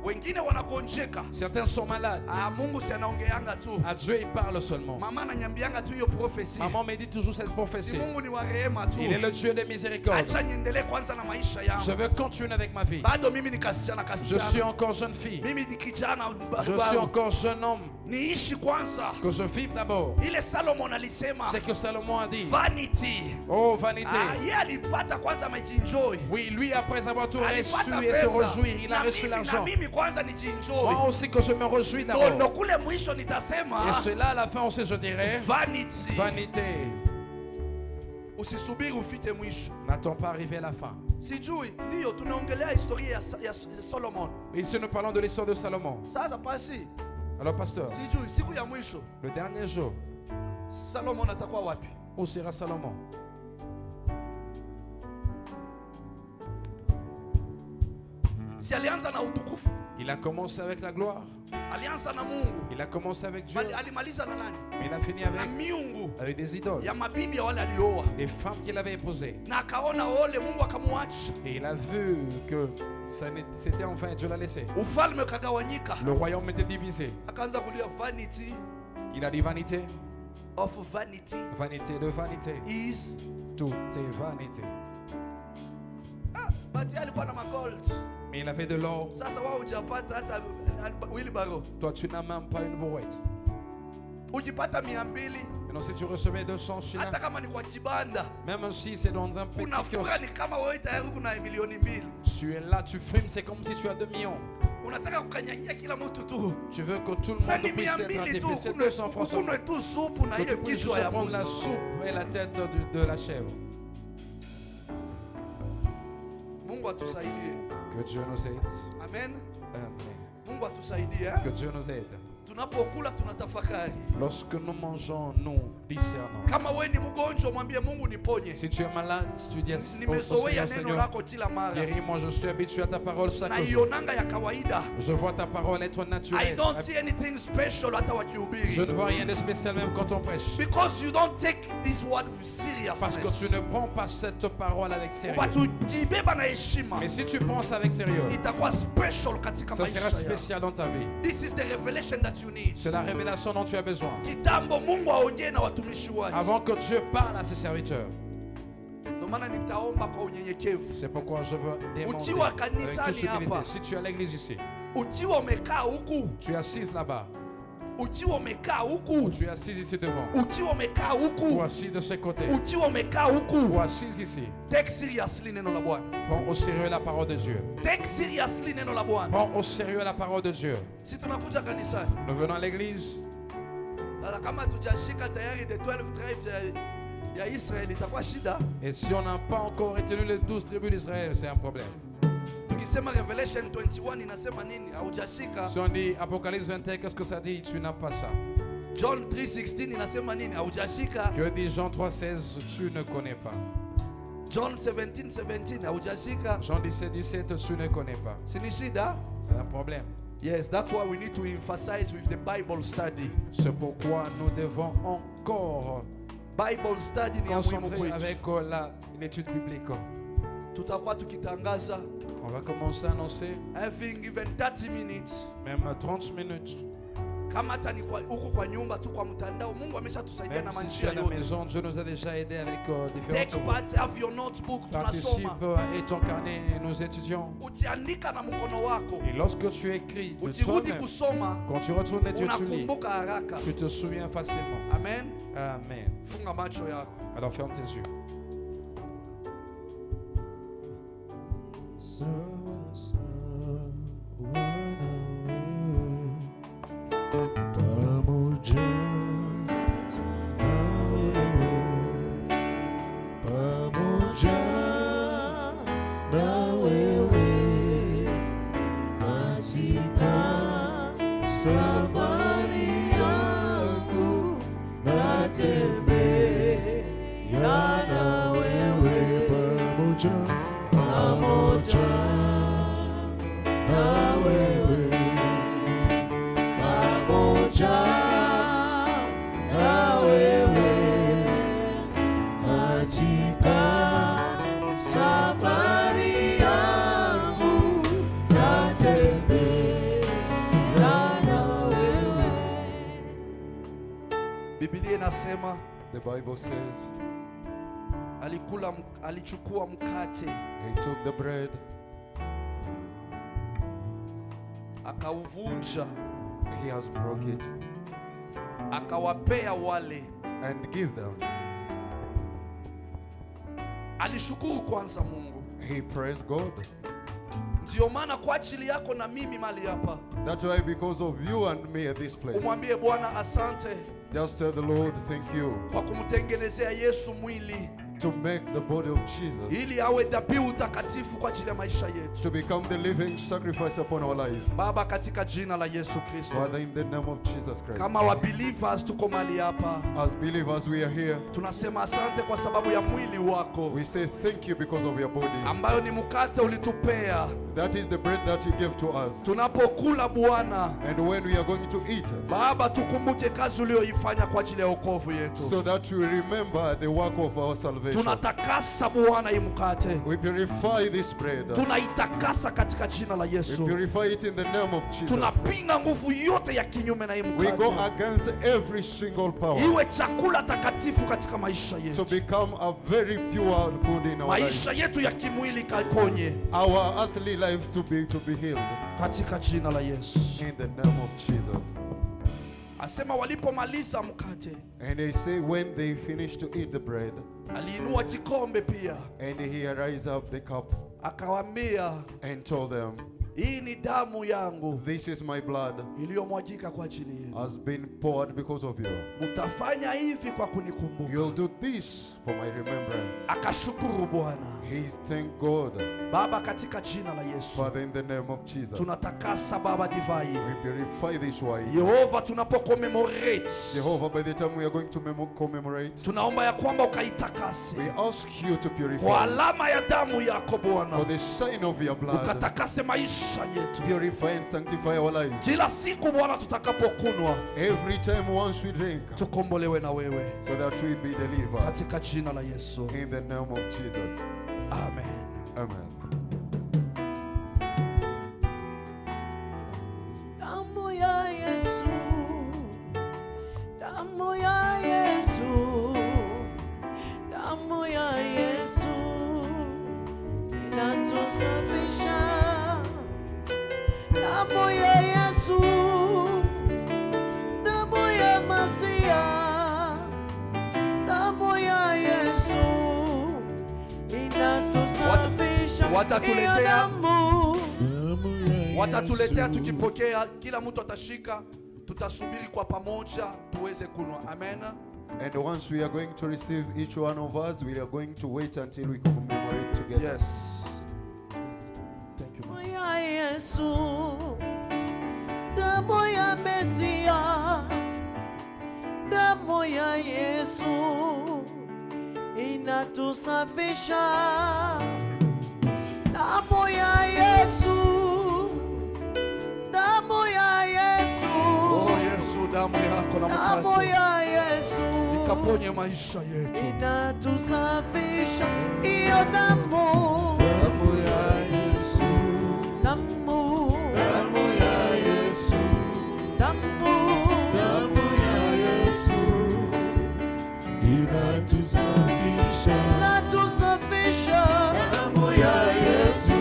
Wengine wanagonjeka. Certains sont malades. Mungu si anaongeanga tu. À Dieu, il parle seulement. Mama ananyambianga tu hiyo prophecy. Maman me dit toujours cette Si prophétie. Mungu ni wa rehema tu. Il est le Dieu des miséricordes. Acha niendelee kwanza na maisha yangu. Je veux continuer avec ma vie. Bado mimi ni kasichana Je kasichana. suis encore jeune fille. Mimi ni kijana Je suis encore jeune homme. niishi kwanza. Que je vive d'abord. Ile Salomon alisema C'est que Salomon a dit. vanity. Oh, vanité. Yeye alipata kwanza amejienjoy. Oui, lui, après avoir tout reçu Alipata et se pesa. réjouir, il a Na reçu mimi- l'argent. Na mimi kwanza nijienjoy. Moi aussi que je me réjouis Ndo d'abord. kule mwisho nitasema Et cela, à la fin aussi, je dirais, vanity. vanité. Usisubiri ufike mwisho. N'attends pas arriver à la fin. Sijui ndio tunaongelea historia ya Solomon. Ici, nous parlons de l'histoire de Salomon. Sasa pasi Alors, pasteur, sijui siku ya mwisho le dernier jour, Solomon atakuwa wapi? où sera Salomon? Si alianza na utukufu, Il a commencé avec la gloire. alianza na Mungu, Il a commencé avec Dieu. bali alimaliza na nani? Mais il a fini Na avec, miungu avec des idoles. ya mabibi ya wale alioa, Des femmes qu'il avait épousées. na akaona ole, Mungu akamwacha, Et il a vu que c'était enfin, Dieu l'a laissé. ufalme ukagawanyika, Le royaume était divisé. akaanza kulia vanity Il a dit vanité, of vanity vanité de vanité. is Tout est vanité. bati alikuwa na magold. Mais il avait de l'or. Sasa wao hujapata hata wheelbarrow, Toi, tu n'as même pas une brouette. ujipata 200, Et non, si tu recevais 200 shillings, hata kama ni kwa kibanda même si c'est dans un petit unafura, kiosque, ni kama wewe tayari kuna 2,000,000. tu es là, tu frimes, c'est comme si tu as 2 millions. Unataka kukanyagia kila mtu tu, Tu veux que tout le na monde ni puisse être 200 tu, artificiel, 200 francs seulement. ukunwe tu supu na Que hiyo tu puisses kichwa juste ya prendre la mbuzi. soupe et la tête de la chèvre. Mungu atusaidie. Que Dieu nous aide. Amen. Amen. Mungu atusaidie. Que Dieu nous aide. Tunapokula tunatafakari. Lorsque nous mangeons, nous discernons. Kama wewe ni mgonjwa, mwambie Mungu niponye. Si tu es malade, tu dis au Nimezoea Seigneur, neno lako kila mara. guéris-moi, je suis habitué à ta parole chaque Na jour. ionanga ya kawaida. Je vois ta parole être I naturelle. don't see anything special hata Je wakihubiri. ne vois rien de spécial même quand on prêche. Because you don't take this word with Parce que tu seriousness. ne prends pas cette parole avec sérieux. Ukibeba na heshima, Mais si tu penses avec sérieux, itakuwa special katika ça maisha sera yako. spécial dans ta vie. This is the revelation that you need. C'est la révélation dont tu as besoin. Kitambo Mungu aongee na watumishi wake. Avant que Dieu parle à ses serviteurs. Ndio maana nitaomba kwa unyenyekevu. C'est pourquoi je veux demander Ukiwa avec kanisani toute humilité. hapa. Si tu es à l'église ici, Ukiwa umekaa huku, tu es assise là-bas, ukiwa umekaa ou huku, tu es assise ici devant, ukiwa umekaa ou huku, assise de ce côté, ukiwa umekaa huku, ou assise ici, take seriously neno la Bwana. prends au sérieux la parole de Dieu. Take seriously neno la Bwana. Prends au sérieux la parole de Dieu. Si tunakuja kanisani, Nous venons à l'église. sasa kama tujashika tayari the 12 tribes ya Israeli itakuwa shida. Et si on n'a pas encore retenu les 12 tribus d'Israël, c'est un problème. Tukisema Revelation 21 inasema nini? Haujashika. Si on dit Apocalypse 21, qu'est-ce que ça dit? Tu n'as pas ça. John 3:16 inasema nini? Haujashika. Que dit Jean 3,16? Tu ne connais pas. John 17:17 haujashika. Jean 17,17, tu ne connais pas. Si ni shida? C'est un problème. Yes, that's why we need to emphasize with the Bible study. C'est pourquoi nous devons encore Bible study ni ya muhimu concentrer kwetu. avec l'étude biblique. Tutakuwa tukitangaza On va commencer à annoncer I think even 30 minutes. même 30 minutes. Kama hata ni huko kwa nyumba tu kwa mtandao, Mungu ameshatusaidia na Même si tu es manjia à la yote. maison, Dieu nous a déjà aidés avec Take différentes part, have your notebook, Participe tunasoma. et ton carnet, nous étudions. Ukiandika na mkono wako, Et lorsque tu écris de ukirudi toi-même, kusoma, quand tu retournes les dieux, tu lis, unakumbuka haraka. tu te souviens facilement. Amen. Amen. Funga macho yako. Alors ferme tes yeux. Safari yangu natembea inasema The Bible says alichukua mkate, he took the bread, akauvunja, he has broke it, akawapea wale. and give them. Alishukuru kwanza Mungu. He praised God. Ndio maana kwa ajili yako na mimi mali hapa, That's why because of you and me at this place, umwambie Bwana asante just tell the Lord thank you kwa kumtengenezea Yesu mwili to make the body of Jesus ili awe dhabihu takatifu kwa ajili ya maisha yetu. to become the living sacrifice upon our lives. Baba, katika jina la Yesu Kristo, Father, in the name of Jesus Christ, kama wa believers tuko mali hapa, as believers we are here, tunasema asante kwa sababu ya mwili wako we say thank you because of your body. ambayo ni mkate ulitupea. That is the bread that you gave to us. Tunapokula Bwana, And when we are going to eat, Baba, tukumbuke kazi uliyoifanya kwa ajili ya wokovu yetu. so that we remember the work of our salvation. Tunatakasa Bwana hii mkate, We purify this bread. tunaitakasa katika jina la We Yesu. purify it in the name of Jesus. Tunapinga nguvu yote ya kinyume na hii We go mkate, against every single power iwe chakula takatifu katika maisha to yetu. become a very pure food in our life. Maisha yetu ya kimwili kaponye Our earthly life to be healed katika jina la Yesu. in the name of Jesus. Asema walipomaliza mkate, And they say when they finished to eat the bread, aliinua kikombe pia, and he raised up the cup akawaambia, and told them, hii ni damu yangu this is my blood iliyomwagika kwa ajili yenu. has been poured because of you. Mtafanya hivi kwa kunikumbuka. You'll do this for my remembrance. Akashukuru Bwana. He thanked God. Baba, katika jina la Yesu Father, in the name of Jesus, tunatakasa Baba divai. we purify this wine. Yehova, tunapocommemorate, Jehovah, by the time we are going to commemorate, tunaomba ya kwamba ukaitakase we ask you to kwa purify alama ya damu yako for Bwana, the sign of your blood. ukatakase maisha yetu Purify and sanctify our lives. kila siku Bwana, tutakapokunwa Every time once we drink, tukombolewe na wewe so that we be delivered. katika jina la Yesu, In the name of Jesus. amen. Amen. Damu ya Yesu, damu ya Yesu, damu ya Yesu inatusafisha. Damu ya Yesu, damu ya Masia, damu ya Yesu inatusafisha. Watatuletea- Hiyo damu Watatuletea tukipokea, kila mtu atashika, tutasubiri kwa pamoja tuweze kunwa. Amen. And once we are going to receive each one of us, we are going to wait until we commemorate together. Yes. Thank you. damu ya Yesu, damu ya Mesia, damu ya Yesu inatusafisha. Damu ya Yesu, damu ya Yesu, Oh Yesu, damu yako na damu mkate ya Yesu ikaponye maisha yetu. inatusafisha. Iyo damu, Damu ya Yesu, damu, damu ya Yesu, damu, damu ya Yesu inatusafisha. inatusafisha. Damu ya Yesu,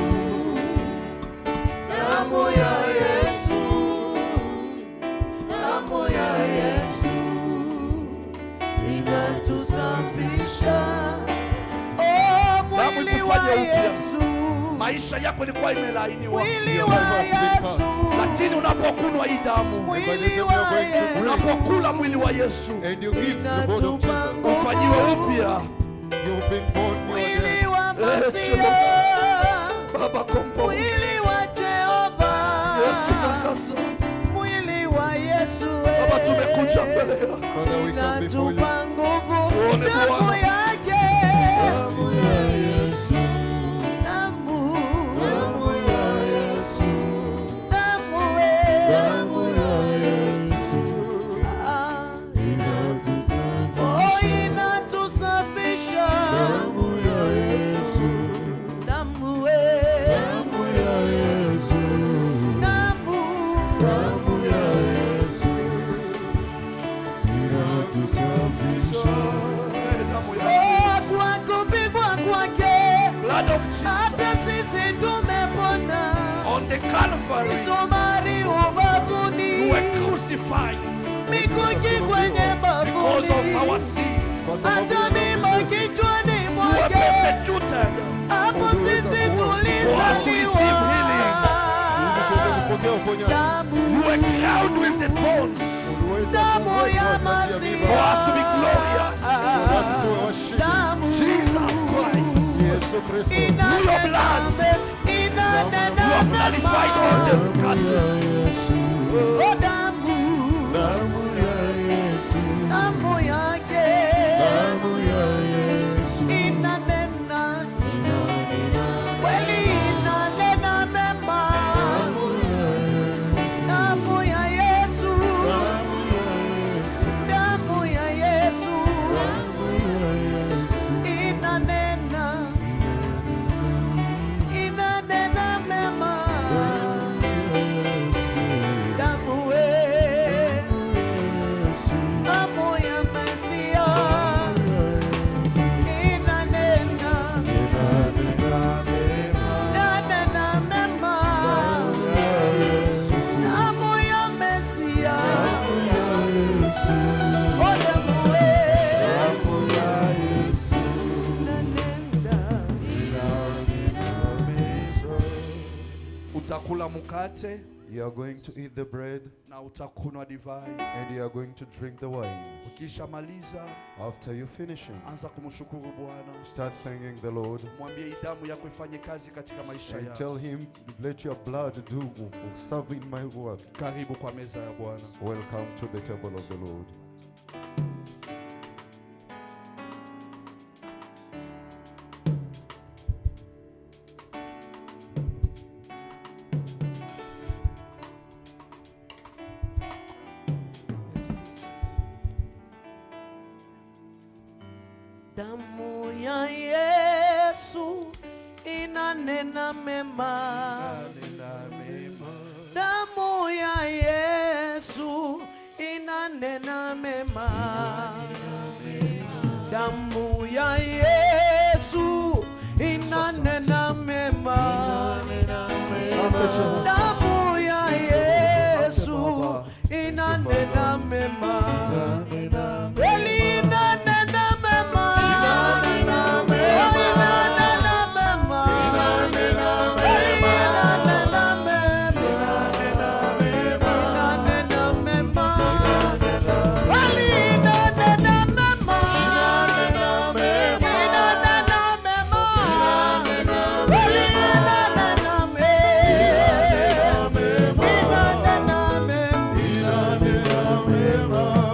damu ya Yesu, damu ya Yesu inatusafisha. Oh, mwili wa ikufanye upya. Yesu, Maisha yako ilikuwa imelainiwa, mwili wa Yesu, lakini unapokunwa hii damu, mwili wa Yesu unapokula mwili wa Yesu, And you give the body of Jesus. ufanyiwe upya. You've been born new mwili again. wa Masia, Baba, komboa. mwili wa Jehova, Yesu, takasa. mwili wa Yesu, Baba, tumekuja mbele yako. Father, we come before you. inatupa nguvu. Tuone Damu Bwana. yake, Damu ya Yesu, damu, damu ya Yesu, damu, damu ya Yesu ah, inatusafisha. oh, inatusafisha. Damu ya Yesu, Damu, damu ya Yesu, damu, damu ya Yesu inatusafisha. blood of Jesus hata sisi tumepona. on the Calvary. Msumari ubavuni, You were crucified mikuki kwenye because of bavuni, our sins. hata mimba kichwani You were mwake. persecuted Hapo sisi for us to tulizaliwa. receive healing. Kupokea uponyaji. Damu, You were crowned with the thorns Uliweza damu kuwekwa ya taji ya Masihi. miiba. for us to be glorious. Watu tuwe washindi. Damu, Jesus Christ, Yesu Kristo. inanena your blood. me- inanena you have mema. nullified all the curses. Oh, damu, damu yake inanena, kweli inanena mema. Damu ya Yesu, damu ya Yesu inanena, inanena mema. Damu we, damu ya Mesia inanena, inanena mema. Damu ya Mesia, oh damu we, inanena. Utakula mkate You are going to eat the bread na utakunywa divai. and you are going to drink the wine. Ukishamaliza, After you finishing, anza kumshukuru Bwana. start thanking the Lord Mwambie hii damu yako ifanye kazi katika maisha and yako. tell Him, let your blood do serve in my work. Karibu kwa meza ya Bwana. Welcome to the table of the Lord. Damu ya Yesu inanena mema. Damu ya Yesu inanena mema. Damu ya Yesu inanena mema. Asante Jehova. Damu ya Yesu inanena mema. Kweli inanena mema. Inanena mema. Kweli inanena mema. Inanena mema. Kweli inanena mema. Inanena mema. Kweli inanena mema.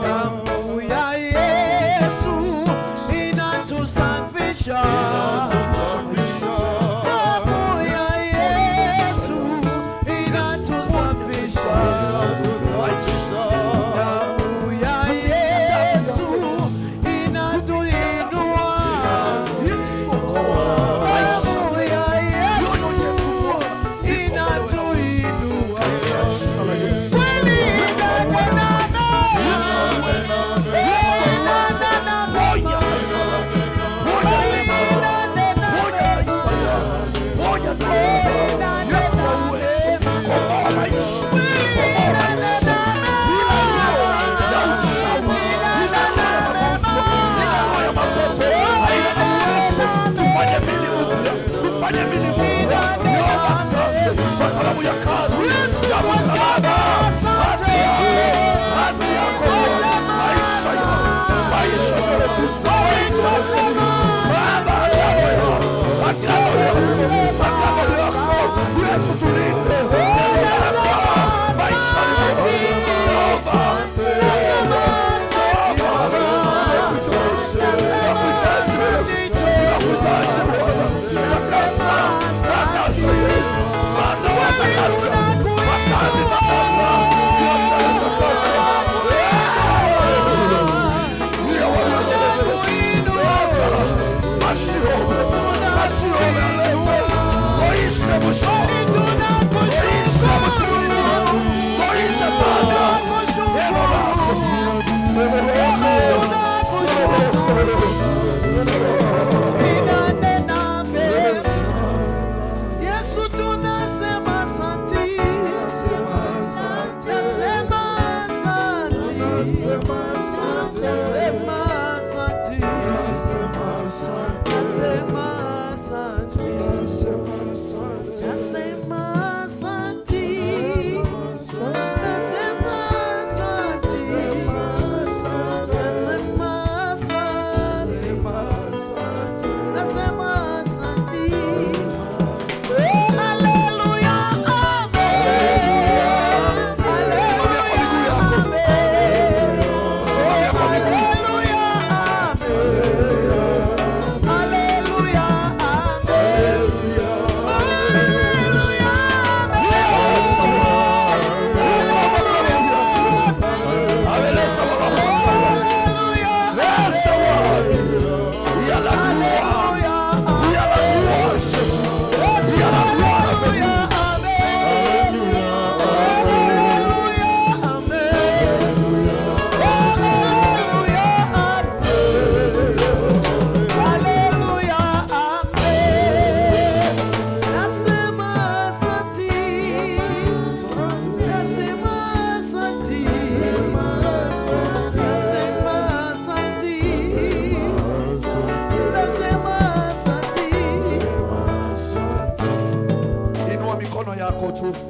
Damu ya Yesu inatusafisha. Damu ya Yesu inatusafisha. Damu ya Yesu inatuinua. Damu ya Yesu inatuinua. Kweli inanena mema. Kweli inanena mema.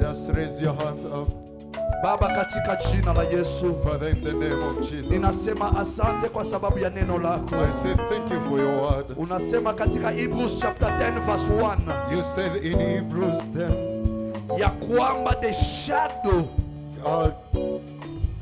Just raise your hands up. Baba, katika jina la Yesu, Father, in the name of Jesus, ninasema asante kwa sababu ya neno lako. I say thank you for your word. Unasema katika Hebrews chapter 10 verse 1 You said in Hebrews 10 ya kwamba the shadow,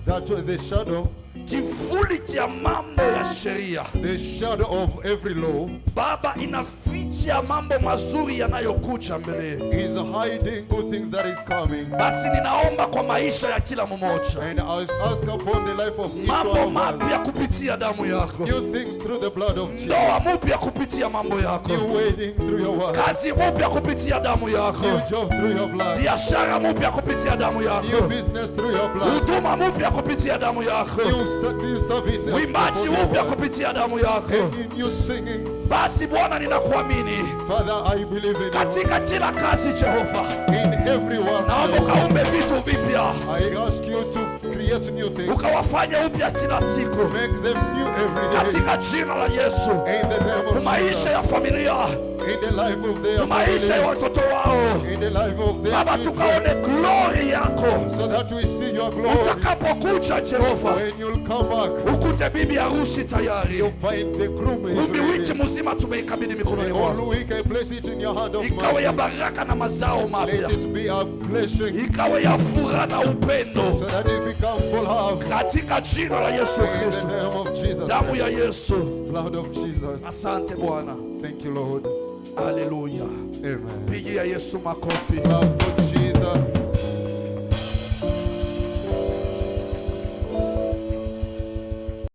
that the shadow, kivuli cha mambo ya sheria, the shadow of every law Baba, inaficha mambo mazuri yanayokuja mbele. is hiding good things that is coming. Basi ninaomba kwa maisha ya kila mmoja, And I ask upon the life of each mambo one of mapya kupitia damu yako, us, new things through the blood of Jesus, ndoa mpya kupitia mambo yako, new wedding through your word, kazi mpya kupitia damu yako, new job through your blood, biashara mpya kupitia damu new yako, business through your blood, huduma mpya kupitia damu yako, new service, uimbaji mpya kupitia damu yako. and new singing. Basi Bwana, ninakuamini Father, I believe in you. katika kila kazi. Jehova, In everyone, naomba ukaumbe vitu vipya, I ask you to create new things, ukawafanye upya kila siku make them new every day. katika jina la Yesu. In the name of Maisha Jesus, ya familia, in the life of their maisha ya family, watoto wao, in the life of their Baba, children, tukaone glory yako so that we see your glory. utakapokuja. Jehova, When you'll come back, ukute bibi harusi tayari. you'll find the groom is Kumbi wiki ready. mzima tumeikabidhi mikononi The mwako, whole week I place it in your hand of ikawe ya mercy. baraka na mazao Let mapya, it be a blessing, ikawe ya furaha na upendo so that it become full of. katika jina la Yesu In the Kristo, name of Jesus, damu ya Yesu. blood of Jesus. Asante Bwana, Thank you, Lord. haleluya. Amen. Pigia Yesu makofi. Clap for